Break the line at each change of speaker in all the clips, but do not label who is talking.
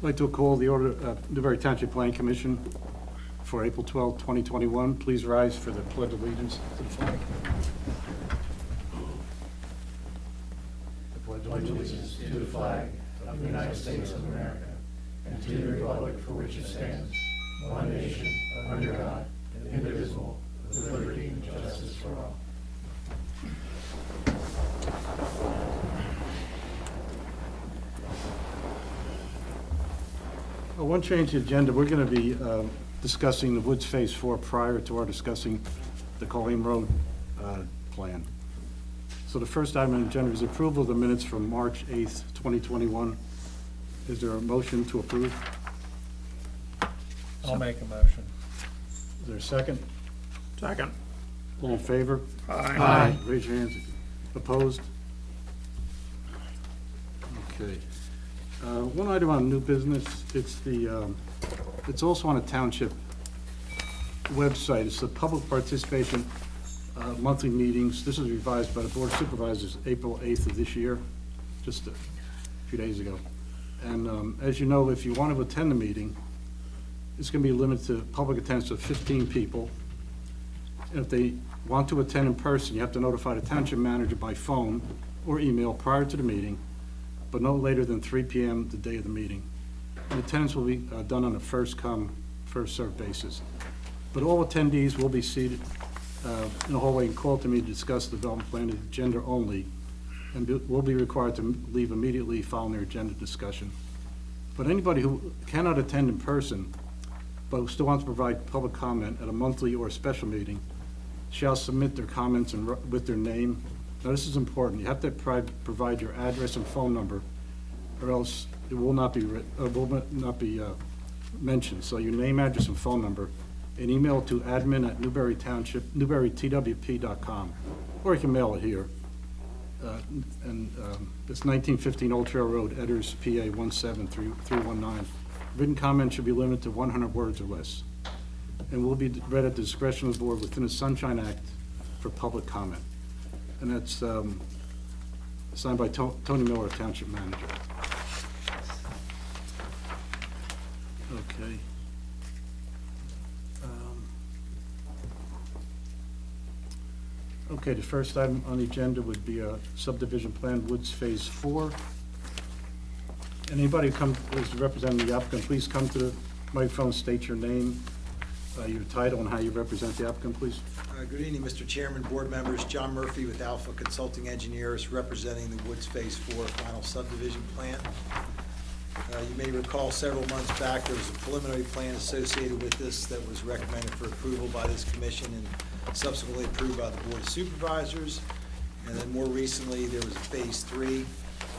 I'd like to call the order of Newbury Township Planning Commission for April 12, 2021. Please rise for the pledge of allegiance to the flag.
Pledge allegiance to the flag of the United States of America and to the republic for which it stands, one nation, under God, indivisible, with liberty and justice for all.
One change to the agenda, we're going to be discussing the Woods Phase 4 prior to our discussing the Colleen Road plan. So the first item on the agenda is approval of the minutes from March 8th, 2021. Is there a motion to approve?
I'll make a motion.
Is there a second?
Second.
All in favor?
Aye.
Raise your hands. Opposed? Okay. One item on new business, it's also on a township website. It's the public participation monthly meetings. This is revised by the Board of Supervisors April 8th of this year, just a few days ago. And as you know, if you want to attend the meeting, it's going to be limited to public attendance of 15 people. And if they want to attend in person, you have to notify the township manager by phone or email prior to the meeting, but no later than 3 p.m. the day of the meeting. And attendance will be done on a first-come, first-served basis. But all attendees will be seated in the hallway and called to me to discuss the development plan agenda only, and will be required to leave immediately following their agenda discussion. But anybody who cannot attend in person, but who still wants to provide public comment at a monthly or special meeting, shall submit their comments with their name. Now, this is important. You have to provide your address and phone number, or else it will not be mentioned. So your name, address, and phone number, and email to admin@newburytwp.com, or you can mail it here. It's 1915 Old Trail Road, Edders, PA 17319. Written comment should be limited to 100 words or less, and will be read at the discretion of the board within the Sunshine Act for public comment. And that's signed by Tony Miller, Township Manager. Okay. Okay, the first item on the agenda would be a subdivision plan, Woods Phase 4. Anybody who is representing the applicant, please come to the microphone, state your name, your title, and how you represent the applicant, please.
Good evening, Mr. Chairman, board members. John Murphy with Alpha Consulting Engineers, representing the Woods Phase 4 final subdivision plan. You may recall several months back there was a preliminary plan associated with this that was recommended for approval by this commission and subsequently approved by the Board of Supervisors. And then more recently, there was a Phase 3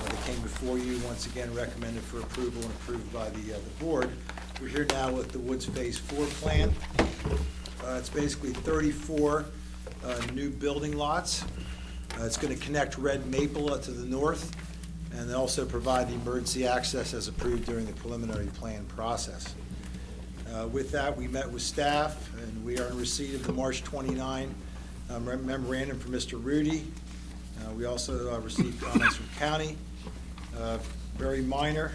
that came before you, once again recommended for approval and approved by the board. We're here now with the Woods Phase 4 plan. It's basically 34 new building lots. It's going to connect Red Maple to the north and also provide the emergency access as approved during the preliminary plan process. With that, we met with staff, and we are in receipt of the March 29 memorandum from Mr. Rudy. We also received comments from county. Very minor.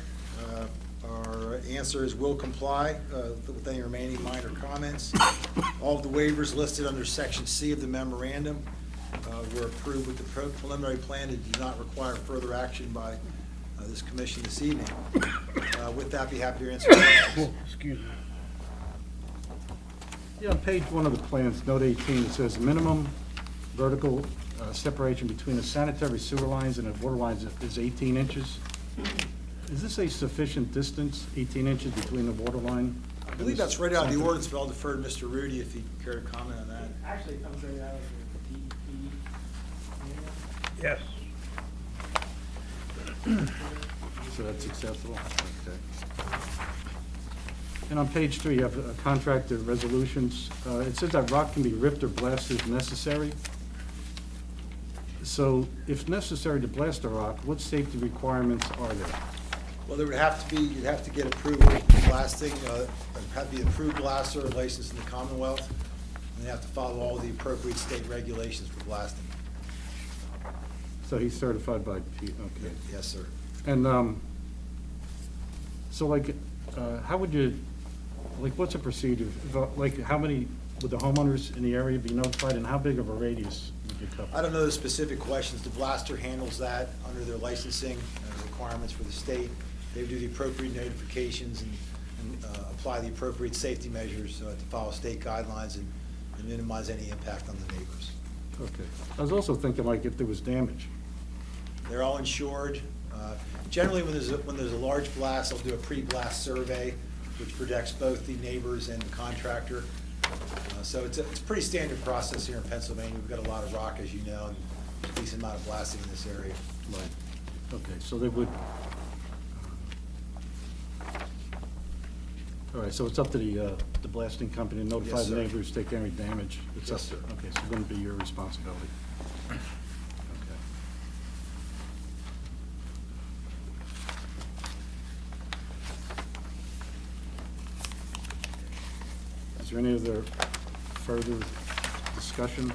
Our answer is will comply with any remaining minor comments. All of the waivers listed under Section C of the memorandum were approved with the preliminary plan and do not require further action by this commission this evening. With that, be happy to answer questions.
Excuse me. Yeah, on page 1 of the plans, note 18, it says minimum vertical separation between the sanitary sewer lines and the water lines is 18 inches. Is this a sufficient distance, 18 inches between the water line?
I believe that's right out of the ordinance, but I'll defer to Mr. Rudy if he'd care to comment on that.
Actually, it comes right out of the DEP.
Yes.
So that's acceptable? Okay. And on page 3, you have contractor resolutions. It says that rock can be ripped or blasted if necessary. So if necessary to blast a rock, what safety requirements are there?
Well, there would have to be, you'd have to get approval for blasting, have to be an approved blaster or licensed in the Commonwealth, and you have to follow all the appropriate state regulations for blasting.
So he's certified by Pete, okay.
Yes, sir.
And So like, how would you, like, what's the procedure? Like, how many, would the homeowners in the area be notified, and how big of a radius would you cover?
I don't know the specific questions. The blaster handles that under their licensing requirements for the state. They do the appropriate notifications and apply the appropriate safety measures to follow state guidelines and minimize any impact on the neighbors.
Okay. I was also thinking, like, if there was damage.
They're all insured. Generally, when there's a large blast, I'll do a pre-blast survey, which protects both the neighbors and the contractor. So it's a pretty standard process here in Pennsylvania. We've got a lot of rock, as you know, and a decent amount of blasting in this area.
Right. Okay, so they would, all right, so it's up to the blasting company to notify
Yes,
the
sir.
neighbors, take any damage? It's
Yes,
up to-
sir.
Okay, so it wouldn't be your responsibility. Okay. Is there any other further discussion?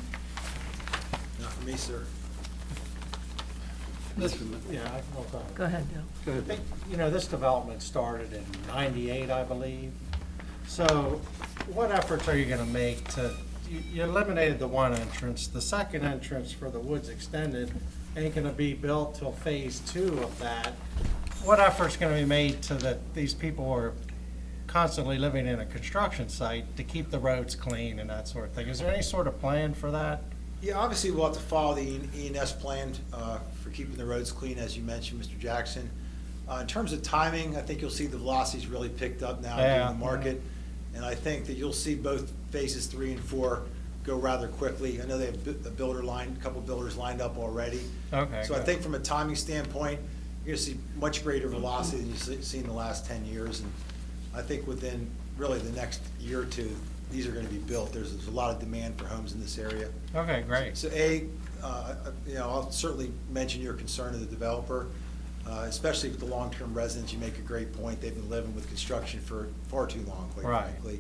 Not for me, sir.
Yeah, I can hold on.
Go ahead, Bill.
Go
I
ahead.
think, you know, this development started in '98, I believe. So what efforts are you gonna make to, you eliminated the one entrance, the second entrance for the Woods Extended ain't gonna be built till phase 2 of that. What effort's gonna be made to that these people are constantly living in a construction site to keep the roads clean and that sort of thing? Is there any sort of plan for that?
Yeah, obviously, we'll have to follow the E&S plan for keeping the roads clean, as you mentioned, Mr. Jackson. In terms of timing, I think you'll see the velocities really picked up now
Yeah.
in the market. And I think that you'll see both phases 3 and 4 go rather quickly. I know they have a couple builders lined up already.
Okay.
So I
good.
think from a timing standpoint, you're gonna see much greater velocity than you've seen in the last 10 years. And I think within really the next year or two, these are gonna be built. There's a lot of demand for homes in this area.
Okay, great.
So I'll certainly mention your concern to the developer, especially with the long-term residents. You make a great point. They've been living with construction for far too long, quite
Right.
frankly.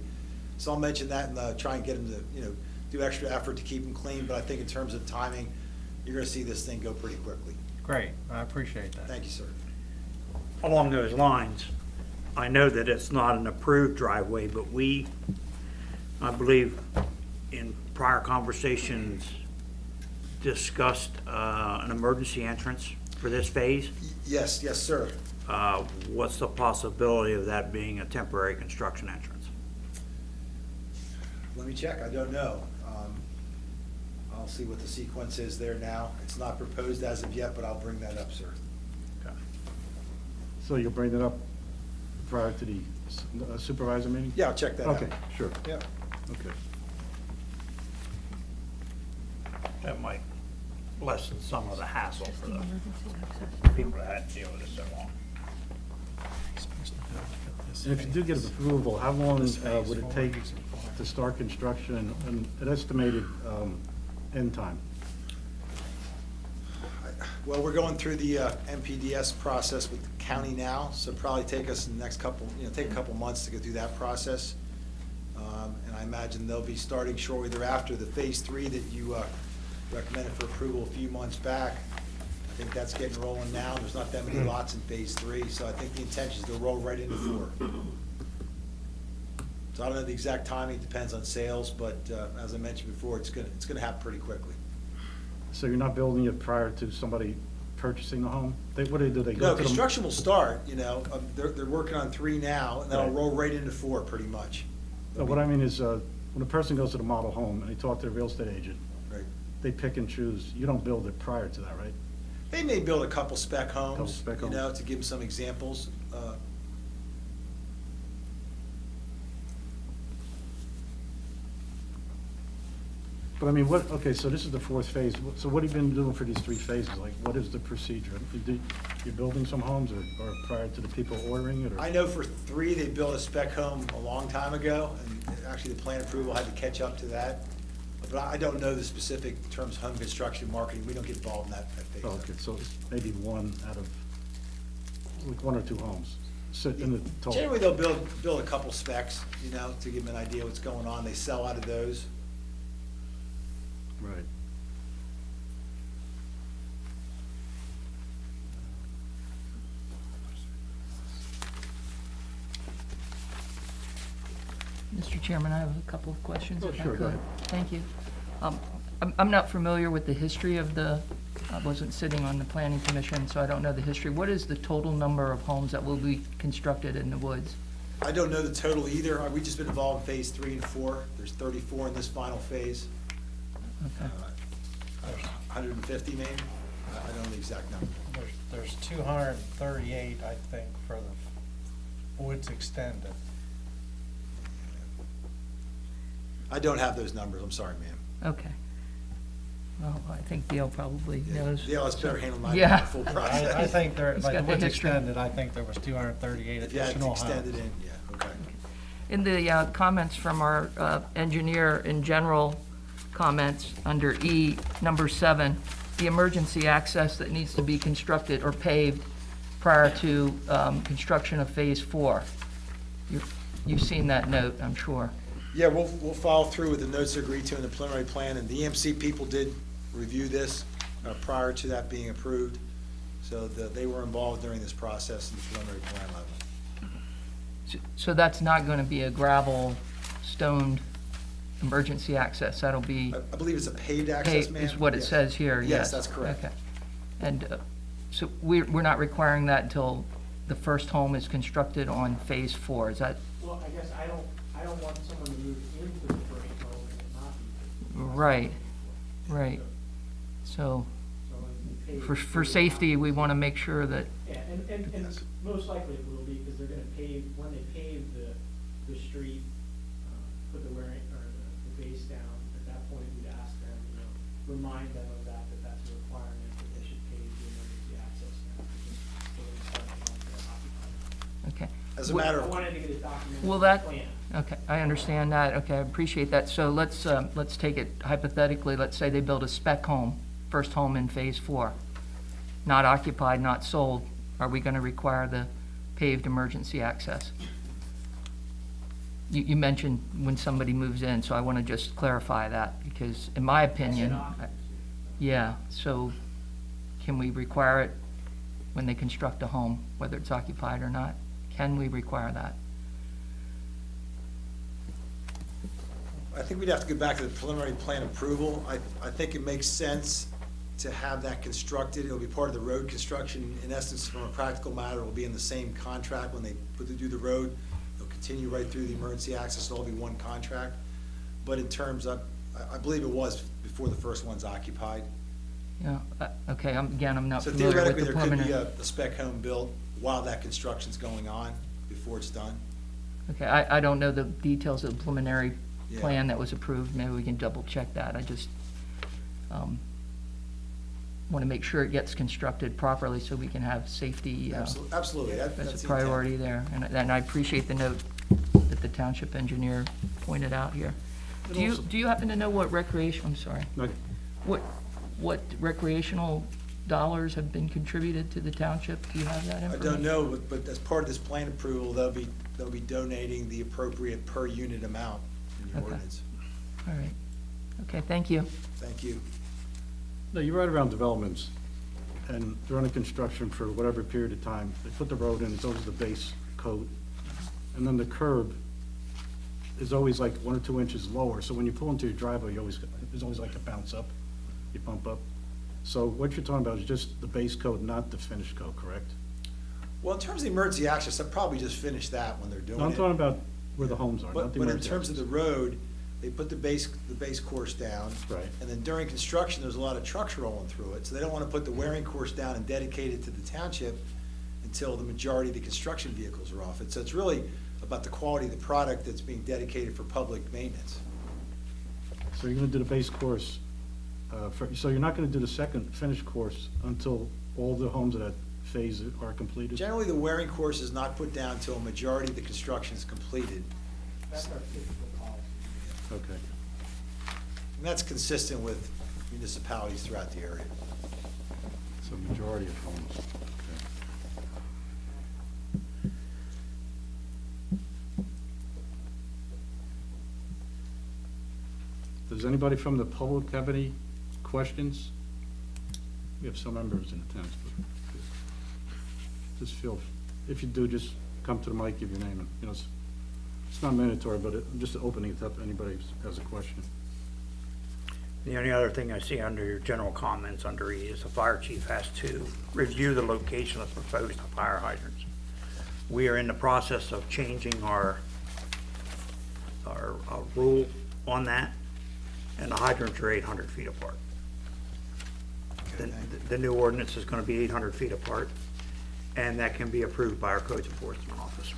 So I'll mention that and try and get them to, do extra effort to keep them clean. But I think in terms of timing, you're gonna see this thing go pretty quickly.
Great, I appreciate that.
Thank you, sir.
Along those lines, I know that it's not an approved driveway, but we, I believe, in prior conversations, discussed an emergency entrance for this phase.
Yes, sir.
What's the possibility of that being a temporary construction entrance?
Let me check. I don't know. I'll see what the sequence is there now. It's not proposed as of yet, but I'll bring that up, sir.
So you'll bring it up prior to the supervisor meeting?
Yeah, I'll check that out.
Okay, sure,
Yeah.
okay.
That might lessen some of the hassle for the people that had to deal with it so long.
And if you do get approval, how long would it take to start construction and an estimated end time?
Well, we're going through the MPDS process with the county now, so probably take us the next couple, take a couple months to go through that process. And I imagine they'll be starting shortly thereafter. The phase 3 that you recommended for approval a few months back, I think that's getting rolling now. There's not that many lots in phase 3, so I think the intention is to roll right into 4. So I don't know the exact timing, it depends on sales, but as I mentioned before, it's gonna happen pretty quickly.
So you're not building it prior to somebody purchasing the home? What do they go
No,
to them?
construction will start, they're working on 3 now, and that'll
Right.
roll right into 4 pretty much.
No, what I mean is, when a person goes to the model home and they talk to the real estate agent,
Right.
they pick and choose, you don't build it prior to that, right?
They may build a couple spec homes,
Couple spec homes.
to give them some examples.
But I mean, okay, so this is the 4th phase, so what have you been doing for these 3 phases? Like, what is the procedure? You're building some homes or prior to the people ordering it, or?
I know for 3, they built a spec home a long time ago, and actually the plan approval had to catch up to that. But I don't know the specific terms of home construction marketing, we don't get involved in that phase.
Oh, okay, so it's maybe one out of, like 1 or 2 homes, sit in the total.
Generally, they'll build a couple specs, to give them an idea what's going on, they sell out of those.
Right.
Chairman, I have a couple of questions,
Oh,
if I
sure, go
could.
ahead.
Thank you. I'm not familiar with the history of I wasn't sitting on the planning commission, so I don't know the history. What is the total number of homes that will be constructed in the woods?
I don't know the total either. We've just been involved in phase 3 and 4. There's 34 in this final phase.
Okay.
150 maybe? I don't know the exact number.
There's 238, I think, for the woods extended.
I don't have those numbers, I'm sorry, ma'am.
Okay. Well, I think Dale probably knows.
Yeah, it's better handled than
Yeah.
the full
I
process.
think there,
He's
like the
got the
woods
history.
extended, I think there was 238
If you had
additional
extended
homes.
in, yeah, okay.
In the comments from our engineer in general comments, under E, number 7, the emergency access that needs to be constructed or paved prior to construction of Phase 4. You've seen that note, I'm sure.
Yeah, we'll follow through with the notes agreed to in the preliminary plan, and the EMC people did review this prior to that being approved, so they were involved during this process in the preliminary plan level.
So that's not going to be a gravel, stoned emergency access? That'll be
I believe it's a paved access,
paved,
ma'am?
is what it
Yes.
says here, yes?
Yes, that's correct.
Okay. And so we're not requiring that until the first home is constructed on Phase 4, is that
Well, I guess I don't want someone to move into the first home and it not be.
right? Right. So
So it'd be paved.
for safety, we want to make sure that,
Yeah, and
Yes.
most likely it will be, because they're gonna pave, when they pave the street, put the wearing, or the base down, at that point, we'd ask them, remind them of that that's a requirement, that they should pave the emergency access now, just so they start once they're occupied.
okay.
As a
Wh-
matter
I
of,
wanted to get it documented
Will
in the
that-
plan.
Okay, I understand that. Okay, I appreciate that. So let's take it hypothetically. Let's say they build a spec home, first home in Phase 4, not occupied, not sold. Are we going to require the paved emergency access? You mentioned when somebody moves in, so I want to just clarify that, because in my opinion, yeah, so can we require it when they construct a home, whether it's occupied or not? Can we require that?
I think we'd have to go back to the preliminary plan approval. I think it makes sense to have that constructed. It'll be part of the road construction. In essence, from a practical matter, it will be in the same contract when they do the road. It'll continue right through the emergency access, it'll all be one contract. But in terms of, I believe it was before the first one's occupied.
Yeah, okay, I'm not
So
familiar with
theoretically,
the
there could be
preliminary.
a spec home built while that construction's going on, before it's done.
Okay, I don't know the details of the preliminary
Yeah.
plan that was approved, maybe we can double check that. I just want to make sure it gets constructed properly so we can have safety.
Absolutely,
That's
that's
a
the intent.
priority there, and I appreciate the note that the township engineer pointed out here.
And
Do you,
also-
do you happen to know what recreation, I'm sorry,
Like,
what recreational dollars have been contributed to the township? Do you have that
I
information?
don't know, but as part of this plan approval, they'll be donating the appropriate per unit amount in the
Okay.
ordinance.
All right, okay, thank you.
Thank you.
no, you're right around developments, and they're under construction for whatever period of time. They put the road in, it's always the base coat, and then the curb is always like 1 or 2 inches lower, so when you pull into your driveway, there's always like a bounce up, you bump up. So what you're talking about is just the base coat, not the finish coat, correct?
Well, in terms of the emergency access, I'll probably just finish that when they're doing
No, I'm
it.
talking about where the homes are, not
But
the
in
emergency
terms of the
access.
road, they put the base course down.
Right.
And then during construction, there's a lot of trucks rolling through it, so they don't want to put the wearing course down and dedicate it to the township until the majority of the construction vehicles are off it. So it's really about the quality of the product that's being dedicated for public maintenance.
So you're gonna do the base course, so you're not gonna do the second finish course until all the homes of that phase are completed?
Generally, the wearing course is not put down until a majority of the construction is completed.
That's our typical policy.
Okay.
And that's consistent with municipalities throughout the area.
So majority of homes, okay. Does anybody from the public have any questions? We have some members in attendance, but just feel, if you do, just come to the mic, give your name, and, It's not mandatory, but I'm just opening it up to anybody who has a question.
The only other thing I see under your general comments under E is the fire chief has to review the location of proposed fire hydrants. We are in the process of changing our rule on that, and the hydrants are 800 feet apart. The new ordinance is going to be 800 feet apart, and that can be approved by our codes enforcement officer.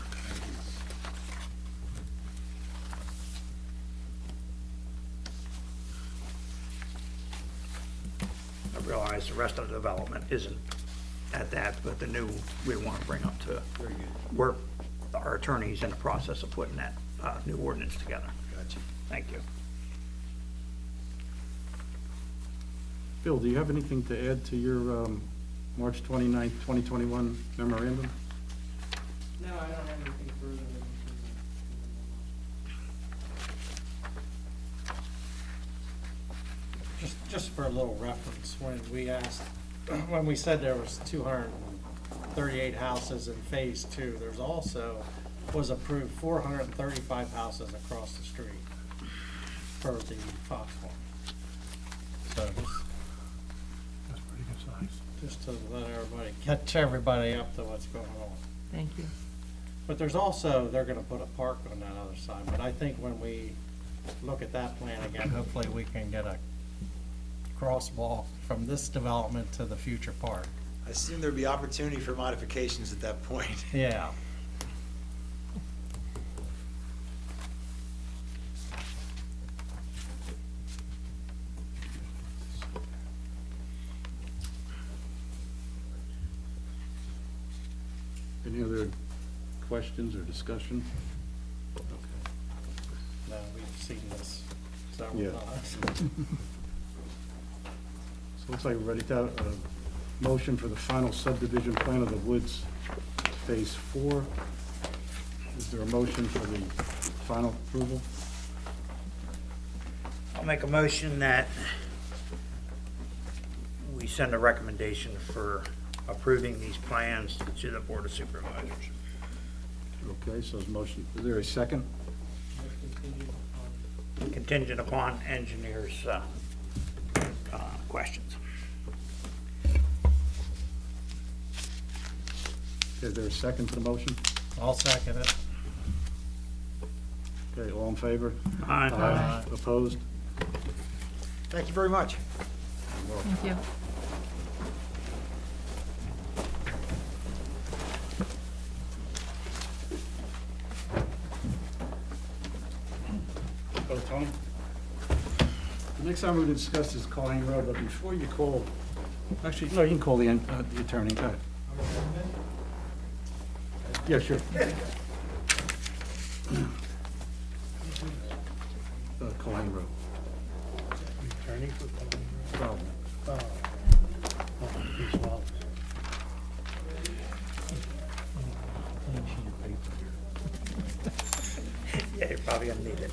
I realize the rest of the development isn't at that, but the new, we want to bring up to work. Our attorney's in the process of putting that new ordinance together.
Gotcha.
Thank you.
Bill, do you have anything to add to your March 29th, 2021 memorandum?
No, I don't have anything further than.
Just for a little reference, when we said there was 238 houses in phase 2, there's also was approved 435 houses across the street for the Fox Farm. So
That's pretty good size.
just to let everybody, catch everybody up to what's going on.
Thank you.
But there's also, they're gonna put a park on that other side, but I think when we look at that plan again, hopefully we can get a crosswalk from this development to the future park.
I assume there'd be opportunity for modifications at that point.
Yeah.
Any other questions or discussion?
No, we've seen this
Yeah.
several times.
So it looks like we're ready to have a motion for the final subdivision plan of the Woods Phase 4. Is there a motion for the final approval?
I'll make a motion that we send a recommendation for approving these plans to the Board of Supervisors.
Okay, so is motion, is there a second?
Contingent upon engineers' questions.
Is there a second to the motion?
I'll second it.
Okay, all in favor?
Aye.
Opposed?
Thank you very much.
Thank you.
Oh, Tony? The next time we're going to discuss is Colleen Road, but before you call, actually, no, you can call the attorney. Go ahead. Yeah, sure. Colleen Road.
Attorney for
Problem.
Yeah, you're probably gonna need it.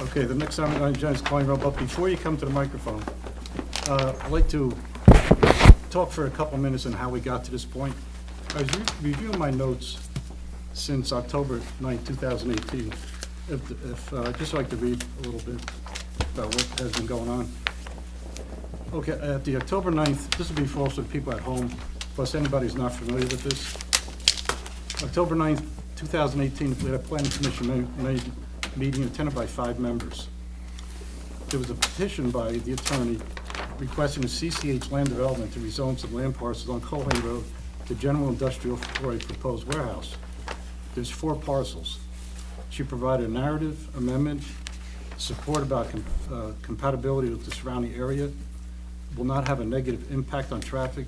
Okay, the next time on the agenda is Colleen Road, but before you come to the microphone, I'd like to talk for a couple minutes on how we got to this point. I was reviewing my notes since October 9, 2018. I'd just like to read a little bit about what has been going on. Okay, at the October 9th, this will be for also the people at home, plus anybody who's not familiar with this. October 9th, 2018, we had a planning commission meeting attended by 5 members. There was a petition by the attorney requesting a CCH land development to rezone some land parcels on Colleen Road to general industrial for a proposed warehouse. There's 4 parcels. She provided a narrative amendment, support about compatibility with the surrounding area, will not have a negative impact on traffic,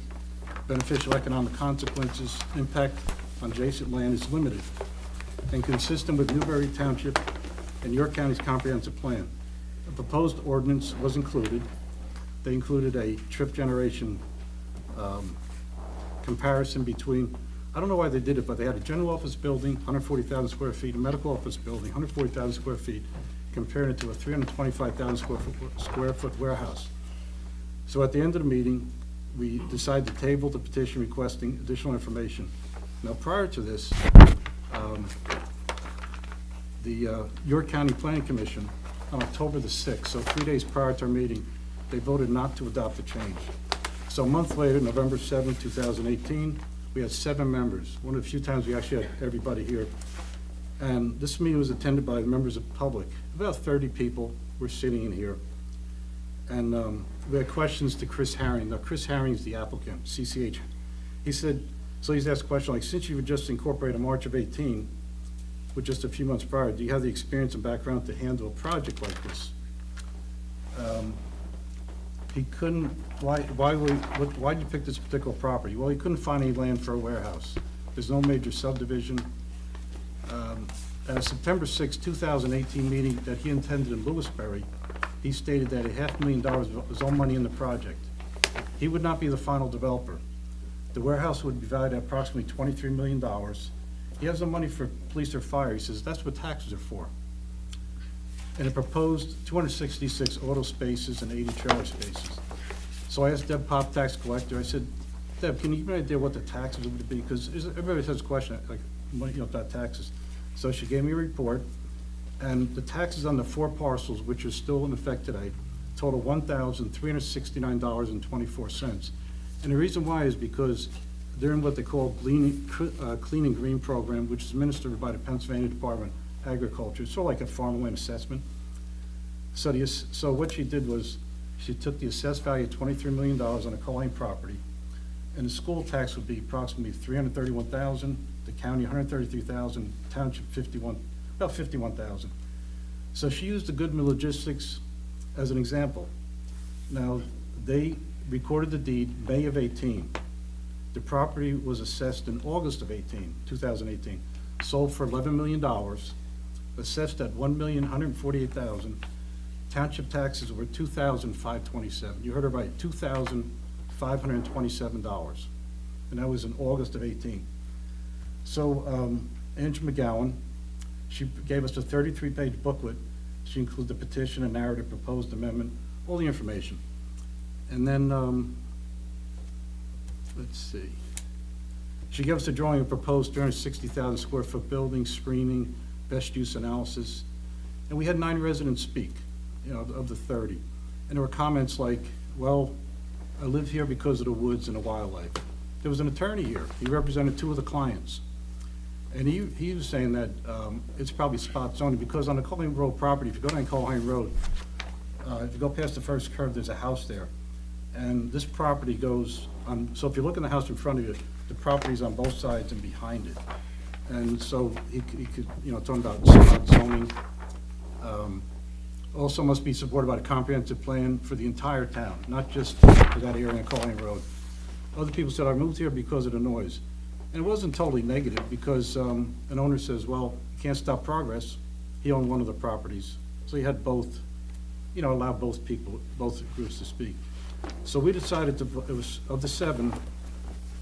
beneficial economic consequences, impact on adjacent land is limited, and consistent with Newberry Township and York County's comprehensive plan. A proposed ordinance was included. They included a trip generation comparison between, I don't know why they did it, but they had a general office building, 140,000 square feet, a medical office building, 140,000 square feet, comparing it to a 325,000 square foot warehouse. So at the end of the meeting, we decided to table the petition requesting additional information. Now, prior to this, the York County Planning Commission, on October the 6th, so 3 days prior to our meeting, they voted not to adopt the change. So a month later, November 7th, 2018, we had 7 members. One of the few times we actually had everybody here. And this meeting was attended by members of the public. About 30 people were sitting in here. And we had questions to Chris Herring. Now, Chris Herring is the applicant, CCH. He said, so he's asked a question like, since you were just incorporated in March of 18, with just a few months prior, do you have the experience and background to handle a project like this? He couldn't, why did you pick this particular property? Well, he couldn't find any land for a warehouse. There's no major subdivision. At a September 6, 2018 meeting that he attended in Lewisberry, he stated that $500,000 of his own money in the project. He would not be the final developer. The warehouse would be valued at approximately $23 million. He has the money for police or fire. He says that's what taxes are for. And it proposed 266 auto spaces and 80 trailer spaces. So I asked Deb Pop, tax collector, I said, Deb, can you give me an idea what the taxes would be? Because everybody has a question, like, about taxes. So she gave me a report, and the taxes on the 4 parcels, which are still in effect today, total $1,369.24. And the reason why is because they're in what they call Clean and Green program, which is administered by the Pennsylvania Department of Agriculture. It's sort of like a farmland assessment. So what she did was, she took the assessed value of $23 million on a Colleen property, and the school tax would be approximately $331,000, the county $133,000, township about $51,000. So she used the Goodman Logistics as an example. Now, they recorded the deed May of 18. The property was assessed in August of 2018, sold for $11 million, assessed at $1,148,000. Township taxes were $2,527. You heard it right, $2,527. And that was in August of 18. So Andrew McGowan, she gave us a 33-page booklet. She included the petition, a narrative, proposed amendment, all the information. And then, let's see. She gave us a drawing of proposed 360,000 square foot building, screening, best use analysis. And we had 9 residents speak, of the 30. And there were comments like, well, I live here because of the woods and the wildlife. There was an attorney here. He represented 2 of the clients. And he was saying that it's probably spot zoning because on the Colleen Road property, if you go down Colleen Road, if you go past the first curve, there's a house there. And this property goes on, so if you look in the house in front of you, the property's on both sides and behind it. And so he could, talking about spot zoning. Also must be supported by the comprehensive plan for the entire town, not just for that area on Colleen Road. Other people said, I moved here because of the noise. And it wasn't totally negative because an owner says, well, you can't stop progress. He owned one of the properties. So he had both, allowed both groups to speak. So we decided it was, of the 7,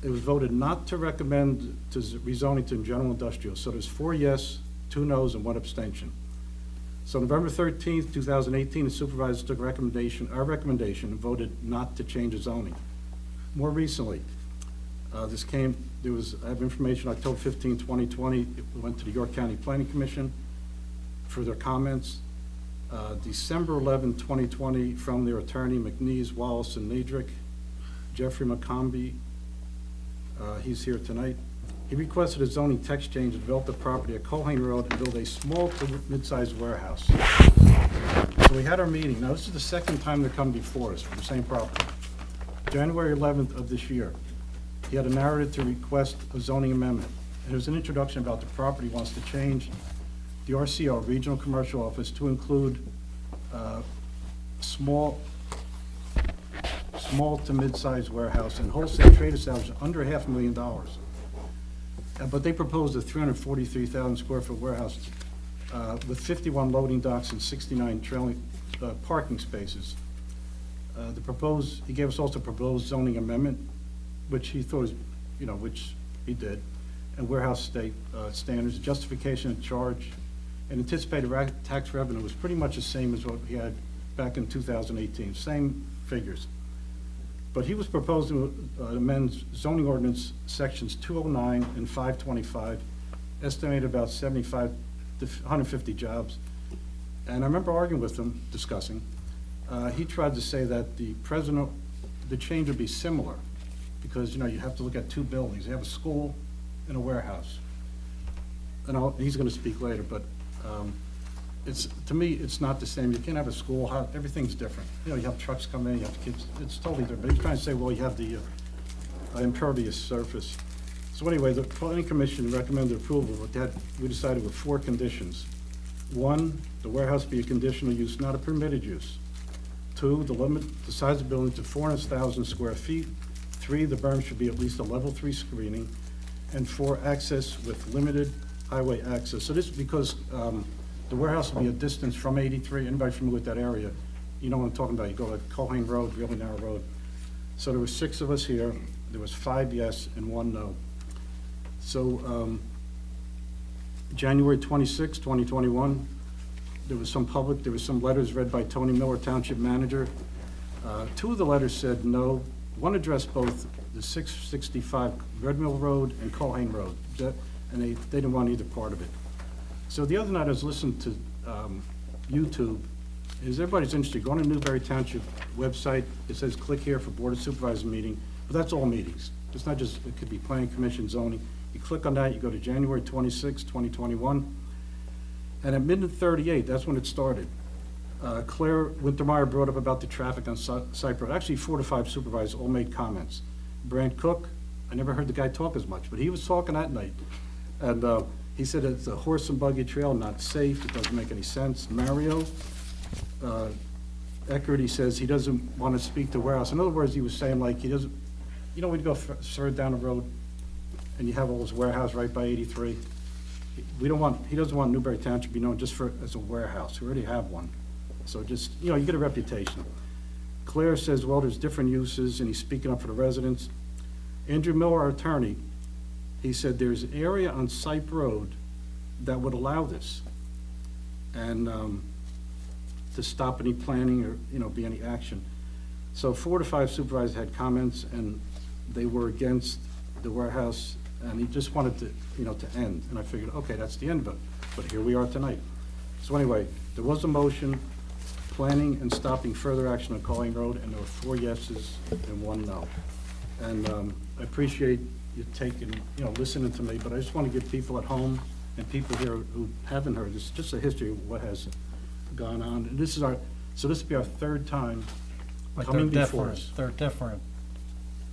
it was voted not to recommend to rezoning to general industrial. So there's 4 yes, 2 no's, and 1 abstention. So November 13th, 2018, the supervisors took our recommendation, and voted not to change the zoning. More recently, I have information, October 15, 2020, it went to the York County Planning Commission for their comments. December 11, 2020, from their attorney, McNeese, Wallace, and Nedrick, Jeffrey McCombie, he's here tonight. He requested a zoning text change to develop the property at Colleen Road and build a small to mid-sized warehouse. So we had our meeting. Now, this is the second time they're coming before us for the same property. January 11th of this year, he had a narrative to request a zoning amendment. And there was an introduction about the property wants to change the RCO, Regional Commercial Office, to include small to mid-sized warehouse and wholesale trade establishment under $500,000. But they proposed a 343,000 square foot warehouse. with 51 loading docks and 69 trailing, parking spaces. He gave us also a proposed zoning amendment, which he thought was, which he did, and warehouse state standards, justification of charge, and anticipated tax revenue was pretty much the same as what we had back in 2018, same figures. But he was proposing to amend zoning ordinance sections 209 and 525, estimated about 75 to 150 jobs. And I remember arguing with him, discussing. He tried to say that the change would be similar, because, you have to look at two buildings. You have a school and a warehouse. And he's gonna speak later, but to me, it's not the same. You can't have a school, everything's different. You have trucks come in, you have kids, it's totally different. But he's trying to say, well, you have the impervious surface. So anyway, the planning commission recommended approval, but we decided with 4 conditions. 1, the warehouse be a conditional use, not a permitted use. 2, the limit the size of the building to 400,000 square feet. 3, the berm should be at least a level 3 screening. And 4, access with limited highway access. So this is because the warehouse will be a distance from 83. Anybody familiar with that area? You know what I'm talking about. You go to Colhane Road, really narrow road. So there were 6 of us here. There was 5 yes and 1 no. So January 26, 2021, there was some letters read by Tony Miller, Township Manager. 2 of the letters said no. 1 addressed both the 665 Red Mill Road and Colhane Road, and they didn't want either part of it. So the other night I was listening to YouTube. Everybody's interested, go on to Newberry Township website. It says click here for Board of Supervisors meeting, but that's all meetings. It's not just, it could be Planning Commission, zoning. You click on that, you go to January 26, 2021, and at minute 38, that's when it started. Claire Wintermeyer brought up about the traffic on Cypress Road. Actually, 4 to 5 supervisors all made comments. Brant Cook, I never heard the guy talk as much, but he was talking that night. And he said it's a horse and buggy trail, not safe, it doesn't make any sense. Mario Eckert, he says he doesn't want to speak to warehouse. In other words, he was saying like he doesn't, when you go further down the road and you have all this warehouse right by 83, he doesn't want Newberry Township to be known just as a warehouse. We already have one. So just, you get a reputation. Claire says, well, there's different uses, and he's speaking up for the residents. Andrew Miller, our attorney, he said there's an area on Cypress Road that would allow this, and to stop any planning or, be any action. So 4 to 5 supervisors had comments, and they were against the warehouse, and he just wanted to, to end. And I figured, okay, that's the end of it, but here we are tonight. So anyway, there was a motion, planning and stopping further action on Colhane Road, and there were 4 yeses and 1 no. And I appreciate you taking, listening to me, but I just want to give people at home and people here who haven't heard, this is just a history of what has gone on. And this will be our 3rd time
But
coming
they're
before
different,
us.
they're different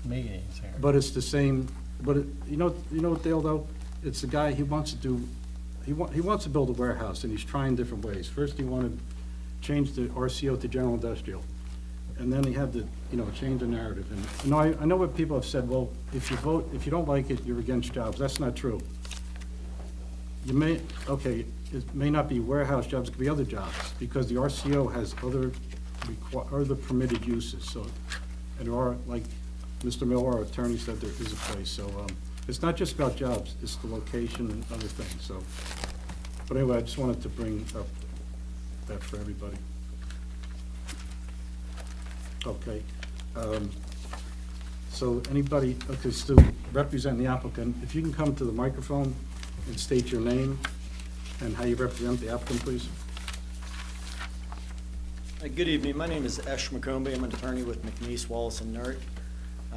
meetings here.
But it's the same, but you know what, Dale, though? It's the guy, he wants to build a warehouse, and he's trying different ways. First, he wanted to change the RCO to general industrial. And then he had to, change the narrative. And I know what people have said, well, if you don't like it, you're against jobs. That's not true. It may not be warehouse jobs, it could be other jobs, because the RCO has other permitted uses. So, and there are, like Mr. Miller, our attorney, said there is a place. So it's not just about jobs, it's the location and other things. So, but anyway, I just wanted to bring up that for everybody. Okay. So anybody, Stu, represent the applicant, if you can come to the microphone and state your name and how you represent the applicant, please.
Good evening. My name is Esh McCombie. I'm an attorney with McNeese, Wallace & Nurt.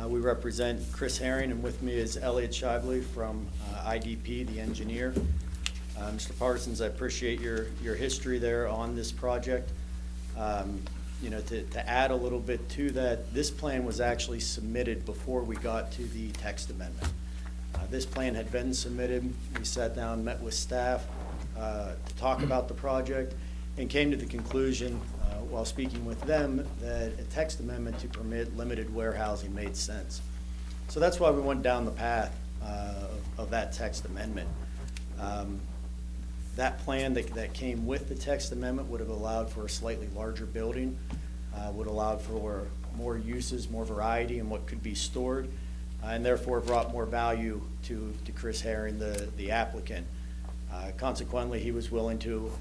We represent Chris Herring, and with me is Elliot Shively from IDP, the engineer. Mr. Parsons, I appreciate your history there on this project. To add a little bit to that, this plan was actually submitted before we got to the text amendment. This plan had been submitted. We sat down, met with staff to talk about the project, and came to the conclusion, while speaking with them, that a text amendment to permit limited warehousing made sense. So that's why we went down the path of that text amendment. That plan that came with the text amendment would have allowed for a slightly larger building, would allow for more uses, more variety in what could be stored, and therefore brought more value to Chris Herring, the applicant. Consequently, he was willing to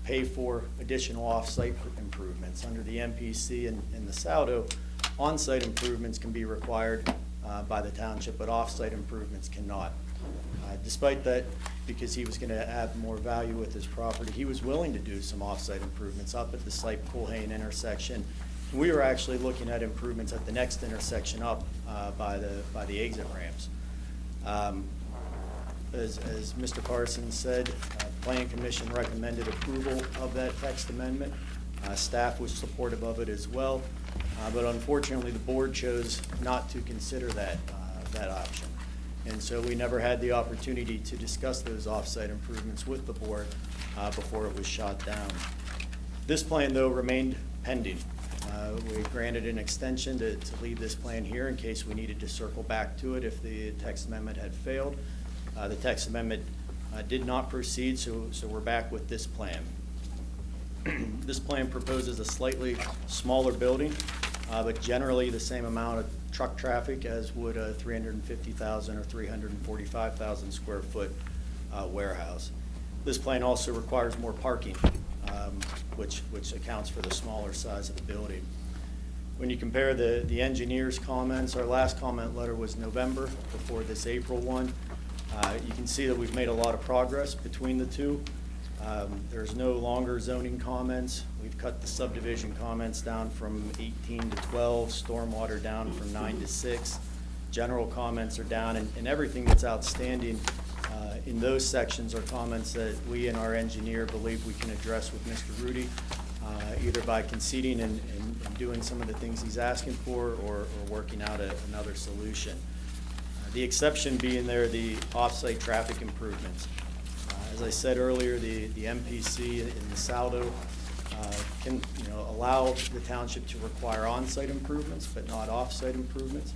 pay for additional off-site improvements. Under the MPC and the SALDO, on-site improvements can be required by the township, but off-site improvements cannot. Despite that, because he was going to add more value with his property, he was willing to do some off-site improvements up at the slight Poolhane intersection. We were actually looking at improvements at the next intersection up by the exit ramps. As Mr. Parsons said, Planning Commission recommended approval of that text amendment. Staff was supportive of it as well, but unfortunately, the board chose not to consider that option. And so we never had the opportunity to discuss those off-site improvements with the board before it was shot down. This plan, though, remained pending. We granted an extension to leave this plan here in case we needed to circle back to it if the text amendment had failed. The text amendment did not proceed, so we're back with this plan. This plan proposes a slightly smaller building, but generally the same amount of truck traffic as would a 350,000 or 345,000 square foot warehouse. This plan also requires more parking, which accounts for the smaller size of the building. When you compare the engineer's comments, our last comment letter was November before this April one. You can see that we've made a lot of progress between the two. There's no longer zoning comments. We've cut the subdivision comments down from 18 to 12, stormwater down from 9 to 6. General comments are down, and everything that's outstanding in those sections are comments that we and our engineer believe we can address with Mr. Rudy, either by conceding and doing some of the things he's asking for or working out another solution. The exception being there, the off-site traffic improvements. As I said earlier, the MPC and the SALDO can allow the township to require on-site improvements, but not off-site improvements.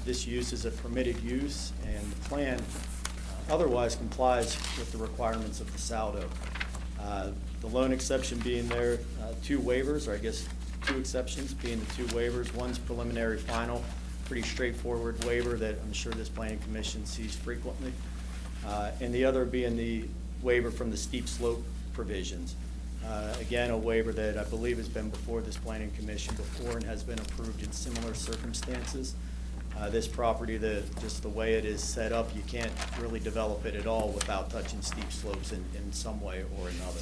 This use is a permitted use, and the plan otherwise complies with the requirements of the SALDO. The lone exception being there, two waivers, or I guess two exceptions being the two waivers. One's preliminary final, pretty straightforward waiver that I'm sure this planning commission sees frequently. And the other being the waiver from the steep slope provisions. Again, a waiver that I believe has been before this planning commission before and has been approved in similar circumstances. This property, just the way it is set up, you can't really develop it at all without touching steep slopes in some way or another.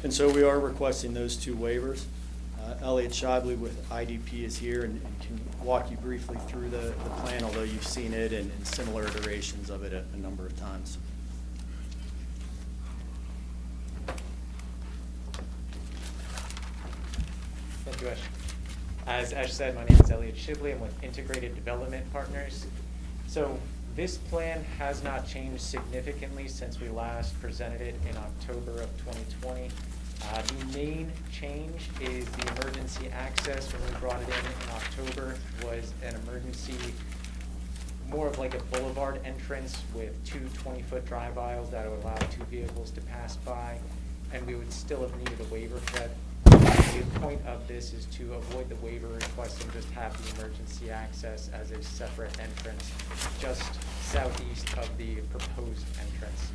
And so we are requesting those two waivers. Elliot Shibley with IDP is here and can walk you briefly through the plan, although you've seen it in similar iterations of it a number of times.
Thank you, Ash. As Ash said, my name is Elliot Shibley. I'm with Integrated Development Partners. So this plan has not changed significantly since we last presented it in October of 2020. The main change is the emergency access. When we brought it in October, was an emergency, more of like a boulevard entrance with two 20-foot drive aisles that would allow two vehicles to pass by, and we would still have needed a waiver for that. The point of this is to avoid the waiver request and just have the emergency access as a separate entrance just southeast of the proposed entrance.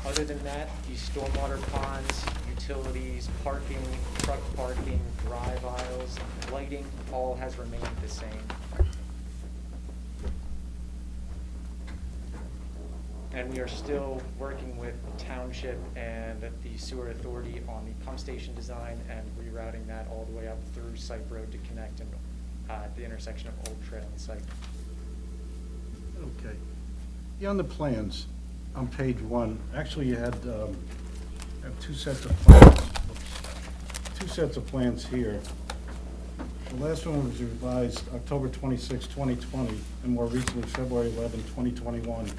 Other than that, the stormwater ponds, utilities, parking, truck parking, drive aisles, lighting, all has remained the same. And we are still working with the township and the sewer authority on the pump station design and rerouting that all the way up through Site Road to connect in the intersection of Old Trail and Site.
Okay. Yeah, on the plans, on page one, actually you had two sets of plans. Oops. Two sets of plans here. The last one was revised October 26, 2020, and more recently February 11, 2021.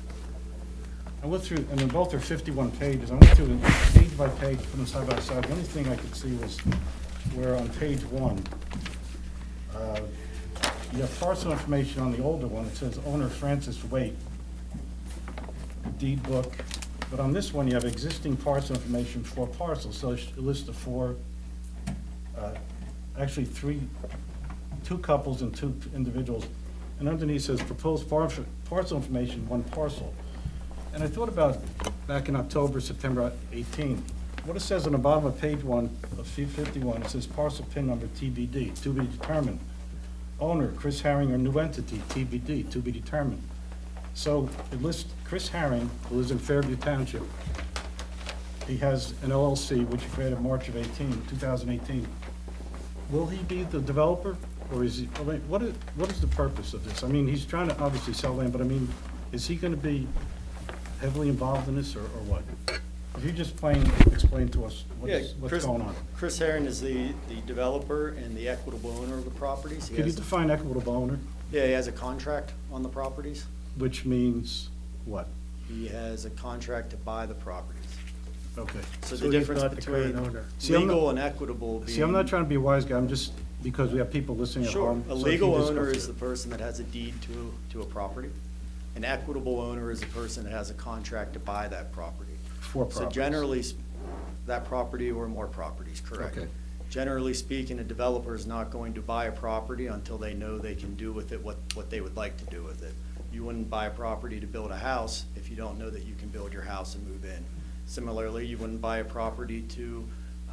I went through, and they both are 51 pages. I went through them page by page, put them side by side. The only thing I could see was where on page one, you have parcel information on the older one. It says owner Francis Waite, deed book, But on this one, you have existing parcel information for parcels, so it lists the four, actually two couples and two individuals. And underneath says proposed parcel information, one parcel. And I thought about back in October, September 18, what it says on the bottom of page 1 of 51, it says parcel PIN number TBD, to be determined. Owner, Chris Herring, or new entity, TBD, to be determined. So it lists Chris Herring, who lives in Fairview Township. He has an LLC, which he created March of 2018. Will he be the developer, or is he, I mean, what is the purpose of this? I mean, he's trying to obviously sell land, but I mean, is he gonna be heavily involved in this, or what? If you just explain to us what's going on.
Chris Herring is the developer and the equitable owner of the properties. He
Could you
has-
define equitable owner,
Yeah, he has a contract on the properties.
which means what?
He has a contract to buy the properties.
Okay.
So
So
the
he's
difference
not the current
between
owner.
See, I'm
legal
not-
and equitable being.
See, I'm not trying to be a wise guy, I'm just, because we have people listening at
Sure,
home.
a
so if
legal
you
owner
discuss
is
it.
the person that has a deed to a property. An equitable owner is a person that has a contract to buy that property.
For
So
properties.
generally, that property or more properties, correct?
Okay.
Generally speaking, a developer is not going to buy a property until they know they can do with it what they would like to do with it. You wouldn't buy a property to build a house if you don't know that you can build your house and move in. Similarly, you wouldn't buy a property to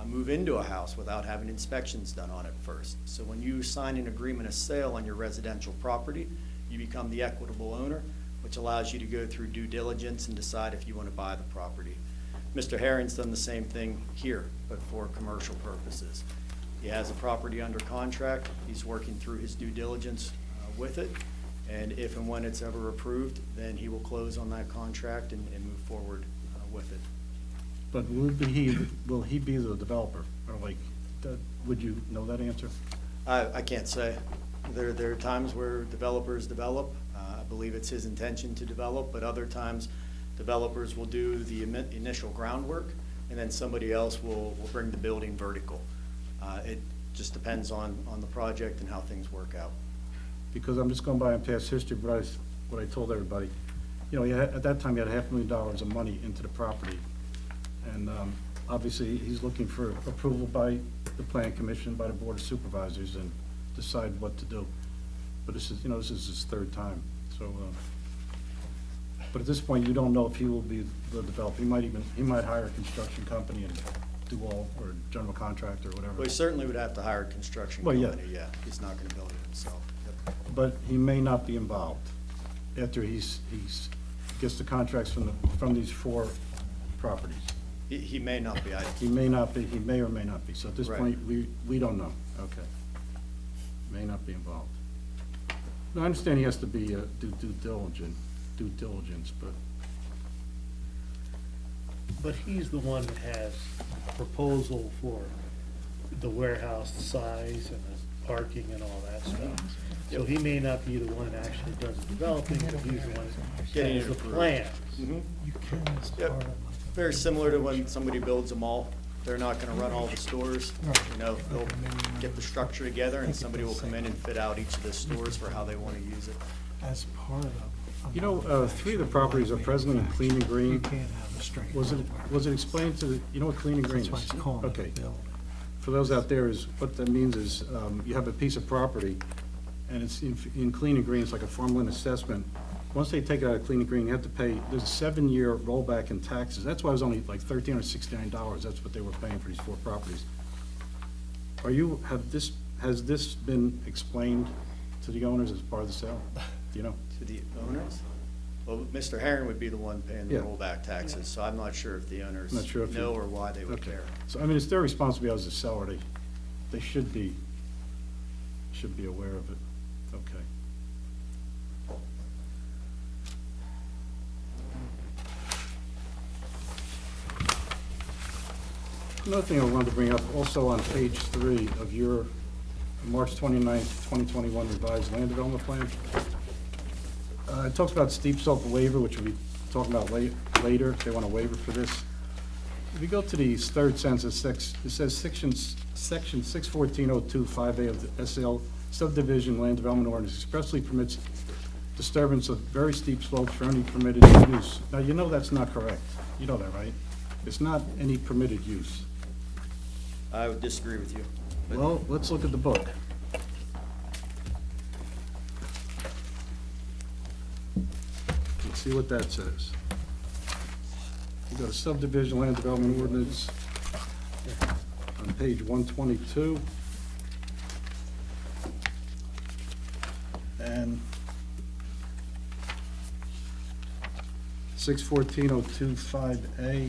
move into a house without having inspections done on it first. So when you sign an agreement of sale on your residential property, you become the equitable owner, which allows you to go through due diligence and decide if you want to buy the property. Mr. Herring's done the same thing here, but for commercial purposes. He has a property under contract, he's working through his due diligence with it, and if and when it's ever approved, then he will close on that contract and move forward with it.
But will he be the developer? Or like, would you know that answer?
I can't say. There are times where developers develop. I believe it's his intention to develop, but other times developers will do the initial groundwork, and then somebody else will bring the building vertical. It just depends on the project and how things work out.
Because I'm just going by on past history, but what I told everybody, you know, at that time, he had $500,000 of money into the property. And obviously, he's looking for approval by the Plan Commission, by the Board of Supervisors, and decide what to do. But this is, you know, this is his third time, so, but at this point, you don't know if he will be the developer. He might hire a construction company and do all, or general contractor, or whatever.
Well, he certainly would have to hire a construction
Well,
company,
yeah.
yeah. He's not gonna build it himself. Yep.
But he may not be involved after he's gets the contracts from these four properties.
He may not be.
He may not be, he may or may not be. So at this
Right.
point, we don't know. Okay. May not be involved. No, I understand he has to be due diligence,
But he's the one that has a proposal for the warehouse size and the parking and all that stuff. So he may not be the one that actually does the developing, but he's the one that
Getting
has
it
the
approved.
plans.
Mhm. Yep. Very similar to when somebody builds a mall. They're not gonna run all the stores. You know, they'll get the structure together and somebody will come in and fit out each of the stores for how they wanna use it.
As part of.
you know, 3 of the properties are presently in clean and
You
green.
can't have a straight.
Was it explained to, you know what clean and green
That's why
is?
it's called a
Okay.
building.
For those out there, is, what that means is, you have a piece of property, and it's in clean and green, it's like a farmland assessment. Once they take it out of clean and green, you have to pay, there's a 7-year rollback in taxes. That's why it was only like $1,369, that's what they were paying for these 4 properties. Has this been explained to the owners as part of the sale? Do you know?
To the owners? Well, Mr. Herring would be the one paying the
Yeah.
rollback taxes, so I'm not sure if the owners
Not sure if
know
you-
or why they would
Okay.
care.
So, I mean, it's their responsibility as a seller, they should be aware of it. Okay. Another thing I wanted to bring up, also on page 3 of your March 29th, 2021 revised land development plan, it talks about steep slope waiver, which we'll be talking about later, if they want a waiver for this. If you go to the third sentence, it says section 614.02 5A of the SL Subdivision Land Development Ordinance expressly permits disturbance of very steep slopes for any permitted use. Now, you know that's not correct. You know that, right? It's not any permitted use.
I would disagree with you. but-
Well, let's look at the book. Let's see what that says. You go to subdivision land development ordinance on page 122. And 614.025A.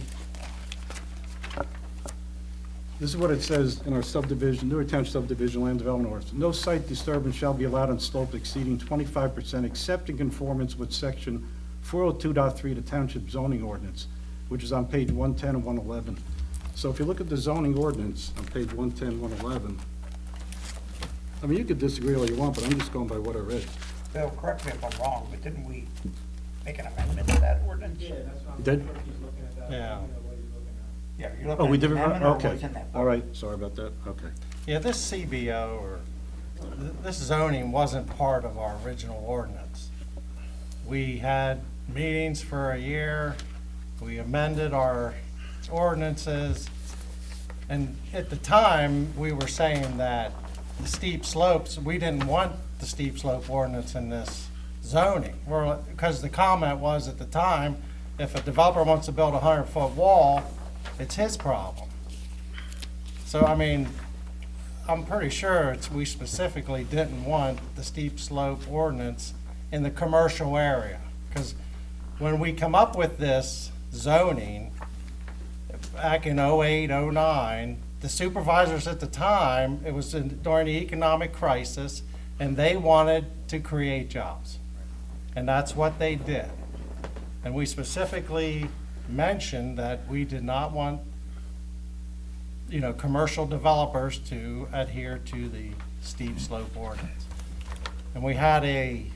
This is what it says in our subdivision, Newark Township subdivision land development ordinance. No site disturbance shall be allowed on slope exceeding 25% except in conformance with section 402.3 of the township zoning ordinance, which is on page 110 and 111. So if you look at the zoning ordinance on page 110, 111, I mean, you could disagree all you want, but I'm just going by what I read.
Bill, correct me if I'm wrong, but didn't we make an amendment to that ordinance?
Yeah, that's what I'm,
Did?
sure if he's looking at that,
Yeah.
I don't know what he's looking at.
Yeah, you're
Oh,
looking
we
at
did
the
it,
amendment or
okay.
what's in that?
All right, sorry about that, okay.
Yeah, this CBO, this zoning wasn't part of our original ordinance. We had meetings for a year, we amended our ordinances, and at the time, we were saying that the steep slopes, we didn't want the steep slope ordinance in this zoning. Because the comment was at the time, if a developer wants to build a 100-foot wall, it's his problem. So, I mean, I'm pretty sure we specifically didn't want the steep slope ordinance in the commercial area. Because when we come up with this zoning, back in '08, '09, the supervisors at the time, it was during the economic crisis, and they wanted to create jobs. And that's what they did. And we specifically mentioned that we did not want, commercial developers to adhere to the steep slope ordinance. And we had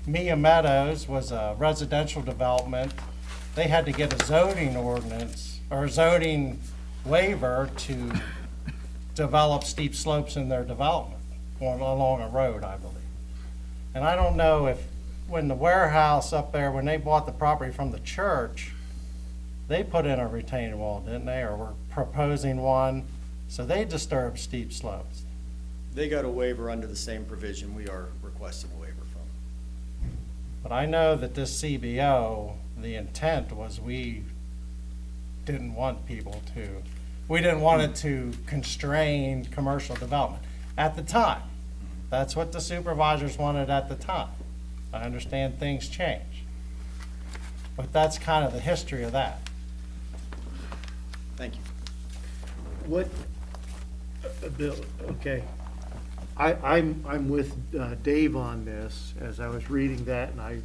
Mia Meadows was a residential development. They had to get a zoning ordinance, or a zoning waiver to develop steep slopes in their development along a road, I believe. And I don't know if, when the warehouse up there, when they bought the property from the church, they put in a retaining wall, didn't they, or were proposing one, so they disturbed steep slopes.
They got a waiver under the same provision we are requesting a waiver from.
But I know that this CBO, the intent was we didn't want it to constrain commercial development at the time. That's what the supervisors wanted at the time. I understand things change. But that's kind of the history of that.
Thank you.
What, Bill, okay. I'm with Dave on this, as I was reading that, and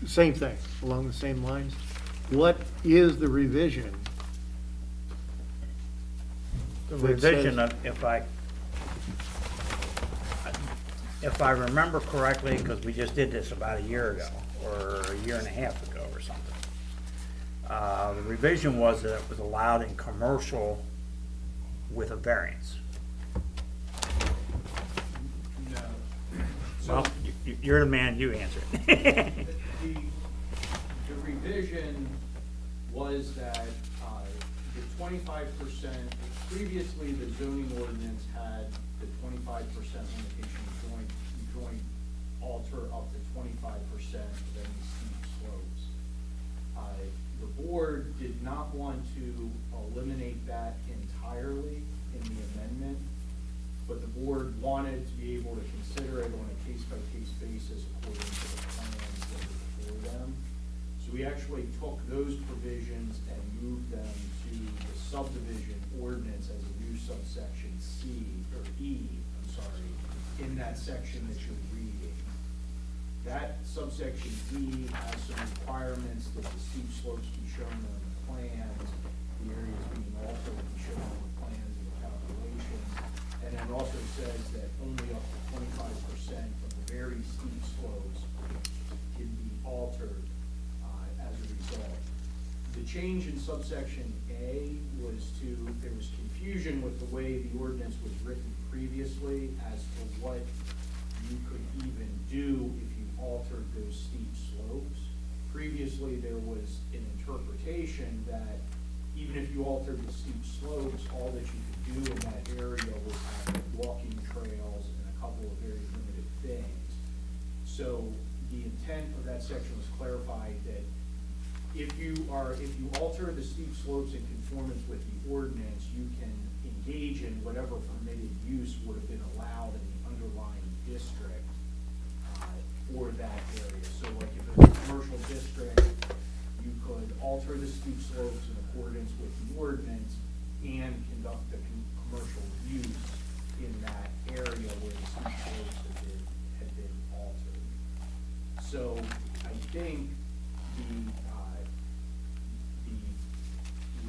same thing, along the same lines. What is the revision?
The
That
revision
says-
of, if I remember correctly, because we just did this about a year ago, or a year and a half ago or something. The revision was that it was allowed in commercial with a variance. Well, you're the man, you answer it.
The revision was that the 25%, previously the zoning ordinance had the 25% limitation joint alter up to 25% of any steep slopes. The board did not want to eliminate that entirely in the amendment, but the board wanted to be able to consider it on a case-by-case basis according to the plans that were before them. So we actually took those provisions and moved them to the subdivision ordinance as a new subsection in that section that you're reading. That subsection E has some requirements that the steep slopes be shown on the plans, the areas being altered be shown on the plans and the calculations. And then also says that only up to 25% of the very steep slopes can be altered as a result. The change in subsection A was there was confusion with the way the ordinance was written previously as to what you could even do if you altered those steep slopes. Previously, there was an interpretation that even if you altered the steep slopes, all that you could do in that area was have walking trails and a couple of very limited things. So the intent of that section was clarified that if you alter the steep slopes in conformance with the ordinance, you can engage in whatever permitted use would have been allowed in the underlying district for that area. So like if it's a commercial district, you could alter the steep slopes in accordance with the ordinance and conduct the commercial use in that area where the steep slopes had been altered. So I think the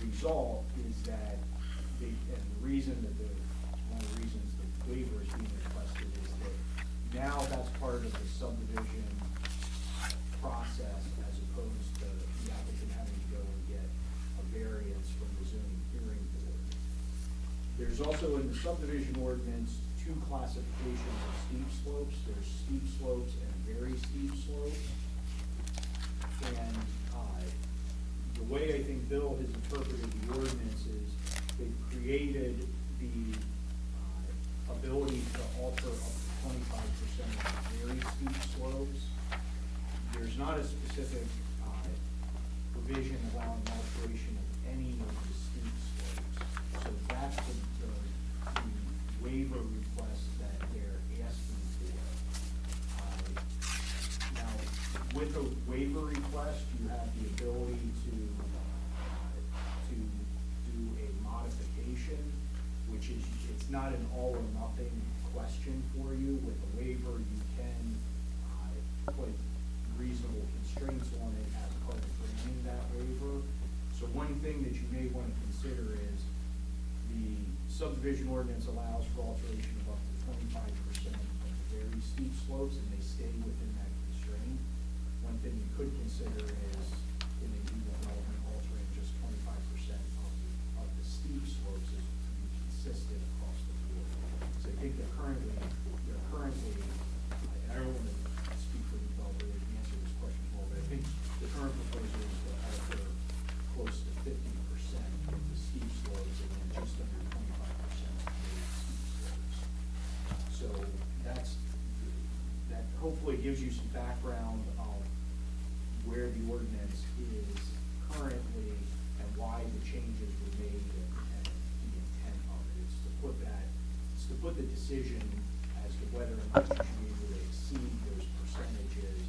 result is that and the reason that one of the reasons the waiver is being requested is that now that's part of the subdivision process as opposed to the applicant having to go and get a variance from the zoning hearing board. There's also in the subdivision ordinance two classifications of steep slopes. There's steep slopes and very steep slopes. And the way I think Bill has interpreted the ordinance is they've created the ability to alter up to 25% of very steep slopes. There's not a specific provision allowing alteration of any of the steep slopes. So that's the waiver request that they're asking for. Now, with a waiver request, you have the ability to do a modification, which is, it's not an all or nothing question for you. With a waiver, you can put reasonable constraints on it as part of granting that waiver. So one thing that you may want to consider is the subdivision ordinance allows for alteration of up to 25% of the very steep slopes, and they stay within that constraint. One thing you could consider is in the development altering just 25% of the steep slopes is to be consistent across the board. So I think they're currently, and I don't want to speak for the developer, they can answer this question for, but I think the current proposal is to alter close to 50% of the steep slopes and then just under 25% of the steep slopes. So that hopefully gives you some background of where the ordinance is currently and why the changes were made and the intent of it. It's to put the decision as to whether or not you should be able to exceed those percentages,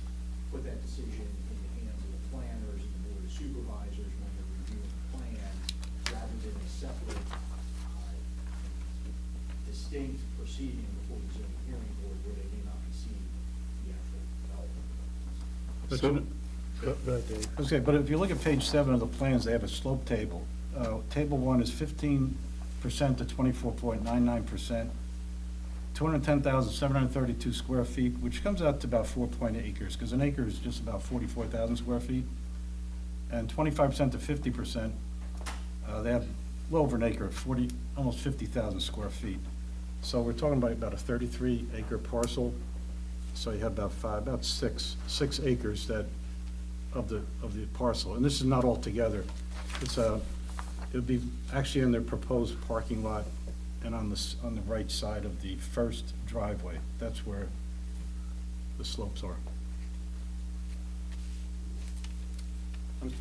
put that decision in the hands of the planners and the board of supervisors when they're reviewing the plan, rather than a separate, distinct proceeding before the zoning hearing board where they may not be seeing the actual development.
Go ahead, Dave.
Okay, but if you look at page 7 of the plans, they have a slope table. Table 1 is 15% to 24.99%, 210,732 square feet, which comes out to about 4.8 acres, because an acre is just about 44,000 square feet. And 25% to 50%, they have well over an acre, almost 50,000 square feet. So we're talking about a 33-acre parcel. So you have about six acres of the parcel, and this is not all together. It would be actually in their proposed parking lot and on the right side of the first driveway. That's where the slopes are.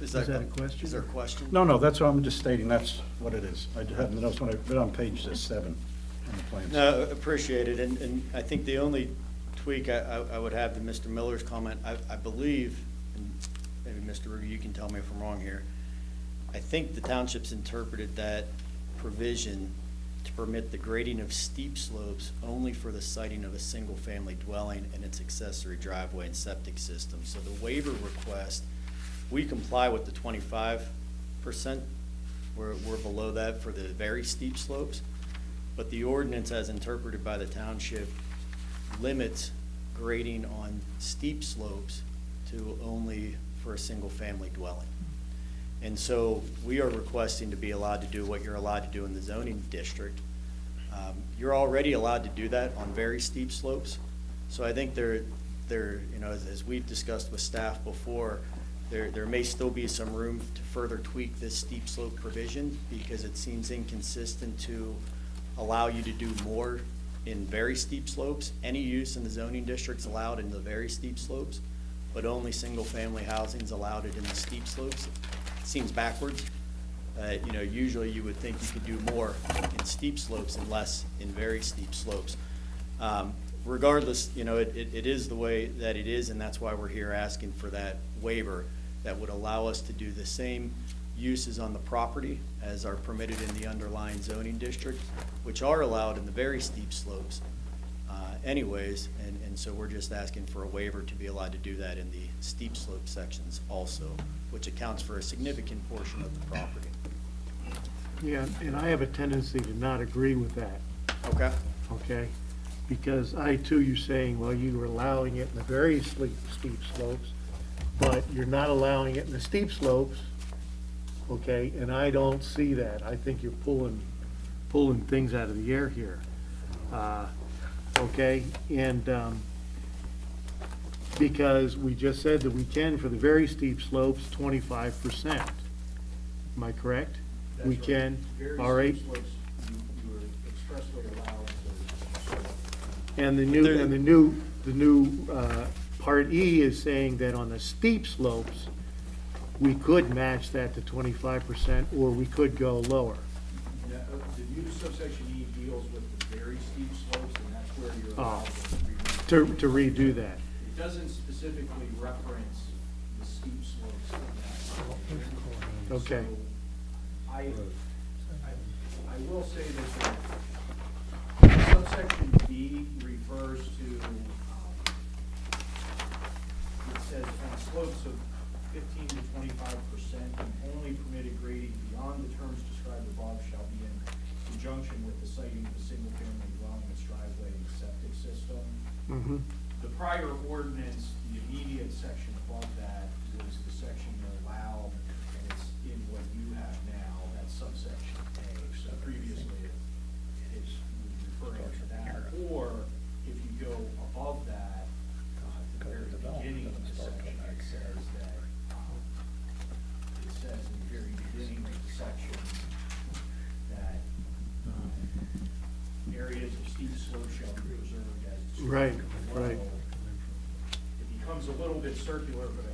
Is that a question?
Is there a question?
No, that's what I'm just stating. That's what it is. I hadn't noticed when I read on page 7 in the plans.
No, appreciate it, and I think the only tweak I would have to Mr. Miller's comment, I believe, and maybe Mr. Ruger, you can tell me if I'm wrong here, I think the township's interpreted that provision to permit the grading of steep slopes only for the siting of a single-family dwelling and its accessory driveway and septic system. So the waiver request, we comply with the 25%. We're below that for the very steep slopes. But the ordinance as interpreted by the township limits grading on steep slopes to only for a single-family dwelling. And so we are requesting to be allowed to do what you're allowed to do in the zoning district. You're already allowed to do that on very steep slopes. So I think there, you know, as we've discussed with staff before, there may still be some room to further tweak this steep slope provision because it seems inconsistent to allow you to do more in very steep slopes. Any use in the zoning district's allowed in the very steep slopes, but only single-family housing is allowed in the steep slopes. It seems backwards. You know, usually you would think you could do more in steep slopes and less in very steep slopes. Regardless, you know, it is the way that it is, and that's why we're here asking for that waiver that would allow us to do the same uses on the property as are permitted in the underlying zoning district, which are allowed in the very steep slopes anyways, and so we're just asking for a waiver to be allowed to do that in the steep slope sections also, which accounts for a significant portion of the property.
Yeah, and I have a tendency to not agree with that,
Okay.
okay? Because you're saying, well, you were allowing it in the very steep slopes, but you're not allowing it in the steep slopes, okay? And I don't see that. I think you're pulling things out of the air here. Okay, and, because we just said that we can, for the very steep slopes, 25%. Am I correct? We
That's right.
can,
Very
all right?
steep slopes, you were expressly allowed to.
And the new Part E is saying that on the steep slopes, we could match that to 25%, or we could go lower.
The new subsection E deals with the very steep slopes, and that's where you're
Oh.
allowed
To redo that.
It doesn't specifically reference the steep slopes in that.
Okay.
So I will say that the subsection B refers to, it says on slopes of 15 to 25%, and only permitted grading beyond the terms described above shall be in conjunction with the siting of a single-family dwelling, its driveway, and septic system.
Mhm.
The prior ordinance, the immediate section above that was the section that allowed, and it's in what you have now, that's subsection A. So previously, it was referring to that. Or if you go above that, at the very beginning of the section, it says that, it says in the very beginning of the section that areas of steep slope shall be preserved as described
Right,
below.
right.
It becomes a little bit circular, but I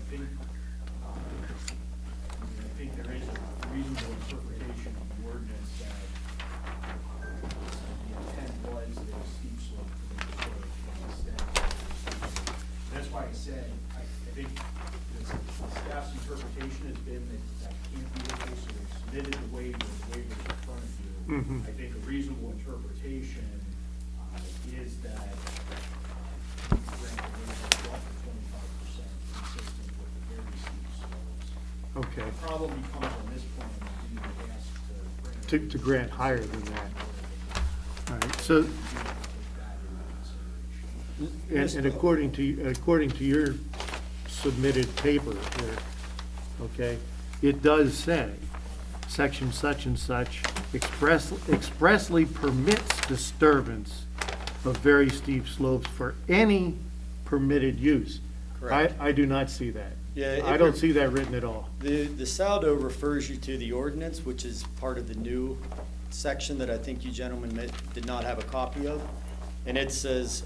think there is a reasonable interpretation of the ordinance that the intent was that a steep slope could be preserved instead. That's why I said, I think the staff's interpretation has been that that can't be the case, so they submitted the waiver's in front of you.
Mhm.
I think a reasonable interpretation is that you grant the waiver up to 25% consistent with the very steep slopes.
Okay.
The problem becomes on this plan, that you would ask to bring.
To grant higher than that. All right, so, and according to your submitted paper here, okay, it does say, section such and such expressly permits disturbance of very steep slopes for any permitted use.
Correct.
I do not see that.
Yeah,
I don't see that written at all.
The saldo refers you to the ordinance, which is part of the new section that I think you gentlemen did not have a copy of. And it says,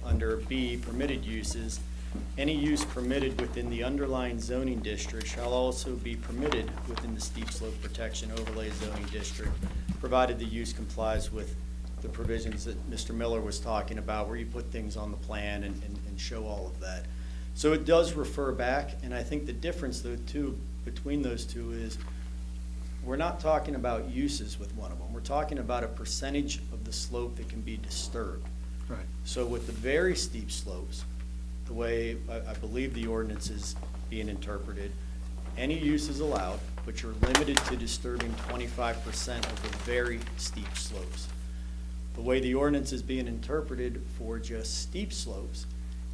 under B, permitted uses, any use permitted within the underlying zoning district shall also be permitted within the steep slope protection overlay zoning district, provided the use complies with the provisions that Mr. Miller was talking about, where you put things on the plan and show all of that. So it does refer back, and I think the difference between those two is we're not talking about uses with one of them. We're talking about a percentage of the slope that can be disturbed.
Right.
So with the very steep slopes, the way I believe the ordinance is being interpreted, any use is allowed, but you're limited to disturbing 25% of the very steep slopes. The way the ordinance is being interpreted for just steep slopes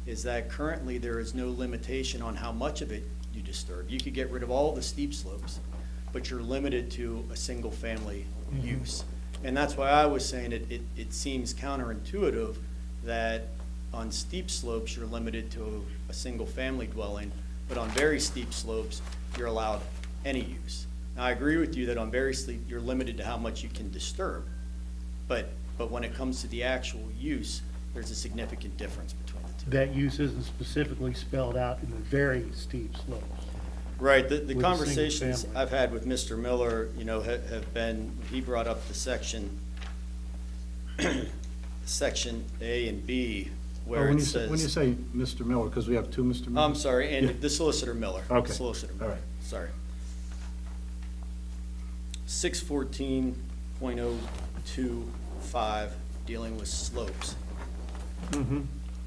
is that currently there is no limitation on how much of it you disturb. You could get rid of all the steep slopes, but you're limited to a single-family use. And that's why I was saying it seems counterintuitive that on steep slopes, you're limited to a single-family dwelling, but on very steep slopes, you're allowed any use. Now, I agree with you that on very steep, you're limited to how much you can disturb, but when it comes to the actual use, there's a significant difference between the two.
That use isn't specifically spelled out in the very steep slopes.
Right, the
With a single
conversations
family.
I've had with Mr. Miller, have been, he brought up the section A and B, where
When
it
you say, when you
says,
say Mr. Miller, because we have two Mr. Millers.
I'm sorry,
Yeah.
and the solicitor Miller.
Okay,
Solicitor
all
Miller,
right.
sorry. 614.025, dealing with slopes.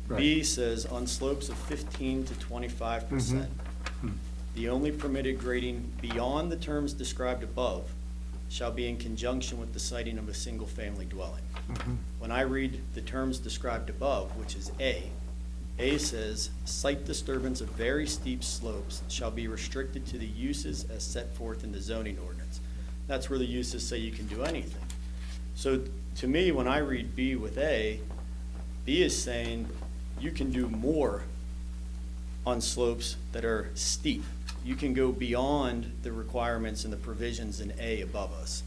Right.
B says on slopes of 15 to 25%. The only permitted grading beyond the terms described above shall be in conjunction with the siting of a single-family dwelling. When I read the terms described above, which is A says, site disturbance of very steep slopes shall be restricted to the uses as set forth in the zoning ordinance. That's where the uses say you can do anything. So to me, when I read B with A, B is saying you can do more on slopes that are steep. You can go beyond the requirements and the provisions in A above us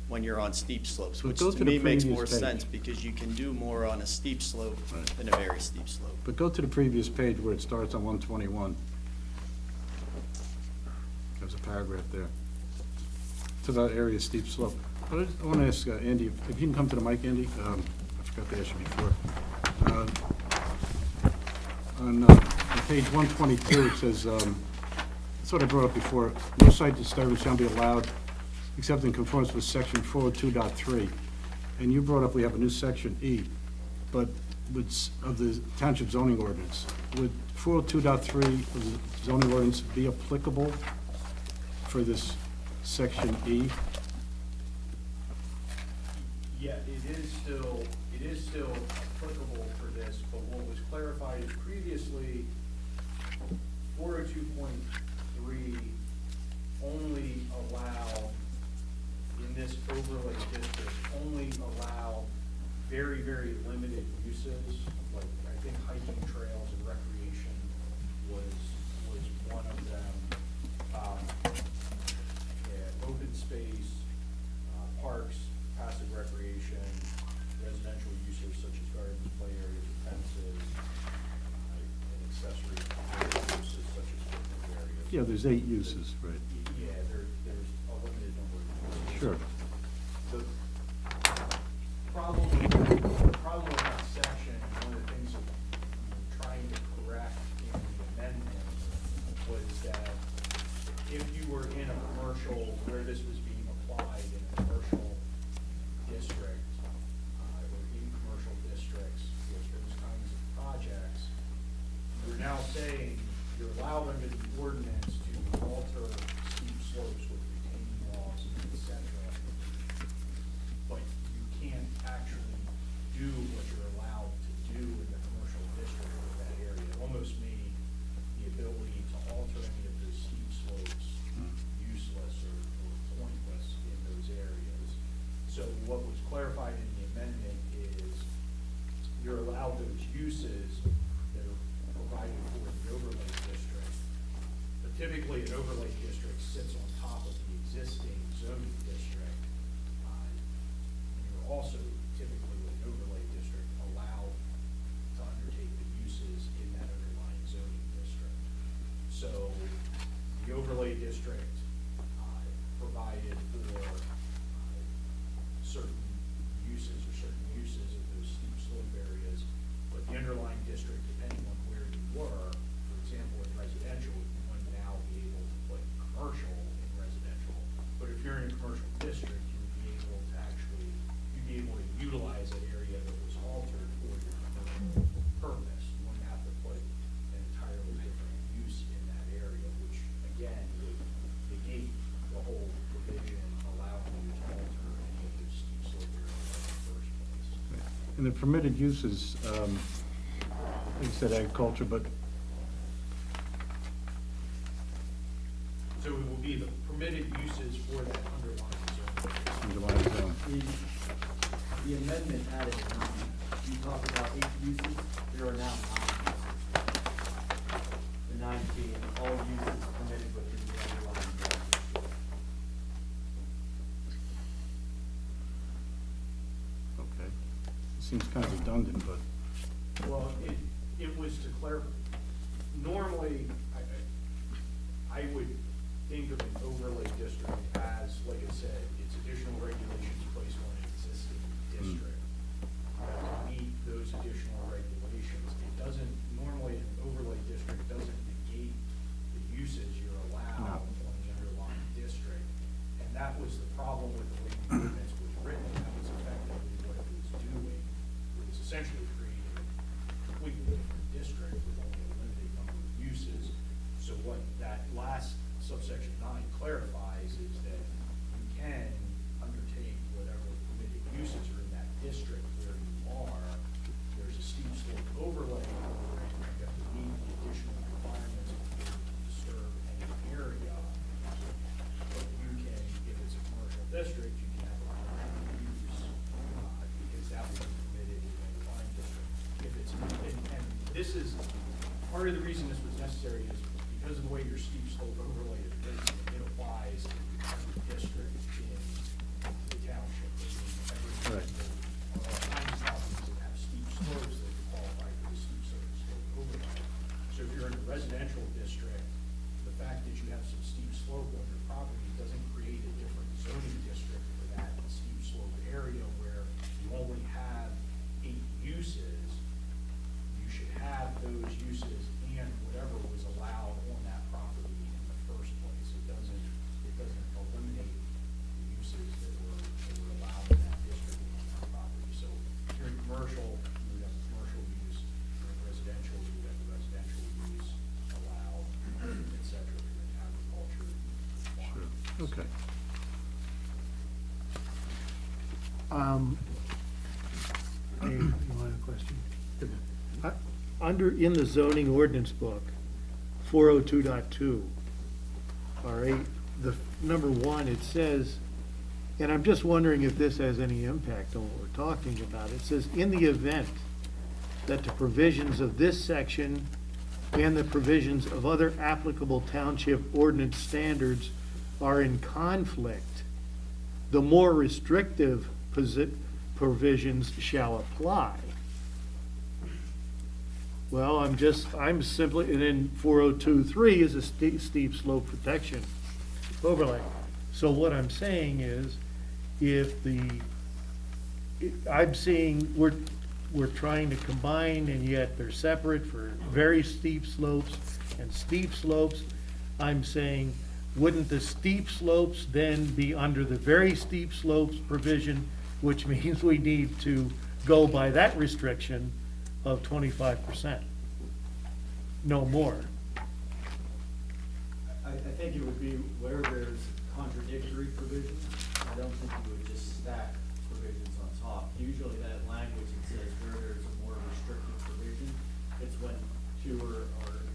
when you're on steep slopes,
But
which
go
to
to the
me makes
previous
more
page.
sense because you can do more on a steep slope
Right.
than a very steep slope.
But go to the previous page where it starts on 121. There's a paragraph there. To that area steep slope. I want to ask Andy, if you can come to the mic, Andy. I forgot to ask you before. On page 122, it says, that's what I brought up before, no site disturbance shall be allowed except in conformance with section 402.3. And you brought up we have a new section E, but of the township zoning ordinance. Would 402.3 of the zoning ordinance be applicable for this section E?
Yeah, it is still applicable for this, but what was clarified is previously 402.3 only allowed, in this overlay district, only allowed very, very limited uses, like I think hiking trails and recreation was one of them. Open space, parks, passive recreation, residential uses such as gardens, play areas, fences, and accessory uses such as fitness areas.
Yeah, there's 8 uses, right?
Yeah, there's a limited number of uses.
Sure.
The problem with that section, and one of the things that we're trying to correct in the amendment was that if you were in a commercial, where this was being applied in a commercial district, or in commercial districts with those kinds of projects, you're now saying you're allowed under the ordinance to alter steep slopes with retaining walls, et cetera. But you can't actually do what you're allowed to do in the commercial district with that area. It almost made the ability to alter any of those steep slopes useless or pointless in those areas. So what was clarified in the amendment is you're allowed those uses that are provided for in the overlay district. But typically, an overlay district sits on top of the existing zoning district. You're also typically with an overlay district allowed to undertake the uses in that underlying zoning district. So the overlay district provided for certain uses of those steep slope areas, but the underlying district, depending on where you were, for example, in residential, you would now be able to put commercial in residential. But if you're in a commercial district, you would be able to actually, you'd be able to utilize that area that was altered for your commercial purpose. You wouldn't have to put an entirely different use in that area, which again, would negate the whole provision allowing you to alter any of those steep slope areas in the first place.
And the permitted uses, like you said agriculture, but
So it will be the permitted uses for that underlying zone.
underlying zone.
The amendment added 9. You talked about 8 uses, there are now
seems kind of redundant, but,
Well, it was to clarify, normally, I would think of an overlay district as, like I said, it's additional regulations placed on an existing district. You have to meet those additional regulations. It doesn't, normally an overlay district doesn't negate the uses you're allowed on the underlying district. And that was the problem with the way the ordinance was written. That was effectively what it was doing. It was essentially creating a completely different district with only a limited number of uses. So what that last subsection 9 clarifies is that you can undertake whatever permitted uses are in that district where you are. There's a steep slope overlay, where you have to meet the additional requirements before you disturb any area. But you can, if it's a commercial district, you can have a commercial use, because that would be permitted in a line district. If it's, and this is, part of the reason this was necessary is because of the way your steep slope overlay is written, it applies to every district in the township. There
Right.
are all kinds of properties that have steep slopes that qualify for the steep slope overlay. So if you're in a residential district, the fact that you have some steep slope on your property doesn't create a different zoning district for that steep slope area where you only have 8 uses. You should have those uses and whatever was allowed on that property in the first place. It doesn't eliminate the uses that were allowed in that district on that property. So if you're in commercial, you would have commercial use. If you're in residential, you would have the residential use allowed, et cetera, if you're in agriculture.
sure, okay.
Dave, you want a question? Under, in the zoning ordinance book, 402.2, all right, the number 1, it says, and I'm just wondering if this has any impact on what we're talking about. It says, in the event that the provisions of this section and the provisions of other applicable township ordinance standards are in conflict, the more restrictive provisions shall apply. Well, I'm simply, and then 402.3 is a steep slope protection overlay. So what I'm saying is, I'm seeing, we're trying to combine, and yet they're separate for very steep slopes and steep slopes. I'm saying, wouldn't the steep slopes then be under the very steep slopes provision, which means we need to go by that restriction of 25%? No more.
I think it would be where there's contradictory provisions. I don't think you would just stack provisions on top. Usually that language, it says where there's a more restrictive provision, it's when two are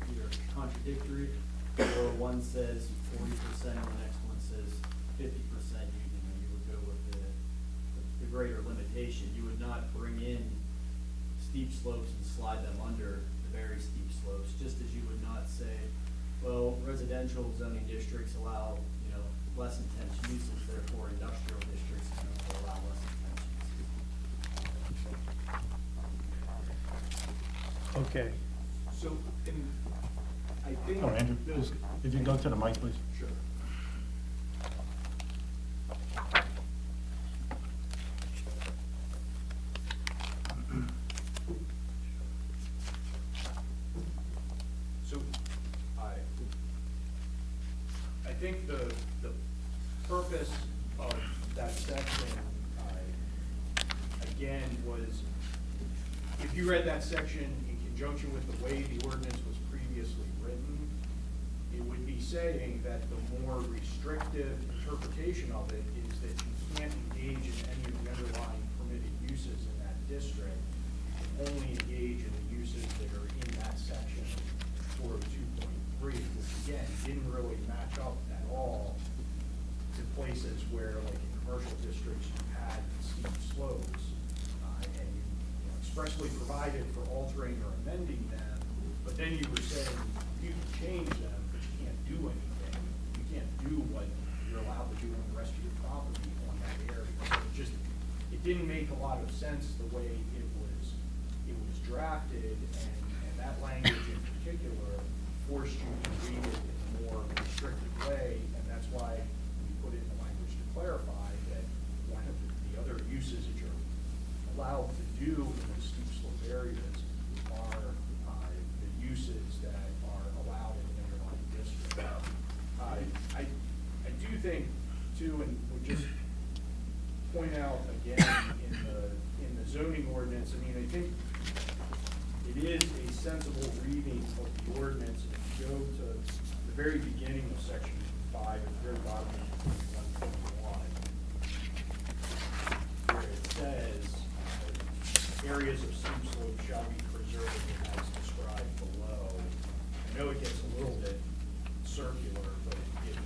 either contradictory, or one says 40% and the next one says 50%, you would go with the greater limitation. You would not bring in steep slopes and slide them under the very steep slopes, just as you would not say, well, residential zoning districts allow, less intense uses, therefore industrial districts will allow less intense uses.
Okay.
So, and I think.
Oh, Andrew, if you go to the mic, please.
Sure. So, I think the purpose of that section, again, was, if you read that section in conjunction with the way the ordinance was previously written, it would be saying that the more restrictive interpretation of it is that you can't engage in any of the underlying permitted uses in that district. You can only engage in the uses that are in that section of 402.3, which again, didn't really match up at all to places where, like in commercial districts, you had steep slopes, and you expressly provided for altering or amending them, but then you were saying you can change them, but you can't do anything. You can't do what you're allowed to do on the rest of your property on that area. So it didn't make a lot of sense the way it was drafted, and that language in particular forced you to read it in a more restricted way, and that's why we put in the language to clarify that one of the other uses that you're allowed to do in the steep slope areas are the uses that are allowed in the underlying district. I do think too, and would just point out again in the zoning ordinance, I mean, I think it is a sensible reading of the ordinance. If you go to the very beginning of section 5, at the very bottom of 121, where it says, areas of steep slope shall be preserved as described below. I know it gets a little bit circular, but if you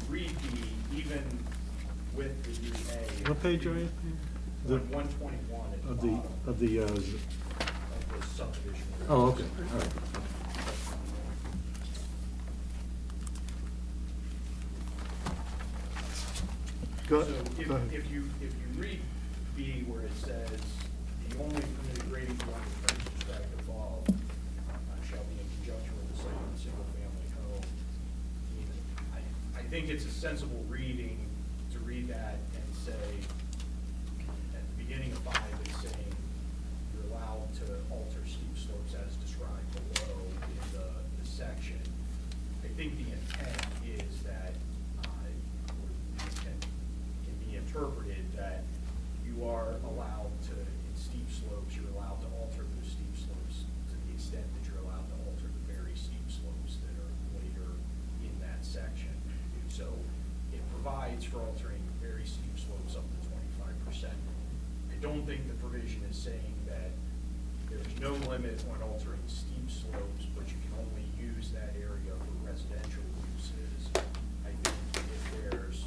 read the, even with the new A.
What page are you?
On 121 at the
Of
bottom
the,
of the subdivision.
oh, okay, all right.
Go
So
go ahead.
if you read B where it says, the only permitted grading beyond the frontage tract above shall be in conjunction with the site of a single-family home. I think it's a sensible reading to read that and say, at the beginning of 5, it's saying you're allowed to alter steep slopes as described below in the section. I think the intent is that, can be interpreted that you are allowed to, in steep slopes, you're allowed to alter those steep slopes to the extent that you're allowed to alter the very steep slopes that are later in that section. So it provides for altering very steep slopes up to 25%. I don't think the provision is saying that there's no limit on altering steep slopes, but you can only use that area for residential uses. I think there's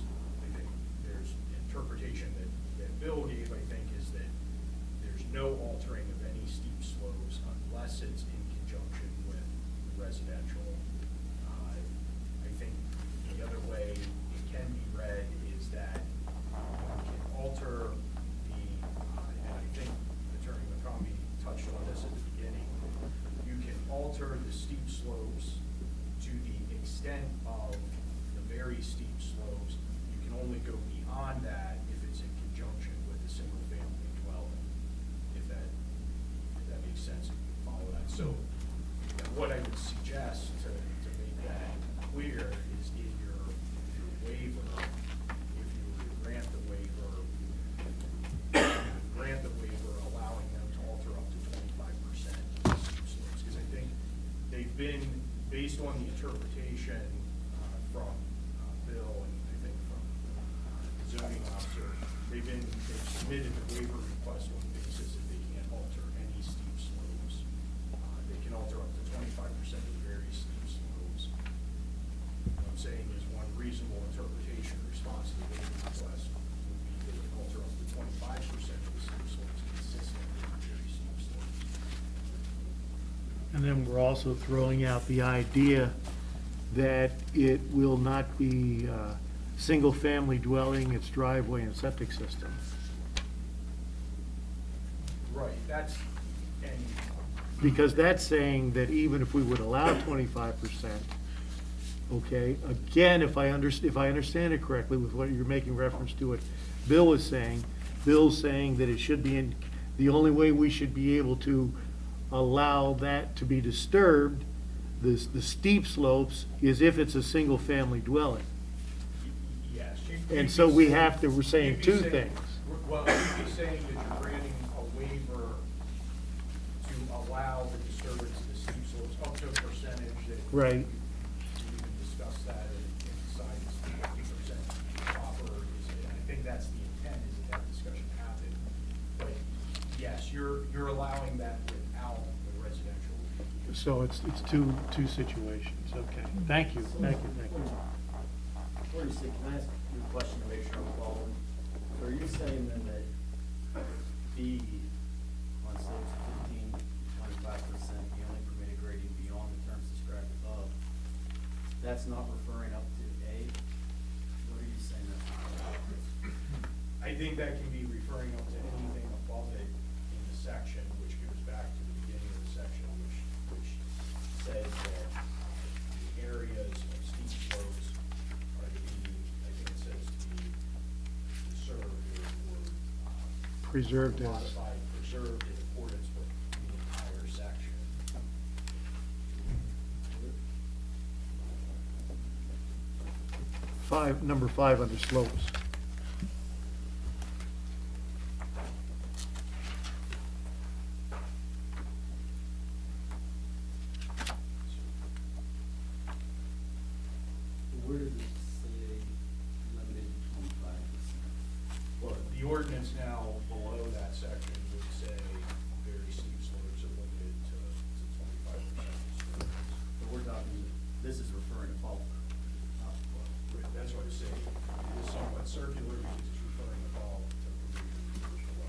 interpretation that Bill gave, I think, is that there's no altering of any steep slopes unless it's in conjunction with residential. I think the other way it can be read is that you can alter the, and I think Attorney McCombie touched on this at the beginning, you can alter the steep slopes to the extent of the very steep slopes. You can only go beyond that if it's in conjunction with a single-family dwelling, if that makes sense, if you can follow that. So what I would suggest to make that clear is in your waiver, if you were to grant the waiver, allowing them to alter up to 25% steep slopes, because I think they've been, based on the interpretation from Bill and I think from the zoning officer, they've submitted the waiver request on the basis that they can't alter any steep slopes. They can alter up to 25% of the very steep slopes. What I'm saying is one reasonable interpretation or response to the waiver request would be they can alter up to 25% of the steep slopes consistent with the very steep slopes.
And then we're also throwing out the idea that it will not be single-family dwelling, its driveway and septic system.
Right, and
Because that's saying that even if we would allow 25%, okay, again, if I understand it correctly with what you're making reference to what Bill was saying, Bill's saying that it should be in, the only way we should be able to allow that to be disturbed, the steep slopes, is if it's a single-family dwelling.
yes.
And so we have to, we're saying two things.
Well, you'd be saying that you're granting a waiver to allow the disturbance of the steep slopes up to a percentage that.
Right.
We can discuss that and decide it's 50% proper, and I think that's the intent, is that discussion happen. But yes, you're allowing that without the residential.
So it's two situations, okay. Thank you.
Before you say, can I ask you a question to make sure I'm following? So are you saying then that B on slopes 15, 25%, the only permitted grading beyond the terms described above, that's not referring up to A? What are you saying that's not?
think that can be referring up to anything above it in the section, which goes back to the beginning of the section, which says that the areas of steep slopes are to be, I think it says to be conserved or
Preserved as,
modified, preserved in accordance with the entire section.
number 5 under slopes.
Where does it say limited to 25%?
Well, the ordinance now below that section would say very steep slopes are limited to 25%.
But we're talking, this is referring to bulk, not flow.
That's what I'm saying. It is somewhat circular because it's referring to all to provision below.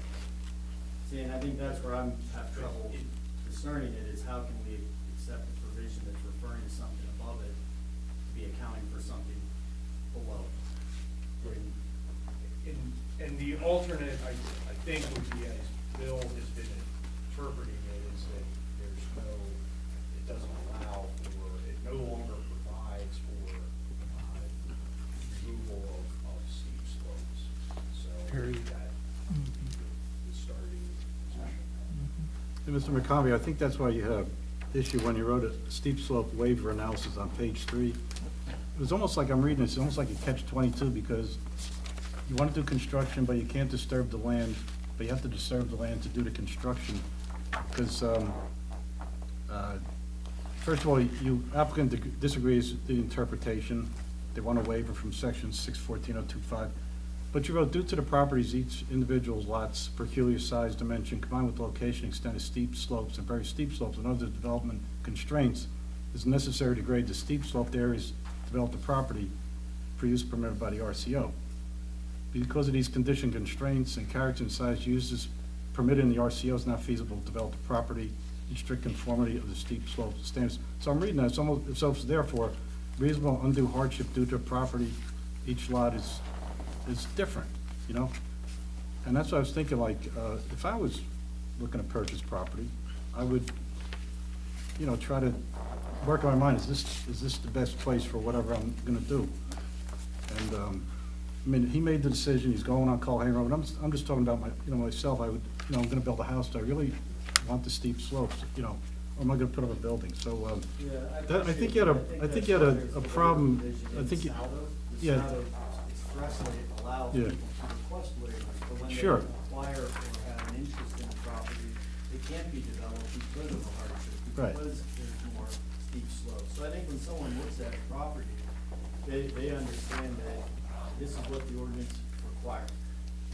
See, and I think that's where I'm have trouble discerning it, is how can we accept a provision that's referring to something above it to be accounting for something below?
And the alternate, I think, would be, as Bill has been interpreting it, is that there's no, it doesn't allow for, it no longer provides for removal of steep slopes. So
Period.
that the starting position.
And Mr. McConvey, I think that's why you had an issue when you wrote a steep slope waiver analysis on page 3. It was almost like I'm reading this, it's almost like a catch-22, because you want to do construction, but you can't disturb the land, but you have to disturb the land to do the construction. Because, first of all, you applicant disagrees with the interpretation. They want a waiver from section 614.025. But you wrote, due to the properties, each individual's lot's peculiar size, dimension, combined with location, extent of steep slopes and very steep slopes and other development constraints, is necessary to grade the steep sloped areas, develop the property for use permitted by the RCO. Because of these condition constraints and character and size uses permitted in the RCO, is not feasible to develop the property in strict conformity of the steep slope standards. So I'm reading that, so it's therefore reasonable undue hardship due to property, each lot is different, you know? And that's what I was thinking, like, if I was looking to purchase property, I would, you know, try to work on my mind, is this the best place for whatever I'm gonna do? And, I mean, he made the decision, he's going on Culhane Road, I'm just talking about myself, I would, I'm gonna build a house, do I really want the steep slopes, or am I gonna put up a building? So, I think you had a problem, I think, yeah.
Expressly allows
Yeah.
people to request waivers, but when they
Sure.
acquire or have an interest in the property, it can't be developed because of the hardship,
Right.
because there's more steep slopes. So I think when someone looks at a property, they understand that this is what the ordinance requires.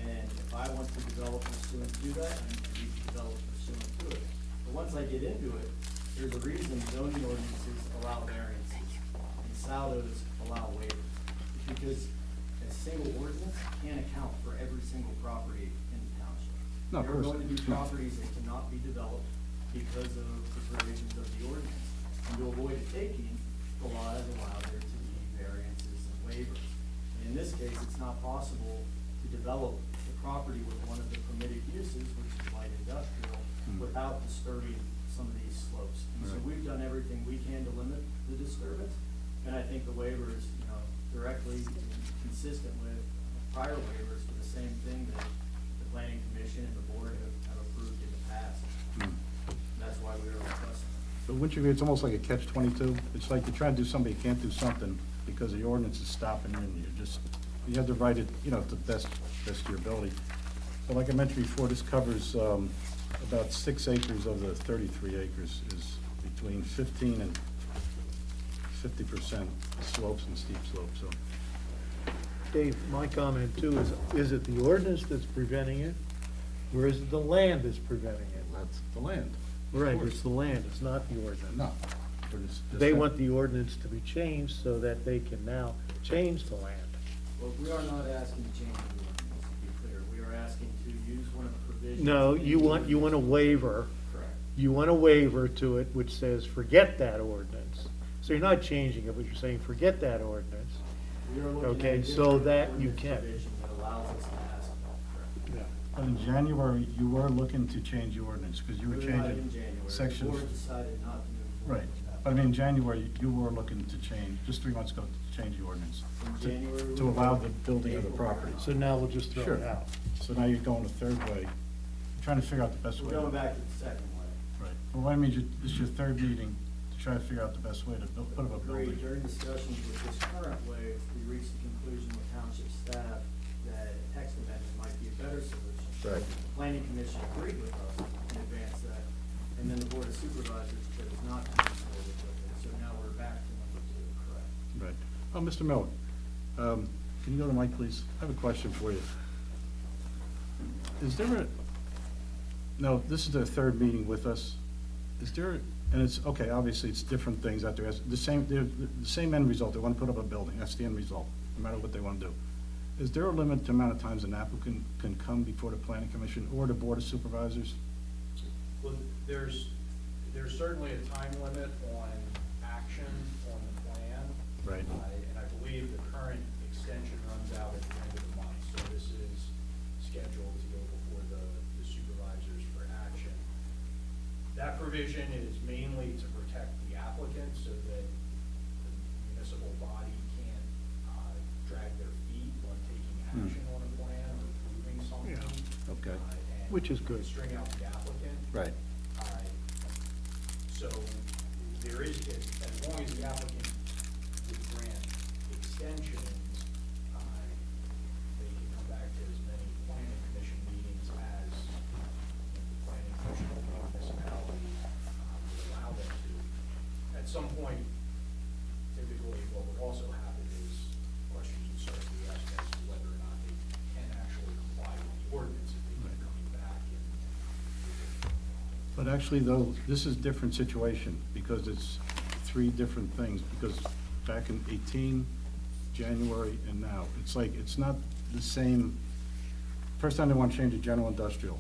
And if I want to develop pursuant to that, I need to develop pursuant to it. But once I get into it, there's a reason zoning ordinances allow variances and SALDOs allow waivers. Because a single ordinance can't account for every single property in the township.
No, of
There are
course.
going to be properties that cannot be developed because of the provisions of the ordinance. And to avoid a taking, the law has allowed there to be variances and waivers. And in this case, it's not possible to develop the property with one of the permitted uses, which is light industrial, without disturbing some of these slopes. And so
Right.
we've done everything we can to limit the disturbance. And I think the waiver is, directly consistent with prior waivers for the same thing that the planning commission and the board have approved in the past. That's why we were requesting it.
But wouldn't you agree, it's almost like a catch-22? It's like you're trying to do something, you can't do something because the ordinance is stopping you, and you have to write it, to the best of your ability. But like I mentioned before, this covers about 6 acres of the 33 acres is between 15 and 50% slopes and steep slopes, so.
Dave, my comment too is it the ordinance that's preventing it, or is it the land that's preventing it?
That's the land.
Right, it's the land, it's not the ordinance.
No. But it's just
They
that-
want the ordinance to be changed so that they can now change the land.
Well, we are not asking to change the ordinance, to be clear. We are asking to use one of the provisions.
No,
in
you
the
want a
ordinance.
waiver.
Correct.
You want a waiver to it which says, forget that ordinance. So you're not changing it, but you're saying, forget that ordinance.
We are looking at
Okay,
a
so
different
that you
ordinance
can.
provision that allows us to ask
But in January, you were looking to change the ordinance, because you were
We were not in
changing
January. The
sections.
board decided not to move forward
Right,
with that.
but I mean, in January, you were looking to change, just 3 months ago, to change the ordinance.
In
to-
January, we
To allow the
were-
building of the
April,
property.
So now we'll just throw
Sure.
it out.
So now you're going a third way, trying to figure out the best way.
We're going back to the second way.
Right, well, I mean, this is your third meeting to try to figure out the best way to put up a
Agreed.
building.
During discussions with this current way, we reached the conclusion with township staff that a text amendment might be a better solution.
Right.
The planning commission agreed with us in advance that, and then the board of supervisors chose not to move forward with it. So now we're back to number 2, correct?
Right. Oh, Mr. Miller, can you go to the mic, please? I have a question for you. Is there a, no, this is their third meeting with us. Is there, and it's, okay, obviously, it's different things out there. It's the same end result. They want to put up a building. That's the end result, no matter what they want to do. Is there a limit to amount of times an applicant can come before the planning commission or the board of supervisors?
Well, there's certainly a time limit on action on the plan.
Right.
And I believe the current extension runs out at the end of the month, so this is scheduled to go before the supervisors for action. That provision is mainly to protect the applicant so that the municipal body can't drag their feet on taking action on a plan or approving something.
Yeah.
Okay.
And
Which is good.
string out the applicant.
Right.
So there is, as long as the applicant would grant extensions, they can come back to as many planning commission meetings as the planning commission of the municipality would allow them to. At some point, typically, what would also happen is questions would start to be asked as to whether or not they can actually comply with the ordinance if they keep coming back and
But actually, though, this is a different situation, because it's 3 different things, because back in 18, January, and now, it's like, it's not the same. First time they want to change to general industrial,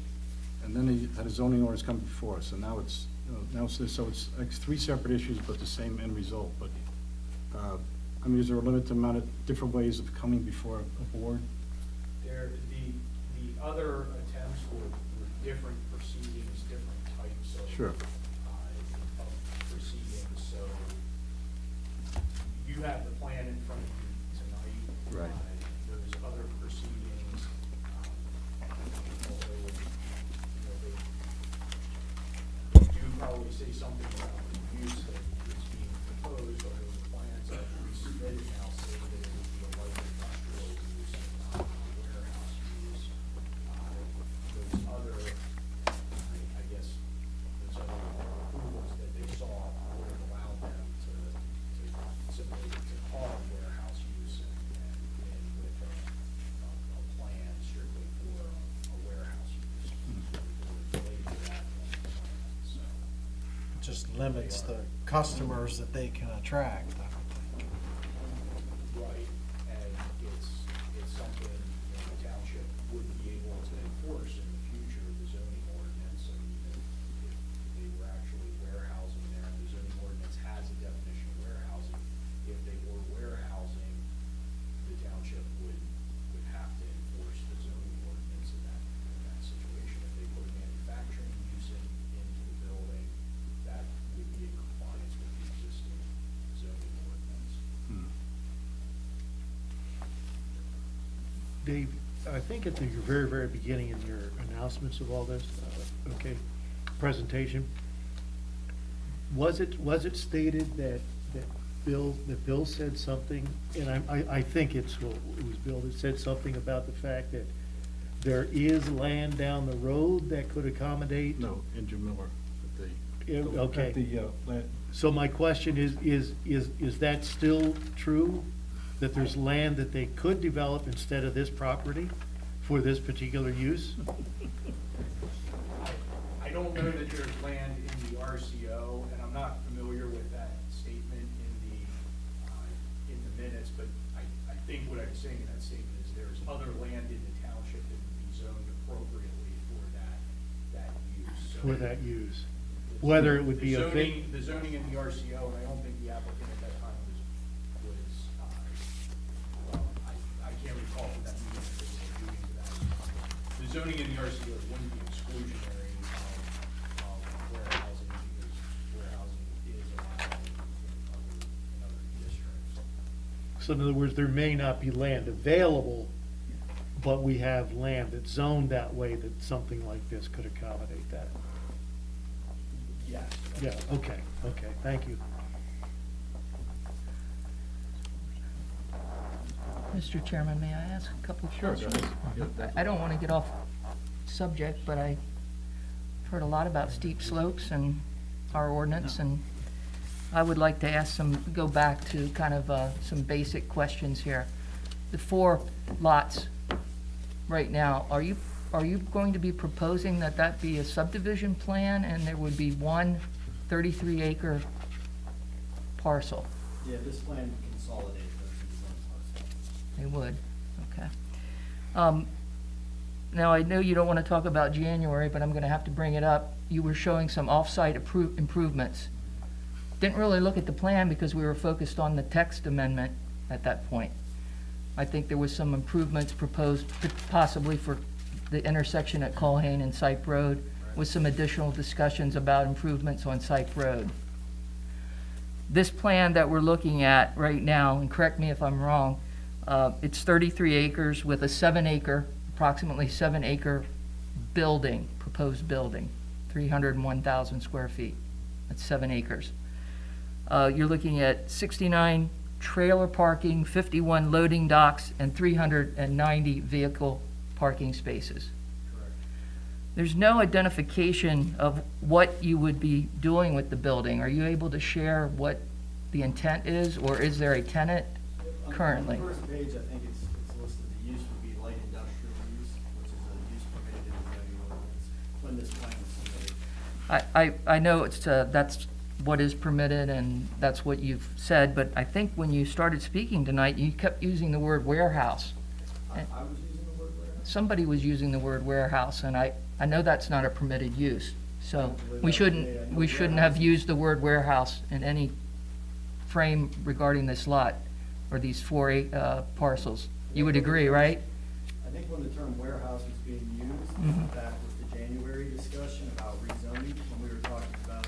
and then they had a zoning orders come before us, and now it's, now it's this, so it's like 3 separate issues, but the same end result, but, I mean, is there a limit to amount of different ways of coming before a board?
There, the other attempts were different proceedings, different types of.
Sure.
Of proceedings, so you have the plan in front of you tonight.
Right.
Those other proceedings, although, they do probably say something about the use that is being proposed, although the plans that we submitted now say that it would be a light industrial use, not a warehouse use. Those other, I guess, those other approvals that they saw would have allowed them to simply to call it warehouse use and with a plan strictly for a warehouse use. So they were related to that on the plan, so.
Just limits the customers that they can attract, I would think.
Right, and it's something, the township would be able to enforce in the future, the zoning ordinance. I mean, if they were actually warehousing there, and the zoning ordinance has a definition of warehousing, if they were warehousing, the township would have to enforce the zoning ordinance in that situation. If they put a manufacturing use into the building, that would be in compliance with the existing zoning ordinance.
Dave, I think at the very, very beginning in your announcements of all this, presentation, was it stated that Bill said something, and I think it was Bill that said something about the fact that there is land down the road that could accommodate?
No, in Jamiller, at the.
Yeah, okay.
At the,
So my question is that still true? That there's land that they could develop instead of this property for this particular use?
I don't know that there's land in the RCO, and I'm not familiar with that statement in the minutes, but I think what I'm saying in that statement is there's other land in the township that would be zoned appropriately for that use. So
For that use? Whether it would be a
the zoning in the RCO, and I don't think the applicant at that time was well, I can't recall from that meeting if they were doing that. The zoning in the RCO wouldn't be exclusionary of warehousing, because warehousing is allowed in other districts.
So in other words, there may not be land available, but we have land that's zoned that way that something like this could accommodate that.
Yes.
Yeah, okay, thank you.
Mr. Chairman, may I ask a couple of questions? I don't want to get off subject, but I've heard a lot about steep slopes and our ordinance, and I would like to go back to kind of some basic questions here. The 4 lots right now, are you going to be proposing that be a subdivision plan and there would be one 33-acre parcel?
Yeah, this plan consolidated those into one parcel.
They would, okay. Now, I know you don't want to talk about January, but I'm going to have to bring it up. You were showing some off-site improvements. Didn't really look at the plan because we were focused on the text amendment at that point. I think there was some improvements proposed possibly for the intersection at Colhane and Sipe Road, with some additional discussions about improvements on Sipe Road. This plan that we're looking at right now, and correct me if I'm wrong, it's 33 acres with a approximately 7-acre building, proposed building, 301,000 square feet. That's 7 acres. You're looking at 69 trailer parking, 51 loading docks, and 390 vehicle parking spaces.
Correct.
There's no identification of what you would be doing with the building. Are you able to share what the intent is, or is there a tenant currently?
On the first page, I think it's listed, the use would be light industrial use, which is a use permitted in the zoning ordinance when this plan was submitted.
I know that's what is permitted and that's what you've said, but I think when you started speaking tonight, you kept using the word warehouse.
I was using the word warehouse?
Somebody was using the word warehouse, and I know that's not a permitted use. So we shouldn't have used the word warehouse in any frame regarding this lot or these 4 parcels. You would agree, right?
I think when the term warehouse was being used,
Mhm.
that was the January discussion about rezoning, when we were talking about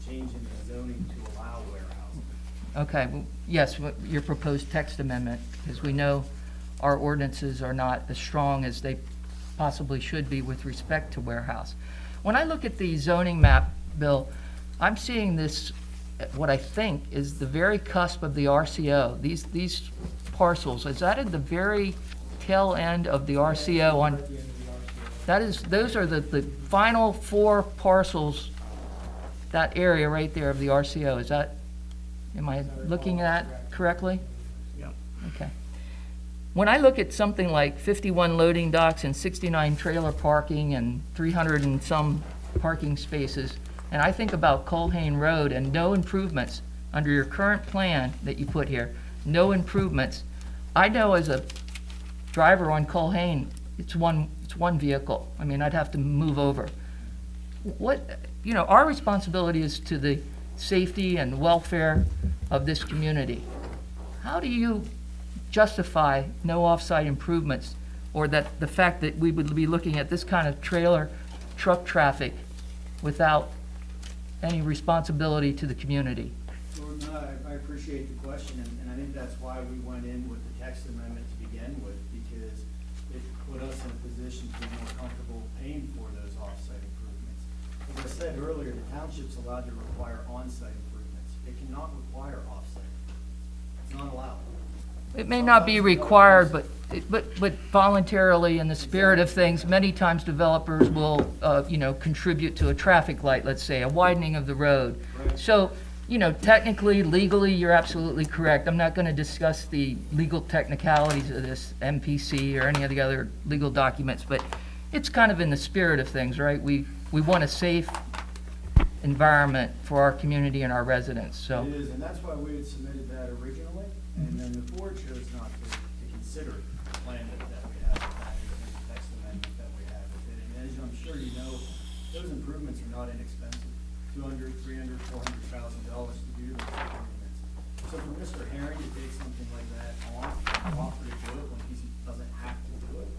changing the zoning to allow warehousing.
Okay, well, yes, your proposed text amendment, because we know our ordinances are not as strong as they possibly should be with respect to warehouse. When I look at the zoning map, Bill, I'm seeing this, what I think is the very cusp of the RCO. These parcels, is that at the very tail end of the RCO on?
At the end of the RCO.
That is, those are the final 4 parcels, that area right there of the RCO. Is that, am I looking at that correctly?
Yeah.
Okay. When I look at something like 51 loading docks and 69 trailer parking and 300 and some parking spaces, and I think about Colhane Road and no improvements under your current plan that you put here, no improvements, I know as a driver on Colhane, it's one vehicle. I mean, I'd have to move over. Our responsibility is to the safety and welfare of this community. How do you justify no off-site improvements, or that the fact that we would be looking at this kind of trailer truck traffic without any responsibility to the community?
Jordan, I appreciate the question, and I think that's why we went in with the text amendment to begin with, because it put us in a position to be more comfortable paying for those off-site improvements. As I said earlier, the township's allowed to require on-site improvements. It cannot require off-site. It's not allowed.
It may not be required, but voluntarily, in the spirit of things, many times developers will, contribute to a traffic light, let's say, a widening of the road.
Right.
So, technically, legally, you're absolutely correct. I'm not going to discuss the legal technicalities of this MPC or any of the other legal documents, but it's kind of in the spirit of things, right? We want a safe environment for our community and our residents, so.
It is, and that's why we had submitted that originally, and then the board chose not to consider the plan that we have, the text amendment that we have with it. And as I'm sure you know, those improvements are not inexpensive, $200,000, $300,000, $400,000 to do those improvements. So for Mr. Herring to take something like that on, and offer to do it when he doesn't have to do it,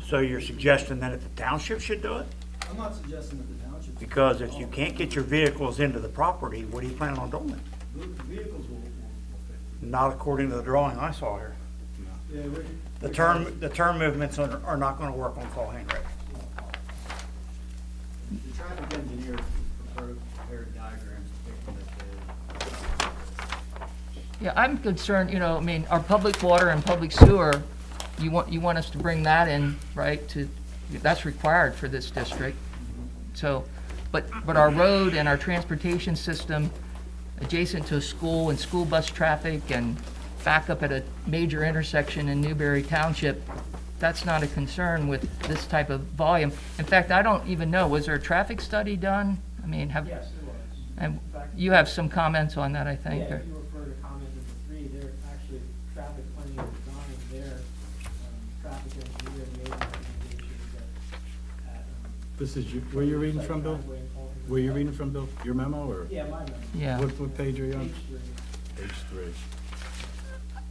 So you're suggesting that the township should do it?
I'm not suggesting that the township. should
Because
do it
if
at
you
all.
can't get your vehicles into the property, what do you plan on doing?
The vehicles will fit.
Not according to the drawing I saw here.
Yeah,
The turn movements are not gonna work on Colhane Road.
The traffic engineer prepared diagrams depicting that
Yeah, I'm concerned, you know, I mean, our public water and public sewer, you want us to bring that in, right, that's required for this district. So, but our road and our transportation system adjacent to a school and school bus traffic and back up at a major intersection in Newberry Township, that's not a concern with this type of volume. In fact, I don't even know, was there a traffic study done? I mean,
Yes, there was.
and
In fact,
you have some comments on that, I think.
Yeah,
or-
if you refer to comment number 3, there actually traffic planning and design there, traffic engineer made recommendations at,
This is, where you're reading from, Bill?
driveway and all things
Where you
like
reading from, Bill? Your memo, or?
that. Yeah, my memo.
Yeah.
What page are you on?
Page 3.
Page 3.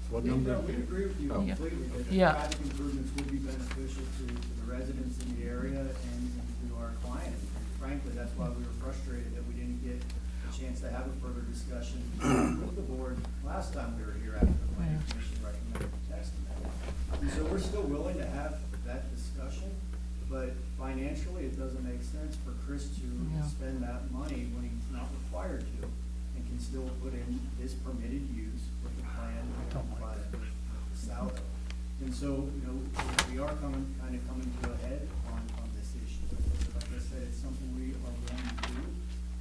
What
we,
number?
no, we agree with you
Oh.
completely that
Yeah.
traffic improvements would be beneficial to the residents in the area and to our clients. And frankly, that's why we were frustrated that we didn't get a chance to have a further discussion with the board last time we were here after the planning commission recommended the text amendment. And so we're still willing to have that discussion, but financially, it doesn't make sense for Chris to
Yeah.
spend that money when he's not required to and can still put in his permitted use with the plan and comply with the saldo. And so, you know, we are coming to a head on this issue. Like I said, it's something we are willing to do,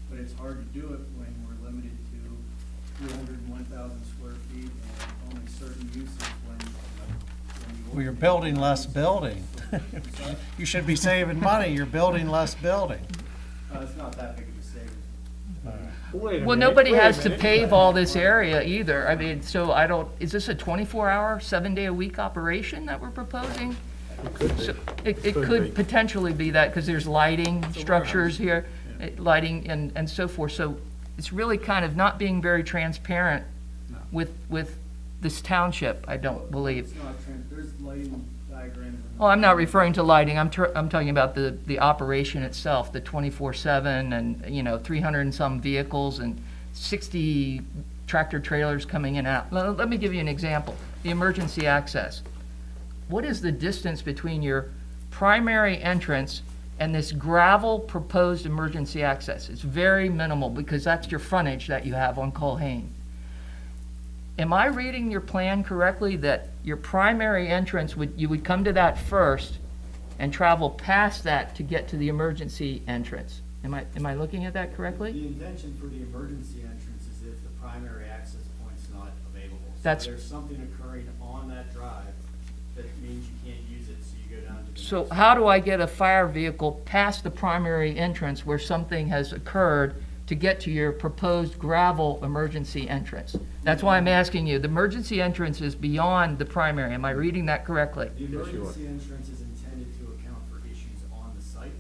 but it's hard to do it when we're limited to 201,000 square feet and only certain uses when the
Well, you're building less building. You should be saving money, you're building less building.
It's not that big of a savings.
Well, nobody has to pave all this area either. I mean, so I don't, is this a 24-hour, 7-day-a-week operation that we're proposing?
It could be.
So it
Could be.
could potentially be that, because there's lighting structures here, lighting and so forth. So it's really kind of not being very transparent with this township, I don't believe.
It's not, there's lighting diagrams.
Oh, I'm not referring to lighting, I'm talking about the operation itself, the 24/7 and, you know, 300 and some vehicles and 60 tractor trailers coming in and out. Let me give you an example, the emergency access. What is the distance between your primary entrance and this gravel proposed emergency access? It's very minimal, because that's your frontage that you have on Colhane. Am I reading your plan correctly, that your primary entrance you would come to that first and travel past that to get to the emergency entrance? Am I looking at that correctly?
The intention for the emergency entrance is if the primary access point's not available. So
That's-
there's something occurring on that drive that means you can't use it, so you go down to the.
So
next-
how do I get a fire vehicle past the primary entrance where something has occurred to get to your proposed gravel emergency entrance? That's why I'm asking you. The emergency entrance is beyond the primary. Am I reading that correctly?
The emergency entrance is intended to account for issues on the site,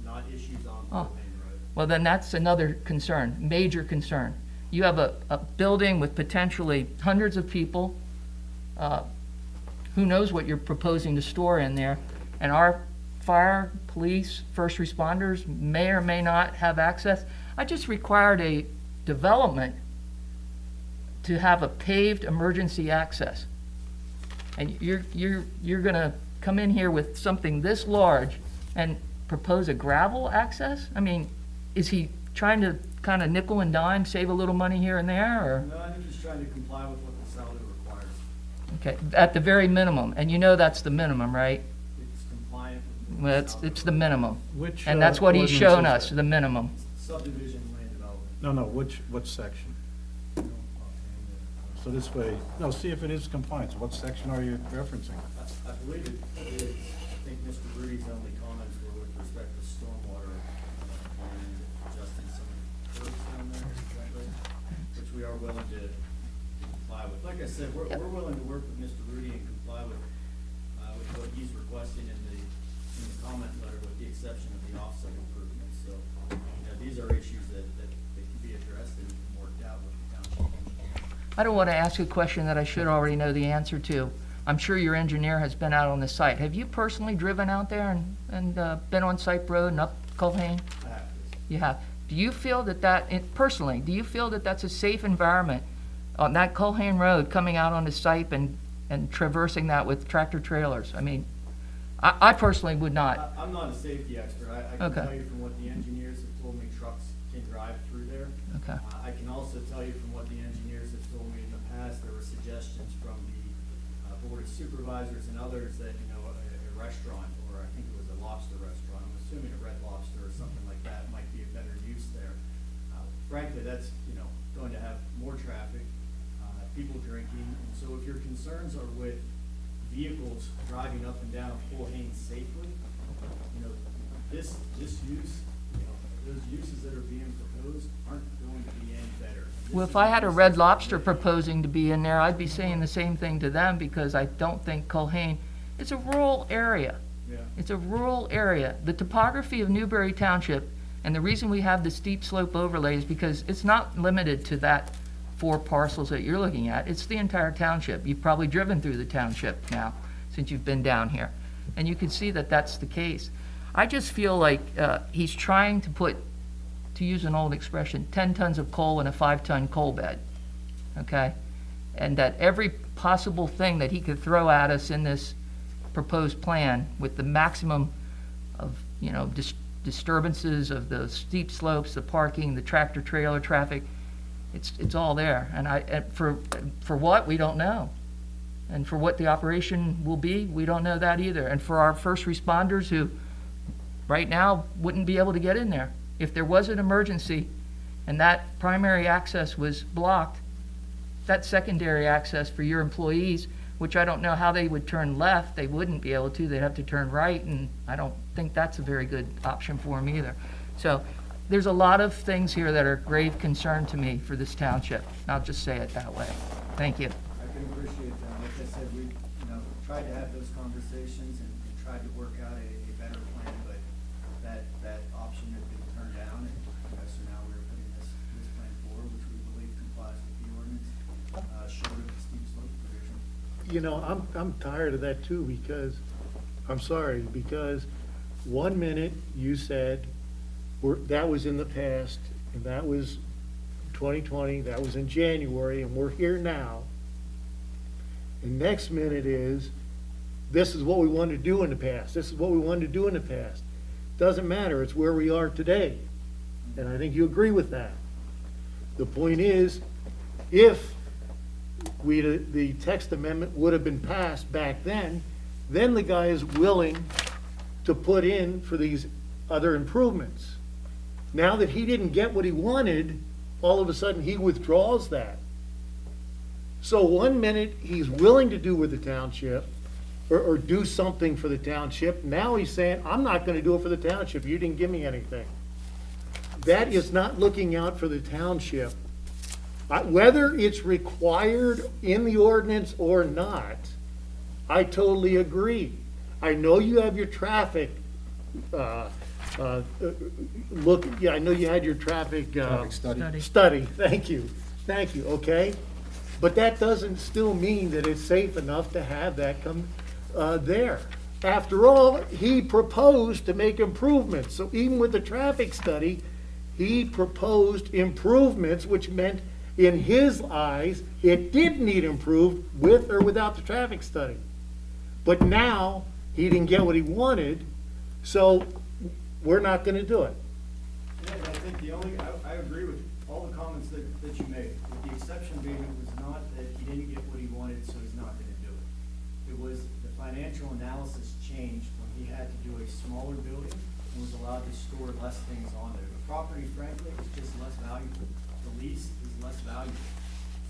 not issues on
Oh.
Colhane Road.
Well, then that's another concern, major concern. You have a building with potentially hundreds of people. Who knows what you're proposing to store in there? And our fire, police, first responders may or may not have access. I just required a development to have a paved emergency access. And you're gonna come in here with something this large and propose a gravel access? I mean, is he trying to kind of nickel and dime, save a little money here and there, or?
No, I think he's trying to comply with what the saldo requires.
Okay, at the very minimum, and you know that's the minimum, right?
It's compliant with.
Well,
the
it's
saldo.
the minimum.
Which,
And that's what he's shown
ordinance
us,
is
the minimum.
Subdivision land development.
No, which section? So this way, no, see if it is compliance. What section are you referencing?
I believe it is, I think Mr. Rudy's only comments were with respect to stormwater and adjusting some curves down there, exactly, which we are willing to comply with. Like I said, we're willing to work with Mr. Rudy and comply with what he's requesting in the comment letter, with the exception of the offsite improvements. So, you know, these are issues that can be addressed and worked out with the township engineer.
I don't want to ask a question that I should already know the answer to, I'm sure your engineer has been out on the site. Have you personally driven out there and been on Site Road and up Culhane?
I have this.
You have. Do you feel personally, do you feel that that's a safe environment on that Culhane Road coming out on the site and traversing that with tractor trailers? I mean, I personally would not.
I'm not a safety expert. I can
Okay.
tell you from what the engineers have told me, trucks can drive through there.
Okay.
I can also tell you from what the engineers have told me in the past, there were suggestions from the Board of Supervisors and others that, a restaurant, or I think it was a lobster restaurant, I'm assuming a Red Lobster or something like that might be a better use there. Frankly, that's, going to have more traffic, people drinking, and so if your concerns are with vehicles driving up and down Culhane safely, this use, those uses that are being proposed aren't going to be any better.
Well, if I had a Red Lobster proposing to be in there, I'd be saying the same thing to them, because I don't think Culhane, it's a rural area.
Yeah.
It's a rural area. The topography of Newberry Township, and the reason we have the steep slope overlay is because it's not limited to that 4 parcels that you're looking at. It's the entire township. You've probably driven through the township now, since you've been down here. And you can see that that's the case. I just feel like he's trying to put, to use an old expression, 10 tons of coal in a 5-ton coal bed, okay? And that every possible thing that he could throw at us in this proposed plan with the maximum of, disturbances of the steep slopes, the parking, the tractor trailer traffic, it's all there. And for what, we don't know. And for what the operation will be, we don't know that either. And for our first responders who right now wouldn't be able to get in there, if there was an emergency and that primary access was blocked, that secondary access for your employees, which I don't know how they would turn left, they wouldn't be able to, they'd have to turn right, and I don't think that's a very good option for them either. So there's a lot of things here that are grave concern to me for this township. I'll just say it that way. Thank you.
I can appreciate that. Like I said, we, tried to have those conversations and tried to work out a better plan, but that option had been turned down, and so now we're putting this plan forward, which we believe complies with the ordinance, short of the steep slope provision.
I'm tired of that too, because, because 1 minute you said that was in the past, and that was 2020, that was in January, and we're here now. And next minute is, this is what we wanted to do in the past, this is what we wanted to do in the past. Doesn't matter, it's where we are today. And I think you agree with that. The point is, if the text amendment would have been passed back then the guy is willing to put in for these other improvements. Now that he didn't get what he wanted, all of a sudden he withdraws that. So 1 minute he's willing to do with the township or do something for the township. Now he's saying, I'm not going to do it for the township. You didn't give me anything. That is not looking out for the township. Whether it's required in the ordinance or not, I totally agree. I know you have your traffic, I know you had your traffic.
Traffic study.
Study, thank you, okay? But that doesn't still mean that it's safe enough to have that come there. After all, he proposed to make improvements, so even with the traffic study, he proposed improvements, which meant in his eyes, it did need improved with or without the traffic study. But now, he didn't get what he wanted, so we're not gonna do it.
Yeah, I think I agree with all the comments that you made, with the exception being it was not that he didn't get what he wanted, so he's not gonna do it. It was the financial analysis changed when he had to do a smaller building and was allowed to store less things on there. The property, frankly, is just less valuable. The lease is less valuable.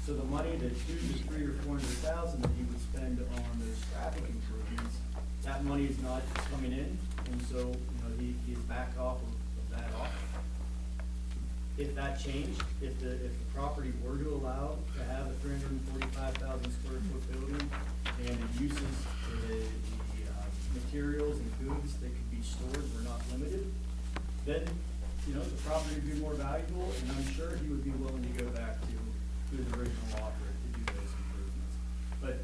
So the money, the $200,000 to $300,000 or $400,000 that he would spend on those traffic improvements, that money is not coming in, and so, he's backed off of that offer. If that changed, if the property were to allow to have a 345,000 square foot building and the uses for the materials and goods that could be stored were not limited, then, the property would be more valuable, and I'm sure he would be willing to go back to his original offer to do those improvements. But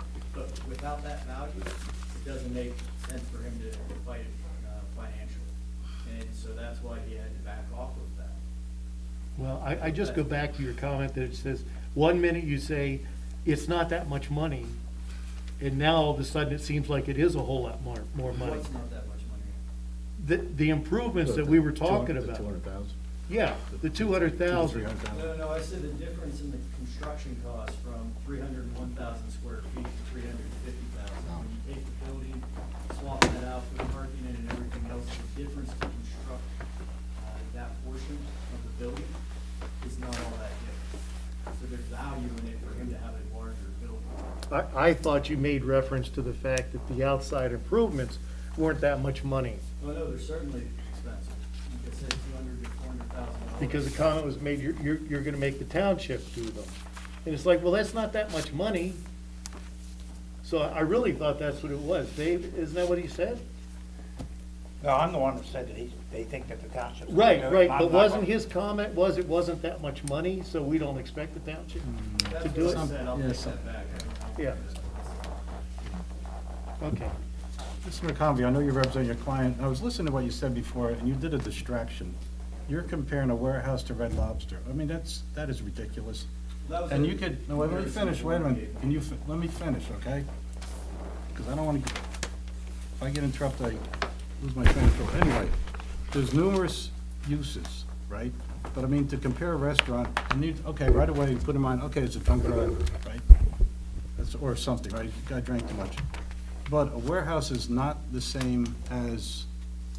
without that value, it doesn't make sense for him to fight it financially. And so that's why he had to back off of that.
Well, I just go back to your comment that it says, 1 minute you say, it's not that much money, and now all of a sudden it seems like it is a whole lot more money.
What's not that much money?
The improvements that we were talking
The
about.
200,000.
Yeah, the 200,000.
300,000.
No, I said the difference in the construction cost from 301,000 square feet to 350,000. When you take the building, swap that out for the parking and everything else, the difference to construct that portion of the building is not all that different. So there's value in it for him to have a larger building.
I thought you made reference to the fact that the outside improvements weren't that much money,
Well, no, they're certainly expensive. Like I said, $200,000 to $400,000.
because the comment was made, you're gonna make the township do them. And it's like, well, that's not that much money. So I really thought that's what it was. Dave, isn't that what he said?
No, I'm the one that said that they think that the township's. gonna
Right,
do it,
right,
and I'm
but
not
wasn't
gonna-
his comment was it wasn't that much money, so we don't expect the township to
That's
do
what I
it?
said, I'll
Yeah,
take
some-
that back.
Yeah. Okay.
Mr. McConvey, I know you represent your client. I was listening to what you said before, and you did a distraction. You're comparing a warehouse to Red Lobster. I mean, that is ridiculous.
That was
And
a
you could, no, wait, let me finish, wait a minute. Can you, let me finish, okay? Because I don't want to, if I get interrupted, I lose my train of thought. Anyway, there's numerous uses, right? But I mean, to compare a restaurant, you need, okay, right away, you put in mind, okay, it's a Dunkin' Donuts, right? That's, or something, right? Guy drank too much. But a warehouse is not the same as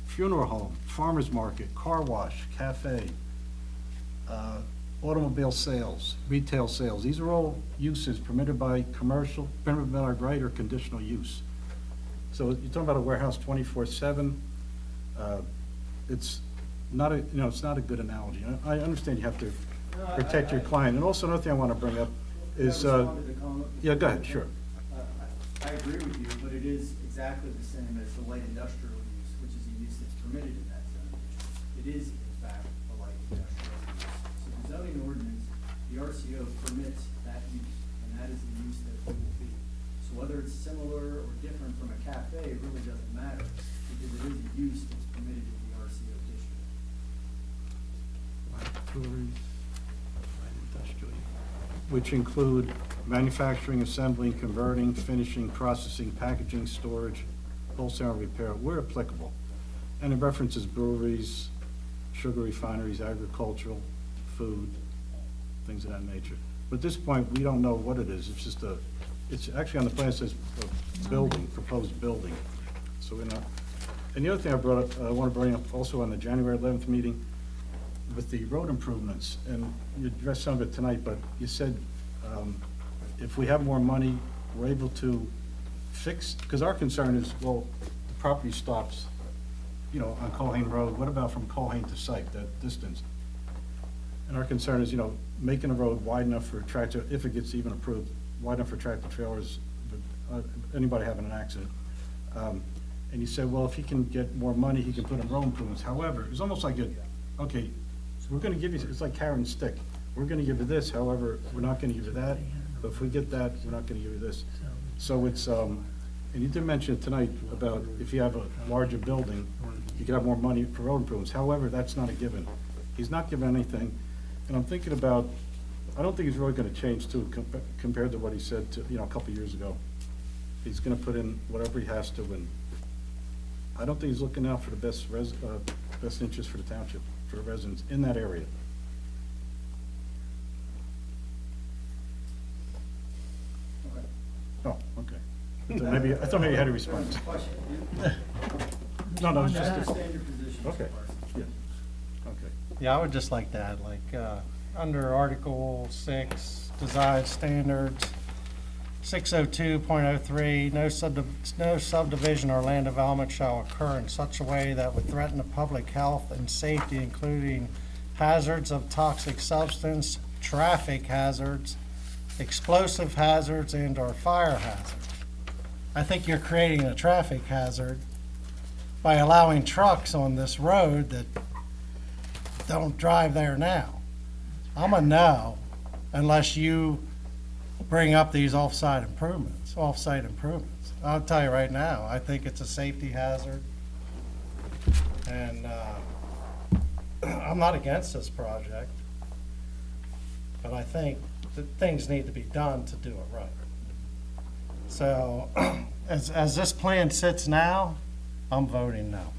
funeral home, farmer's market, car wash, cafe, automobile sales, retail sales. These are all uses permitted by commercial, permitted by right or conditional use. So you're talking about a warehouse 24/7. It's not a, it's not a good analogy. I understand you have to protect your client. And also another thing I want to bring up is,
Can I respond to the comment?
yeah, go ahead, sure.
I agree with you, but it is exactly the same as the light industrial use, which is a use that's permitted in that zone. It is in fact a light industrial use. So the zoning ordinance, the RCO permits that use, and that is the use that it will be. So whether it's similar or different from a cafe, it really doesn't matter, because it is a use that's permitted in the RCO district.
Which include manufacturing, assembling, converting, finishing, processing, packaging, storage, wholesale and repair, where applicable. And it references breweries, sugar refineries, agricultural, food, things of that nature. But at this point, we don't know what it is. It's just it's actually on the plan, it says building, proposed building. So we're not, and the other thing I brought up, I want to bring up also on the January 11th meeting with the road improvements, and you addressed some of it tonight, but you said if we have more money, we're able to fix, because our concern is, well, the property stops, on Colhane Road. What about from Colhane to site, that distance? And our concern is, making a road wide enough for tractor, if it gets even approved, wide enough for tractor trailers, anybody having an accident. And you said, well, if he can get more money, he can put in road improvements. However, it's almost like okay, so we're gonna give you, it's like carrot and stick. We're gonna give you this, however, we're not gonna give you that. But if we get that, we're not gonna give you this. So it's, and you did mention it tonight about if you have a larger building, you could have more money for road improvements. However, that's not a given. He's not given anything. And I'm thinking about, I don't think he's really gonna change too, compared to what he said to, a couple of years ago. He's gonna put in whatever he has to, and I don't think he's looking out for the best interest for the township, for the residents in that area. Oh, okay. I thought maybe you had a response.
Question?
No, it's
I
just,
understand your position, Mr.
okay,
Parsons.
yeah, okay.
Yeah, I would just like to add, under Article 6, Design Standards, 602.03, no subdivision or land development shall occur in such a way that would threaten the public health and safety, including hazards of toxic substance, traffic hazards, explosive hazards, and/or fire hazards. I think you're creating a traffic hazard by allowing trucks on this road that don't drive there now. I'm a no, unless you bring up these off-site improvements. I'll tell you right now, I think it's a safety hazard. And I'm not against this project, but I think that things need to be done to do it right. So, as this plan sits now, I'm voting no.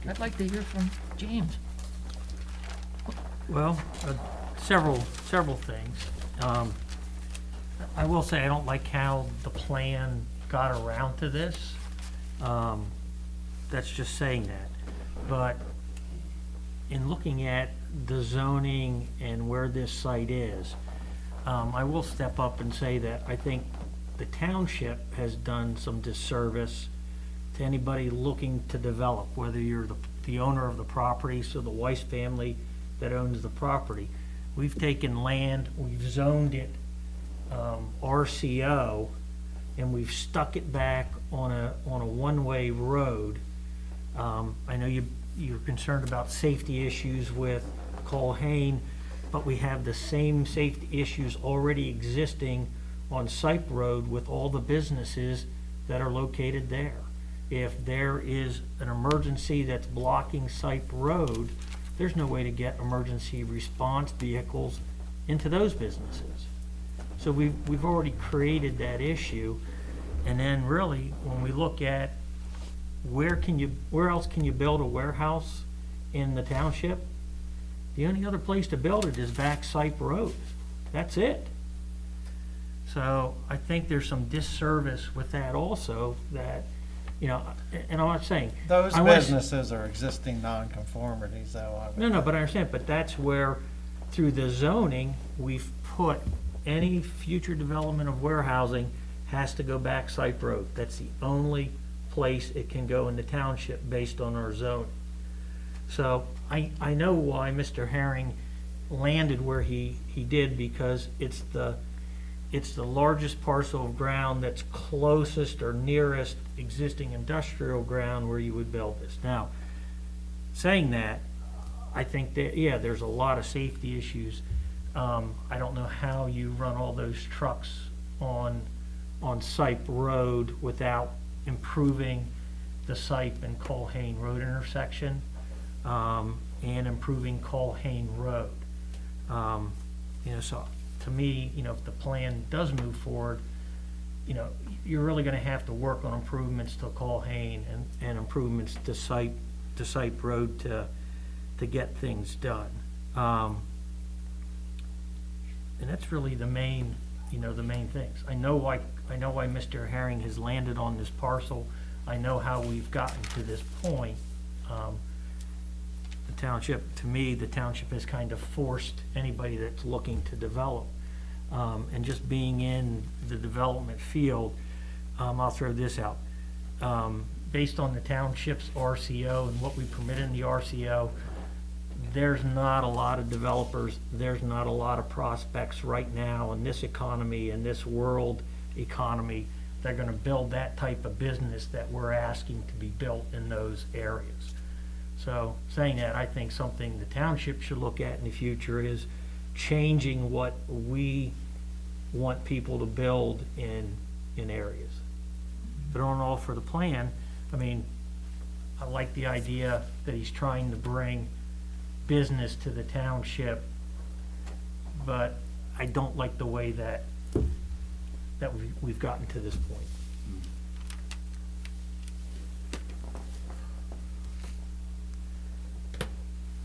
I'd like to hear from James.
Well, several things. I will say I don't like how the plan got around to this. That's just saying that. But in looking at the zoning and where this site is, I will step up and say that I think the township has done some disservice to anybody looking to develop, whether you're the owner of the property, so the Weiss family that owns the property. We've taken land, we've zoned it RCO, and we've stuck it back on a one-way road. I know you're concerned about safety issues with Colhane, but we have the same safety issues already existing on Sipe Road with all the businesses that are located there. If there is an emergency that's blocking Sipe Road, there's no way to get emergency response vehicles into those businesses. So we've already created that issue. And then really, when we look at where else can you build a warehouse in the township? The only other place to build it is back Sipe Road. That's it. So I think there's some disservice with that also, that, you know, and I'm not saying.
Those
I wanna-
businesses are existing nonconformities, though.
No, but I understand, but that's where, through the zoning, we've put any future development of warehousing has to go back Sipe Road. That's the only place it can go in the township based on our zoning. So I know why Mr. Herring landed where he did, because it's the largest parcel of ground that's closest or nearest existing industrial ground where you would build this. Now, saying that, I think that, yeah, there's a lot of safety issues. I don't know how you run all those trucks on Sipe Road without improving the Sipe and Colhane Road intersection, and improving Colhane Road. You know, so to me, you know, if the plan does move forward, you know, you're really gonna have to work on improvements to Colhane and improvements to Sipe Road to get things done. And that's really the main things. I know why Mr. Herring has landed on this parcel. I know how we've gotten to this point. The township has kind of forced anybody that's looking to develop. And just being in the development field, I'll throw this out. Based on the township's RCO and what we permit in the RCO, there's not a lot of developers, there's not a lot of prospects right now in this economy, in this world economy, they're gonna build that type of business that we're asking to be built in those areas. So saying that, I think something the township should look at in the future is changing what we want people to build in areas. But on all for the plan, I mean, I like the idea that he's trying to bring business to the township, but I don't like the way that we've gotten to this point.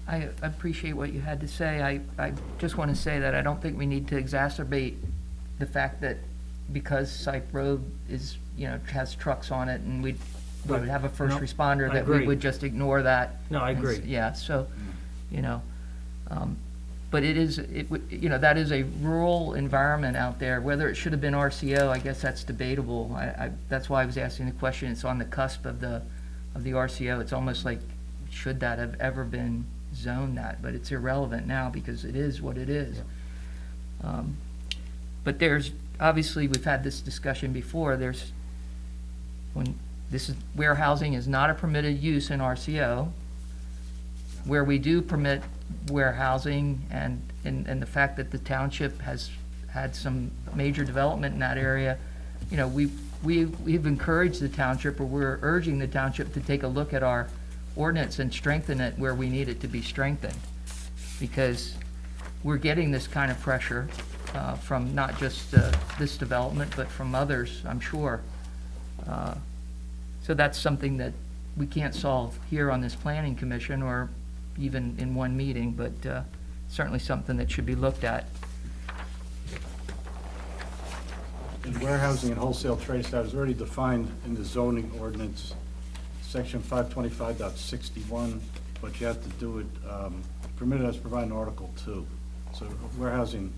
I appreciate what you had to say. I just want to say that I don't think we need to exacerbate the fact that because Sipe Road is, you know, has trucks on it and we would have a first
No,
responder,
I
that we
agree.
would just ignore that.
No, I agree.
Yeah, so, you know, but you know, that is a rural environment out there. Whether it should have been RCO, I guess that's debatable. That's why I was asking the question. It's on the cusp of the RCO. It's almost like, should that have ever been zoned that? But it's irrelevant now because it is what it is. But obviously, we've had this discussion before, warehousing is not a permitted use in RCO. Where we do permit warehousing and the fact that the township has had some major development in that area, you know, we've encouraged the township, or we're urging the township to take a look at our ordinance and strengthen it where we need it to be strengthened. Because we're getting this kind of pressure from not just this development, but from others, I'm sure. So that's something that we can't solve here on this planning commission or even in one meeting, but certainly something that should be looked at.
And warehousing and wholesale trade establishment is already defined in the zoning ordinance, section 525.61, but you have to do it, permitted as provided in Article 2. So warehousing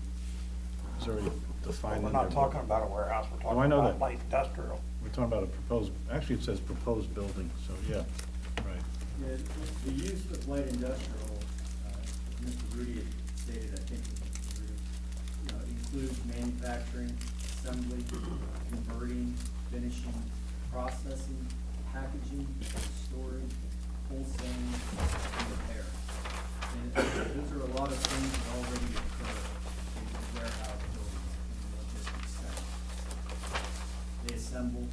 is already defined
We're
in
not
there.
talking about a warehouse, we're
Oh, I
talking
know
about
that.
light industrial.
We're talking about a proposed, actually it says proposed building, so yeah, right.
Yeah, the use of light industrial, Mr. Rudy had stated, I think, includes manufacturing, assembly, converting, finishing, processing, packaging, storage, wholesaling, and repair. And those are a lot of things that already occur in warehouse buildings and logistics centers. They assemble,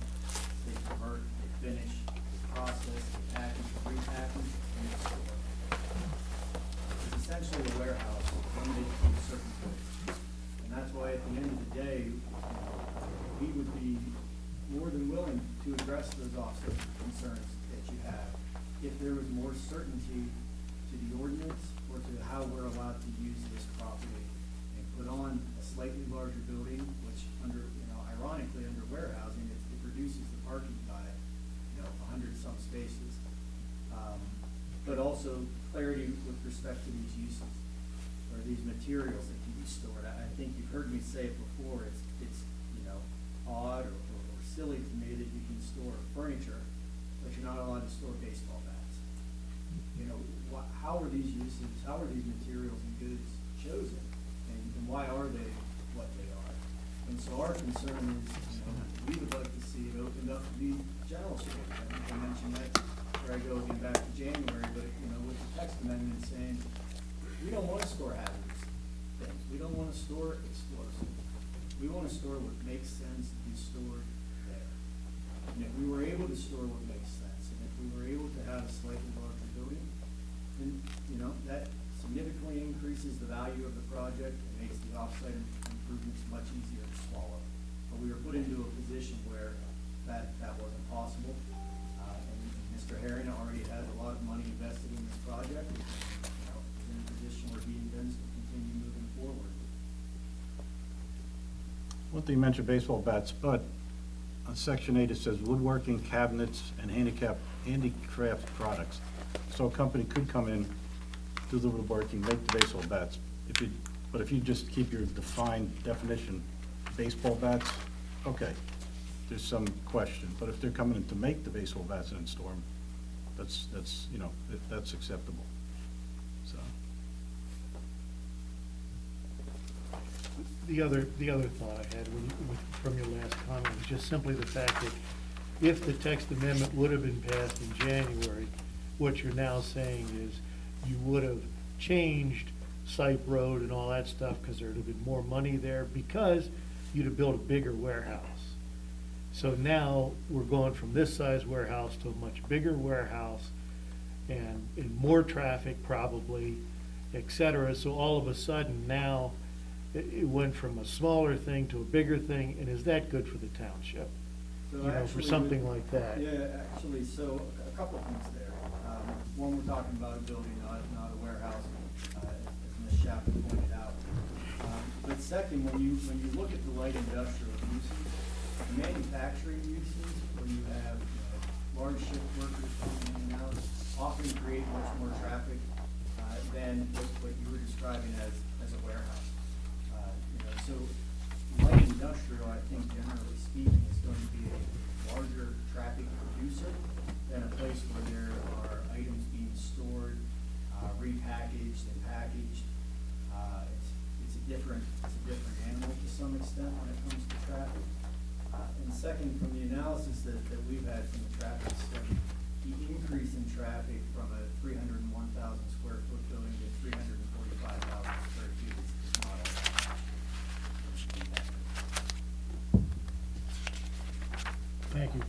they convert, they finish, they process, they package, repackage, and they store. It's essentially a warehouse limited to certain goods. And that's why at the end of the day, we would be more than willing to address those offset concerns that you have if there was more certainty to the ordinance or to how we're allowed to use this property and put on a slightly larger building, which ironically, under warehousing, it reduces the parking by, 100 some spaces. But also clarity with respect to these uses or these materials that can be stored. I think you've heard me say it before, it's odd or silly to me that you can store furniture, but you're not allowed to store baseball bats. How are these uses, how are these materials and goods chosen? And why are they what they are? And so our concern is, we would like to see it opened up to be general storage. I think I mentioned that where I go again back to January, but, with the text amendment saying, we don't want to store hazardous things. We don't want to store explosives. We want to store what makes sense to be stored there. And if we were able to store what makes sense, and if we were able to have a slightly larger building, then, that significantly increases the value of the project and makes the offsite improvements much easier to swallow. But we were put into a position where that wasn't possible. And Mr. Herring already has a lot of money invested in this project. Is in a position where he intends to continue moving forward.
One thing you mentioned baseball bats, but on section 8 it says woodworking, cabinets, and handicraft products. So a company could come in, do the woodworking, make the baseball bats. But if you just keep your defined definition, baseball bats, okay, there's some question. But if they're coming in to make the baseball bats and then store them, that's acceptable. So.
The other thought I had from your last comment was just simply the fact that if the text amendment would have been passed in January, what you're now saying is you would have changed Site Road and all that stuff because there would have been more money there because you'd have built a bigger warehouse. So now we're going from this size warehouse to a much bigger warehouse and more traffic probably, et cetera. So all of a sudden now it went from a smaller thing to a bigger thing, and is that good for the township?
So
For
actually,
something like that?
Yeah, actually, so a couple of things there. One, we're talking about a building, not a warehouse, as Ms. Chapman pointed out. But second, when you look at the light industrial uses, the manufacturing uses, where you have large shift workers coming in and out, often create much more traffic than what you were describing as a warehouse. So light industrial, I think generally speaking, is going to be a larger traffic producer than a place where there are items being stored, repackaged and packaged. It's it's a different animal to some extent when it comes to traffic. And second, from the analysis that we've had from the traffic study, the increase in traffic from a 301,000 square foot building to 345,000 square feet is not all that.
Thank you.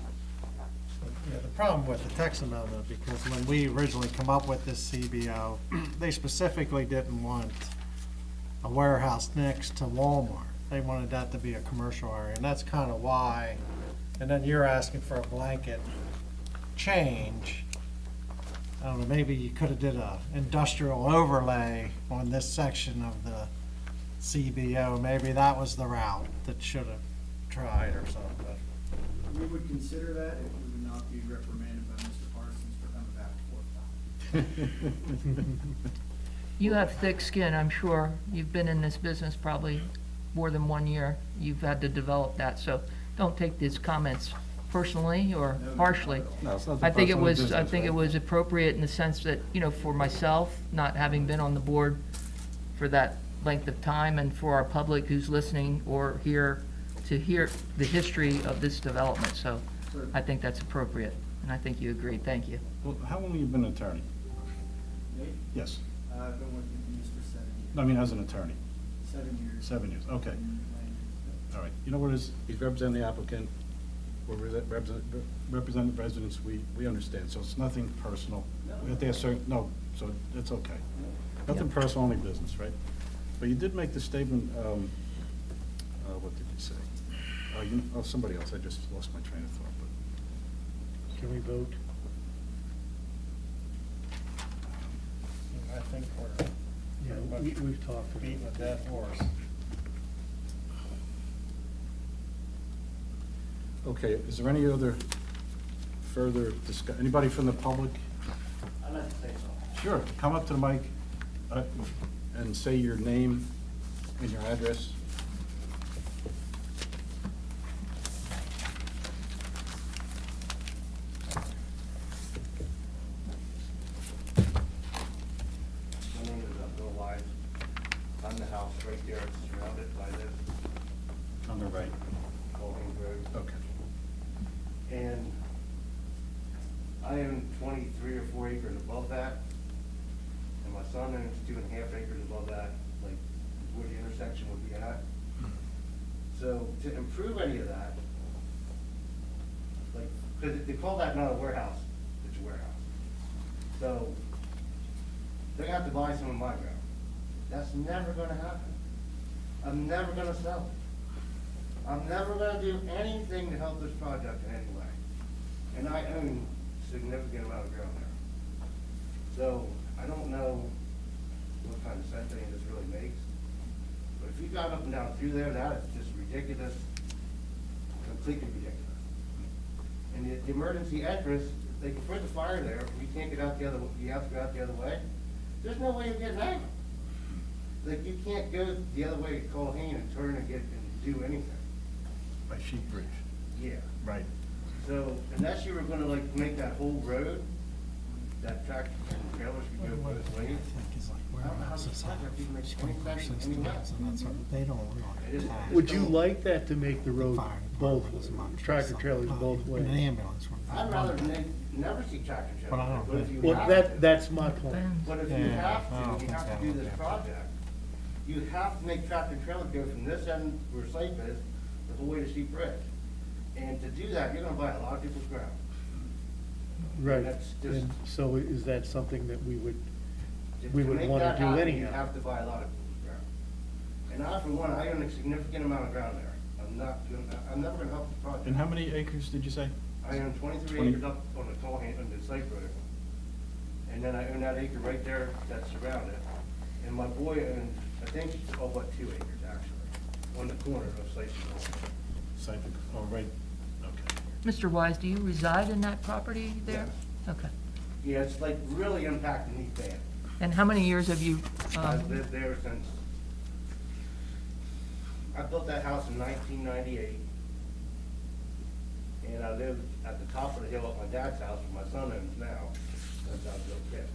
Yeah, the problem with the text amendment, because when we originally come up with this CBO, they specifically didn't want a warehouse next to Walmart. They wanted that to be a commercial area, and that's kind of why. And then you're asking for a blanket change. I don't know, maybe you could have did a industrial overlay on this section of the CBO. Maybe that was the route that should have tried or something.
We would consider that if we would not be reprimanded by Mr. Parsons for coming back a fourth time.
You have thick skin, I'm sure. You've been in this business probably more than 1 year. You've had to develop that, so don't take these comments personally or harshly.
No, it's not the
I think it
personal
was, I
business,
think it
right?
was appropriate in the sense that, you know, for myself, not having been on the board for that length of time, and for our public who's listening or here, to hear the history of this development, so I think that's appropriate, and I think you agreed, thank you.
Well, how long have you been an attorney?
Me?
Yes.
I've been working for this for 7 years.
I mean, as an attorney?
7 years.
7 years, okay.
And,
All right. You know what it is? He's representing the applicant, we're representing the residents, we understand, so it's nothing personal. We have to ask certain, no, so it's okay. Nothing personal, only business, right? But you did make the statement, what did you say? Somebody else, I just lost my train of thought, but.
Can we vote?
I think we're
Yeah, we've talked.
beating a dead horse.
Okay, is there any other further anybody from the public?
I'd like to say something.
Sure, come up to the mic and say your name and your address.
My name is Bill Wise. I'm the house right there, it's surrounded by this
On the right.
Colgan Road.
Okay.
And I own 23 or 4 acres above that, and my son owns 2.5 acres above that, like where the intersection would be at. So to improve any of that, like, because they call that not a warehouse, it's a warehouse. So they're gonna have to buy some of my ground. That's never gonna happen. I'm never gonna sell it. I'm never gonna do anything to help this project in any way. And I own a significant amount of ground there. So I don't know what kind of sense any of this really makes. But if you got up and down through there, that is just ridiculous, completely ridiculous. And the emergency entrance, they can put the fire there, you can't get out the other, you have to go out the other way. There's no way of getting out. Like, you can't go the other way to Colhane and turn and do anything.
By Sheep Bridge.
Yeah.
Right.
So unless you were gonna like make that whole road, that tractor and trailers could go both ways. I don't know how this project even makes any sense anyway.
They don't
It is-
Would you like that to make the road both, tractor trailers both ways?
An ambulance.
I'd rather never see tractor
But I
trailers,
don't
but if you
Well,
have to.
that's my point.
But if you
Yeah,
have
I don't
to, you
think
have
so.
to do this project, you have to make tractor trailers go from this end where Safe is, the whole way to Sheep Bridge. And to do that, you're gonna buy a lot of people's ground.
Right.
That's just-
And so is that something that we would,
To
we would
make
wanna
that
do
happen,
anyhow?
You have to buy a lot of people's ground. And I, for one, I own a significant amount of ground there. I'm never gonna help the project.
And how many acres did you say?
I own 23
20
acres up on the Colhane, on the Safe Road. And then I own that acre right there that's surrounded. And my boy owns, I think, oh, but 2 acres actually, on the corner of Safe Road.
Site, oh, right, okay.
Mr. Wise, do you reside in that property there? Okay.
Yeah, it's like really impacting me bad.
And how many years have you,
I've lived there since, I built that house in 1998. And I lived at the top of the hill at my dad's house, where my son owns now, since I was a little kid.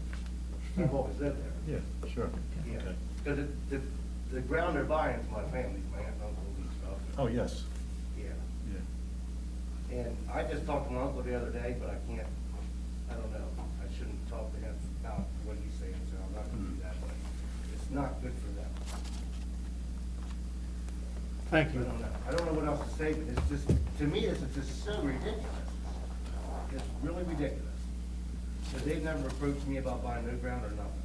I've always lived there.
Yeah, sure.
Yeah.
Okay.
Because the ground they're buying is my family's, my aunt and uncle and stuff.
Oh, yes.
Yeah.
Yeah.
And I just talked to my uncle the other day, but I can't, I don't know. I shouldn't talk to him about what he's saying, so I'm not gonna do that, but it's not good for them.
Thank
I
you.
don't know. I don't know what else to say, but it's just, to me, it's just so ridiculous. It's really ridiculous. Because they've never approached me about buying new ground or nothing.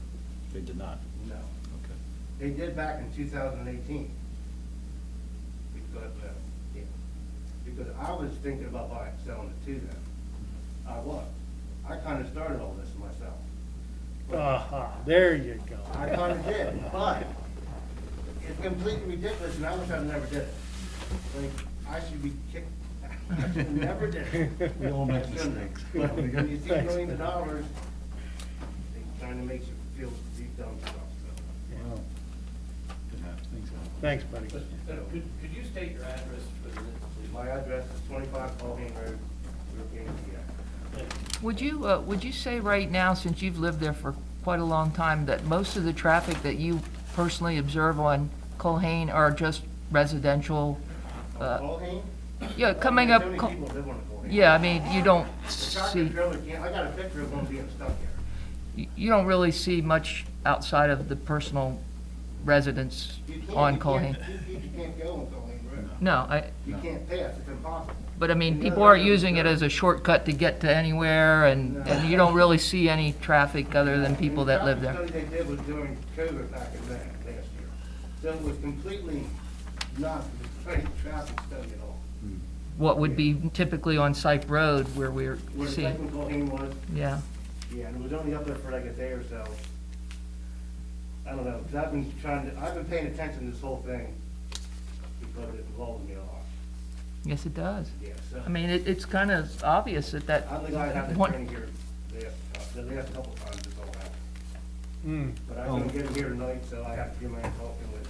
They did not.
No.
Okay.
They did back in 2018. Because, yeah, because I was thinking about buying, selling it to them. I was. I kind of started all this myself.
There you go.
I kind of did, but it's completely ridiculous, and I wish I never did it. Like, I should be kicked. I should have never did it.
We all make
I shouldn't have.
mistakes.
But when you see
Thanks.
millions of dollars, they kind of makes you feel deep down stuff.
Well, it happens. Things happen.
Thanks, buddy.
Could you state your address for the minutes, please?
My address is 25 Colgan Road, European, PA.
Would you say right now, since you've lived there for quite a long time, that most of the traffic that you personally observe on Colhane are just residential?
Colgan?
Yeah, coming up,
There's so many people live on Colgan.
yeah, I mean, you don't
The tractor
see,
trailer can't, I got a picture of one being stuck there.
you don't really see much outside of the personal residence
You can't,
on
you
Colhane.
can't, you can't go on Colgan Road.
No,
You can't pass, it's impossible.
but I mean,
And the
people
other
are
end
using it
is-
as a shortcut to get to anywhere, and you don't really see any traffic other than people that live there.
The traffic study they did was during COVID back in May, last year. So it was completely not a traffic study at all.
What would be typically on Sype Road where we're
Where the
seeing,
second Colgan was,
yeah.
yeah, and it was only up there for like a day or so. I don't know, because I've been paying attention to this whole thing because it involves me a lot.
Yes, it does.
Yeah, so.
I mean, it's kind of obvious that
I'm the guy that had the
one-
training here the last couple times this all happened. But I
Oh.
couldn't get here tonight, so I have to do my own talking with.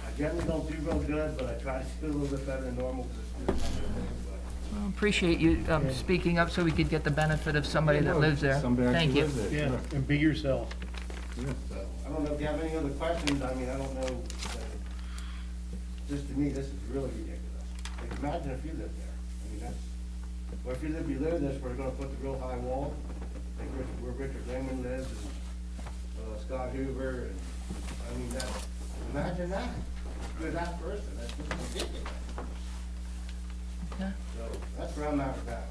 I generally don't do real good, but I try to do a little bit better than normal because it's good.
Well, appreciate you speaking up so we could get the benefit of somebody that lives there.
Somebody
Thank
actually
you.
lives there.
Yeah,
sure.
and be yourself.
So, I don't know if you have any other questions. I mean, I don't know. Just to me, this is really ridiculous. Like, imagine if you lived there. I mean, that's, or if you live below this, we're gonna put the real high wall, like where Richard Raymond lives, and Scott Hoover, and, I mean, that, imagine that. For that person, that's just ridiculous.
Yeah.
So, that's where I'm at with that.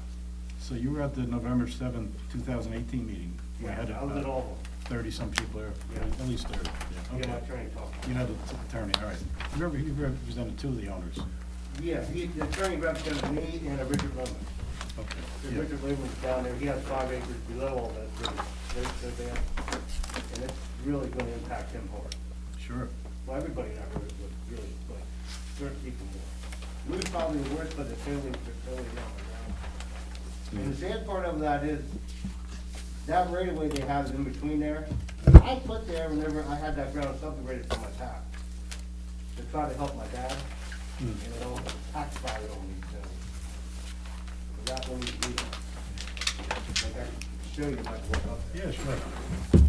So you were at the November 7th, 2018 meeting? We
Yeah,
had
I was at all of them.
30-some people there,
Yeah.
at least 30.
Yeah,
Yeah,
my
okay.
attorney talked.
You know the attorney, all right. You represented two of the owners.
Yeah, the attorney represented me and Richard Raymond.
Okay.
Because
Yeah.
Richard Williams down there, he has 5 acres below all that, so bad, and it's really gonna impact him hard.
Sure.
Well, everybody in that road would really, but certain people more. We're probably the worst, but it's totally down the ground. And the sad part of that is, that right of way they have is in between there. I put there whenever I had that ground subdivided for my tax, to try to help my dad, and it all backfired on me, so. That one is legal. Like I can show you if I walk up there.
Yeah, sure.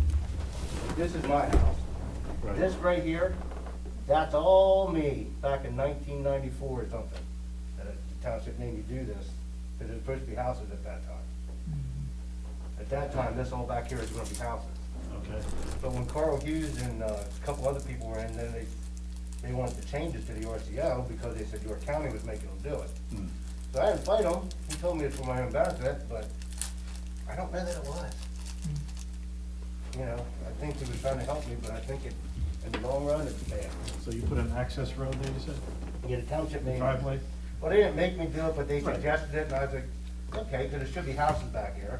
This is my house.
Right.
This right here, that's all me, back in 1994 or something. That the township made me do this, because it was supposed to be houses at that time. At that time, this all back here is gonna be houses.
Okay.
But when Carl Hughes and a couple other people were in, then they wanted to change it to the RCO because they said York County was making them do it.
Hmm.
So I didn't fight him. He told me it's for my own benefit, but I don't know that it was. You know, I think he was trying to help me, but I think it, in the long run, it's bad.
So you put an access road there, you said?
Yeah, the township made.
Driveway?
Well, they didn't make me do it, but they
Right.
suggested it, and I was like, okay, because there should be houses back here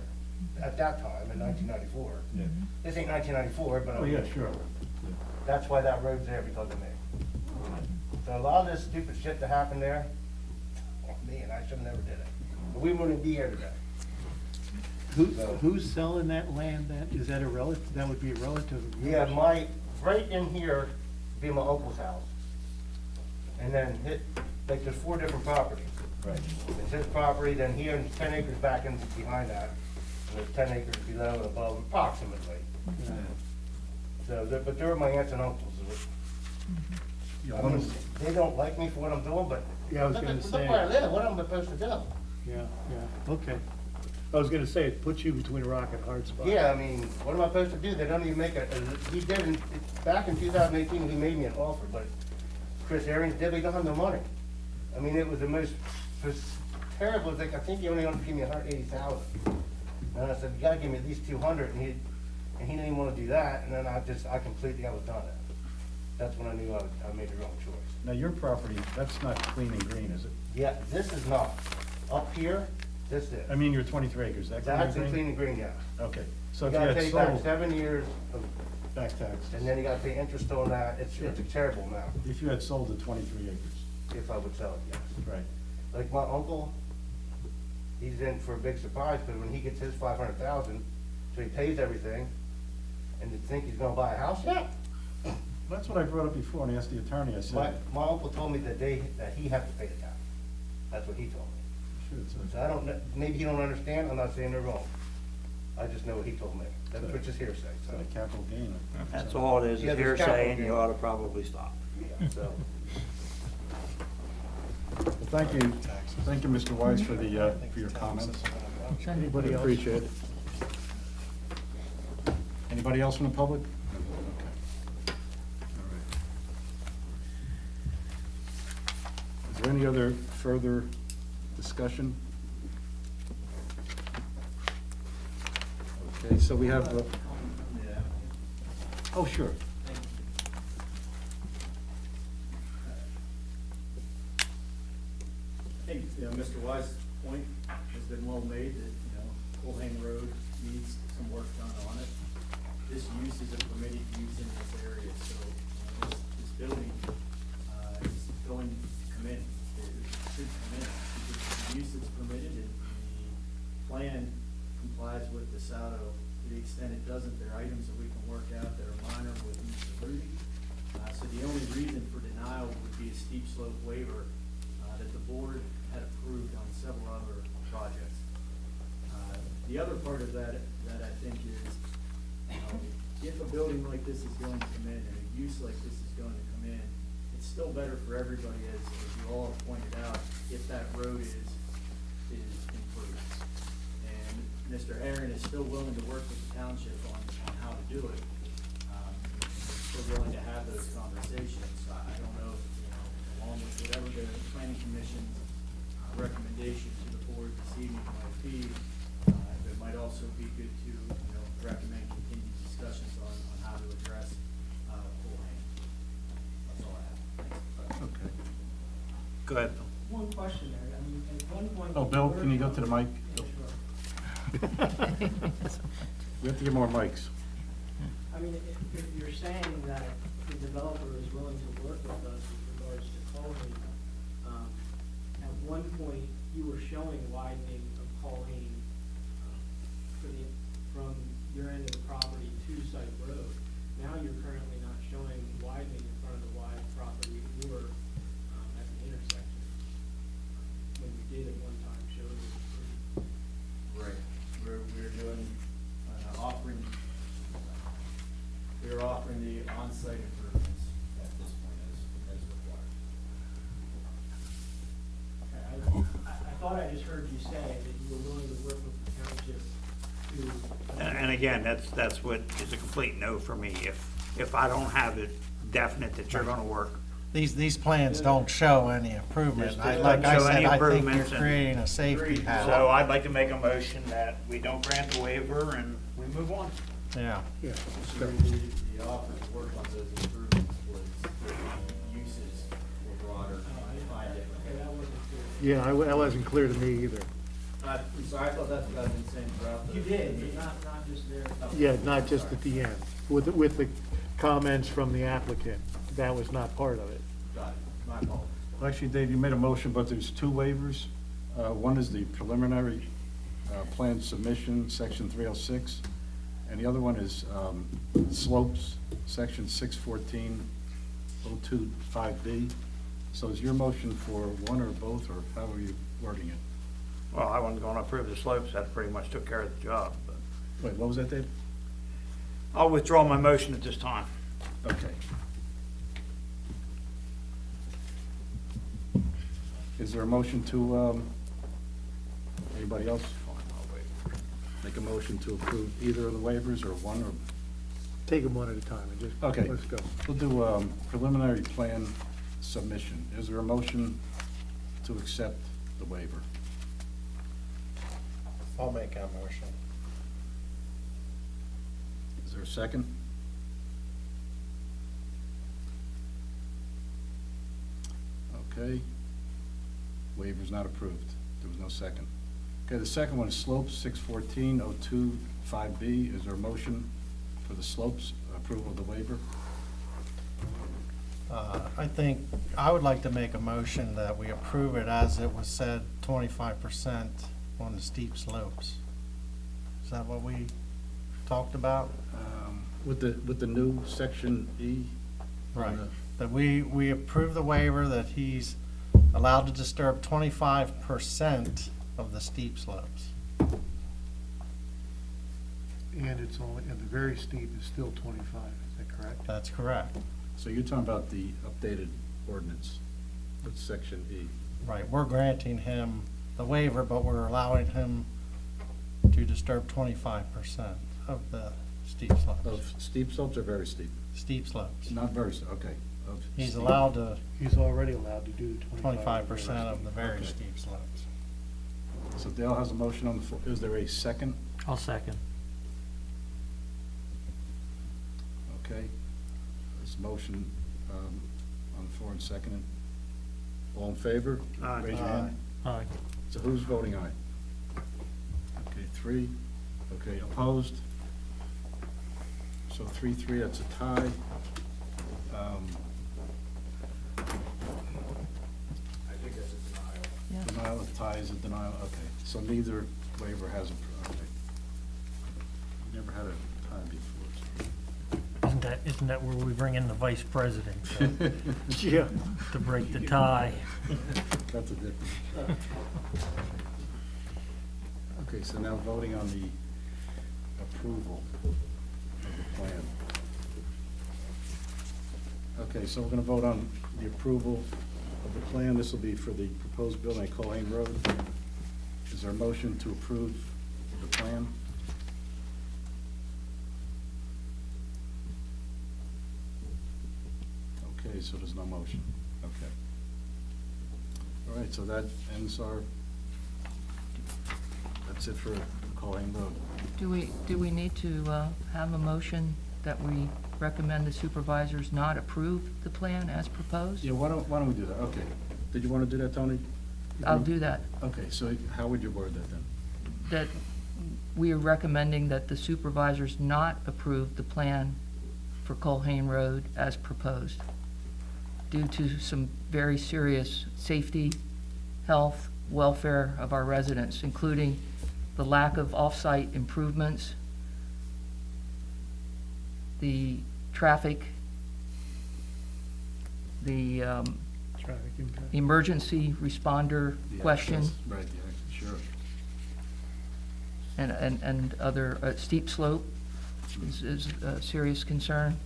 at that time in 1994.
Yeah.
This ain't 1994, but I
Oh,
mean,
yeah, sure.
that's why that road's there, because of me. So a lot of this stupid shit that happened there, me, and I should've never did it. But we wouldn't be here today.
Who's selling that land? Is that a relative? That would be a relative? of yours?
Yeah, right in here would be my uncle's house. And then like there's 4 different properties.
Right.
It's his property, then here, and 10 acres back in behind that. And there's 10 acres below and above, approximately. So, but they're my aunts and uncles.
You
I
know,
mean, they don't like me for what I'm doing, but
Yeah, I was
look
gonna
at,
say.
look where I live, what am I supposed to do?
Yeah, yeah, okay. I was gonna say, it puts you between a rock and a hard spot.
Yeah, I mean, what am I supposed to do? They don't even make he did, back in 2018, he made me an offer, but Chris Arians did, they don't have no money. I mean, it was the most, it was terrible, it's like, I think he only wanted to give me 180,000. And I said, you gotta give me at least 200, and he didn't even wanna do that, and then I completely, I was done. That's when I knew I made the wrong choice.
now your property, that's not clean and green, is it?
Yeah, this is not. Up here, this is.
I mean, your 23 acres, is that clean
That's
and
in
green?
clean and green, yes.
Okay, so
You
if you
gotta
had
pay back
sold,
7 years of,
back taxes,
and then you gotta pay interest on that. It's a terrible amount,
if you had sold the 23 acres,
if I would sell it, yes.
right?
Like my uncle, he's in for a big surprise, because when he gets his 500,000, so he pays everything, and to think he's gonna buy a house yet?
That's what I brought up before and asked the attorney, I
My,
said,
my uncle told me that he has to pay the tax. That's what he told me.
should
So I don't, maybe he don't understand, I'm not saying they're wrong. I just know what he told me. That's which is hearsay, so.
a capital gain.
That's all it is
Yeah, there's
hearsay,
capital
and you
gain.
ought to probably stop.
Yeah, so.
Well, thank you, Mr. Wise, for your comments.
Anybody else?
Appreciate it. Anybody else from the public? Okay. All right. Is there any other further discussion? Okay, so we have, oh, sure.
I think, Mr. Wise's point has been well made, that, Colhane Road needs some work done on it. This use is a permitted use in this area, so, this building, is going to come in. It should come in, because the use is permitted, and the plan complies with the SADO. To the extent it doesn't, there are items that we can work out that are minor with Mr. Rudy. So the only reason for denial would be a steep slope waiver that the board had approved on several other projects. The other part of that I think is, if a building like this is going to come in, and a use like this is going to come in, it's still better for everybody, as you all have pointed out, if that road is improved. And Mr. Aaron is still willing to work with the township on how to do it. We're willing to have those conversations. I don't know if, along with whatever the planning commission's recommendation to the board this evening might be, it might also be good to, recommend continued discussions on how to address Colhane. That's all I have. Thanks.
Okay. Go ahead, Bill.
One question there, I mean, at one point.
Oh, Bill, can you go to the mic?
Yeah, sure.
We have to get more mics.
I mean, if you're saying that the developer is willing to work with us with regards to Colhane, at one point, you were showing widening of Colhane from your end of the property to Site Road. Now you're currently not showing widening in front of the wide property or at the intersection. When you did at one time show it.
Right, we're doing, we're offering the on-site improvements at this point as required.
I thought I just heard you say that you were willing to work with the township to.
And again, that's what is a complete no for me. If I don't have it definite that you're gonna work.
These plans don't show any improvement.
Yes,
I-
they
Like
don't
I
show
said,
any
I think you're
improvements and-
creating a safety
So
hazard.
I'd like to make a motion that we don't grant the waiver and we move on.
Yeah.
Yeah.
The offer to work on those improvements was, the uses were broader, five
Okay,
different.
that wasn't clear.
Yeah, that wasn't clear to me either.
I'm sorry, I thought that's what I've been saying throughout the.
You did, but not just there.
Yeah, not just at the end, with the comments from the applicant. That was not part of it.
Got it, my fault.
Well, actually, Dave, you made a motion, but there's two waivers. One is the preliminary plan submission, section 306, and the other one is slopes, section 614.025B. So is your motion for one or both, or how are you wording it?
Well, I wasn't gonna approve the slopes, that pretty much took care of the job, but
Wait, what was that, Dave?
I'll withdraw my motion at this time.
Okay. Is there a motion to, anybody else? Make a motion to approve either of the waivers, or one, or,
Take them one at a time and just,
okay.
let's go.
We'll do preliminary plan submission. Is there a motion to accept the waiver?
I'll make that motion.
Is there a second? Okay. Waiver's not approved. There was no second. Okay, the second one is slopes, 614-02-5B. Is there a motion for the slopes, approval of the waiver?
I think, I would like to make a motion that we approve it as it was said, 25% on the steep slopes. Is that what we talked about?
With the new section E?
Right. That we approve the waiver that he's allowed to disturb 25% of the steep slopes.
And it's only, and the very steep is still 25, is that correct?
That's correct.
So you're talking about the updated ordinance with section E?
Right, we're granting him the waiver, but we're allowing him to disturb 25% of the steep slopes.
Of steep slopes or very steep?
Steep slopes.
Not very, okay. Of
He's
steep.
allowed to
He's already allowed to do
25% of the very
Okay.
steep slopes.
So Dale has a motion on the floor. Is there a second?
I'll second.
Okay. This motion on the floor and seconded. All in favor?
Aye.
Raise your hand.
Aye.
So who's voting aye? Okay, 3. Okay, opposed? So 3-3, that's a tie.
Yeah.
Denial of tie is a denial, okay. So neither waiver has a, okay. Never had a tie before.
Isn't that where we bring in the vice president
So.
Yeah.
to break the tie?
That's a different. Okay, so now voting on the approval of the plan. Okay, so we're gonna vote on the approval of the plan. This will be for the proposed building at Colhane Road. Is there a motion to approve the plan? Okay, so there's no motion. Okay. All right, so that ends our, that's it for Colhane Road.
Do we need to have a motion that we recommend the supervisors not approve the plan as proposed?
Yeah, why don't we do that? Okay. Did you want to do that, Tony?
I'll do that.
Okay, so how would you word that then?
That we are recommending that the supervisors not approve the plan for Colhane Road as proposed due to some very serious safety, health, welfare of our residents, including the lack of off-site improvements, the traffic, the
Traffic impact.
emergency responder
The
question,
access, right, yeah, sure.
and other, steep slope is a serious concern.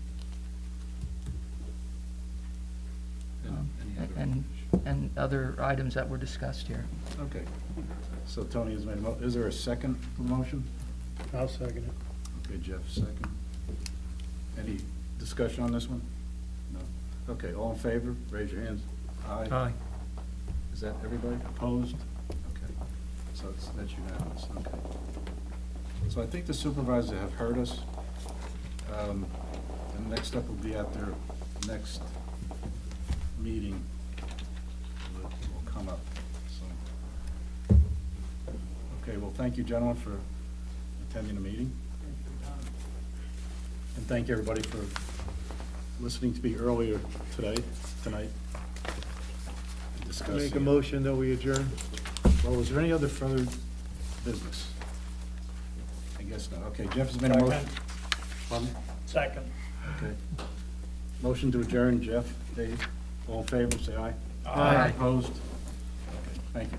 Any other-
And other items that were discussed here.
Okay. So Tony has made is there a second for the motion?
I'll second it.
Okay, Jeff, second. Any discussion on this one? No? Okay, all in favor, raise your hands. Aye.
Aye.
Is that everybody? Opposed? Okay. So that's unanimous, okay. So I think the supervisors have heard us. And the next step will be at their next meeting. Will come up, so. Okay, well, thank you, gentlemen, for attending the meeting. And thank everybody for listening to me earlier tonight. and discussing
Make a
it.
motion that we adjourn.
Well, is there any other further business? I guess not. Okay, Jeff has made a motion. Pardon?
Second.
Okay. Motion to adjourn, Jeff, Dave, all in favor, say aye.
Aye.
Opposed? Okay, thank you.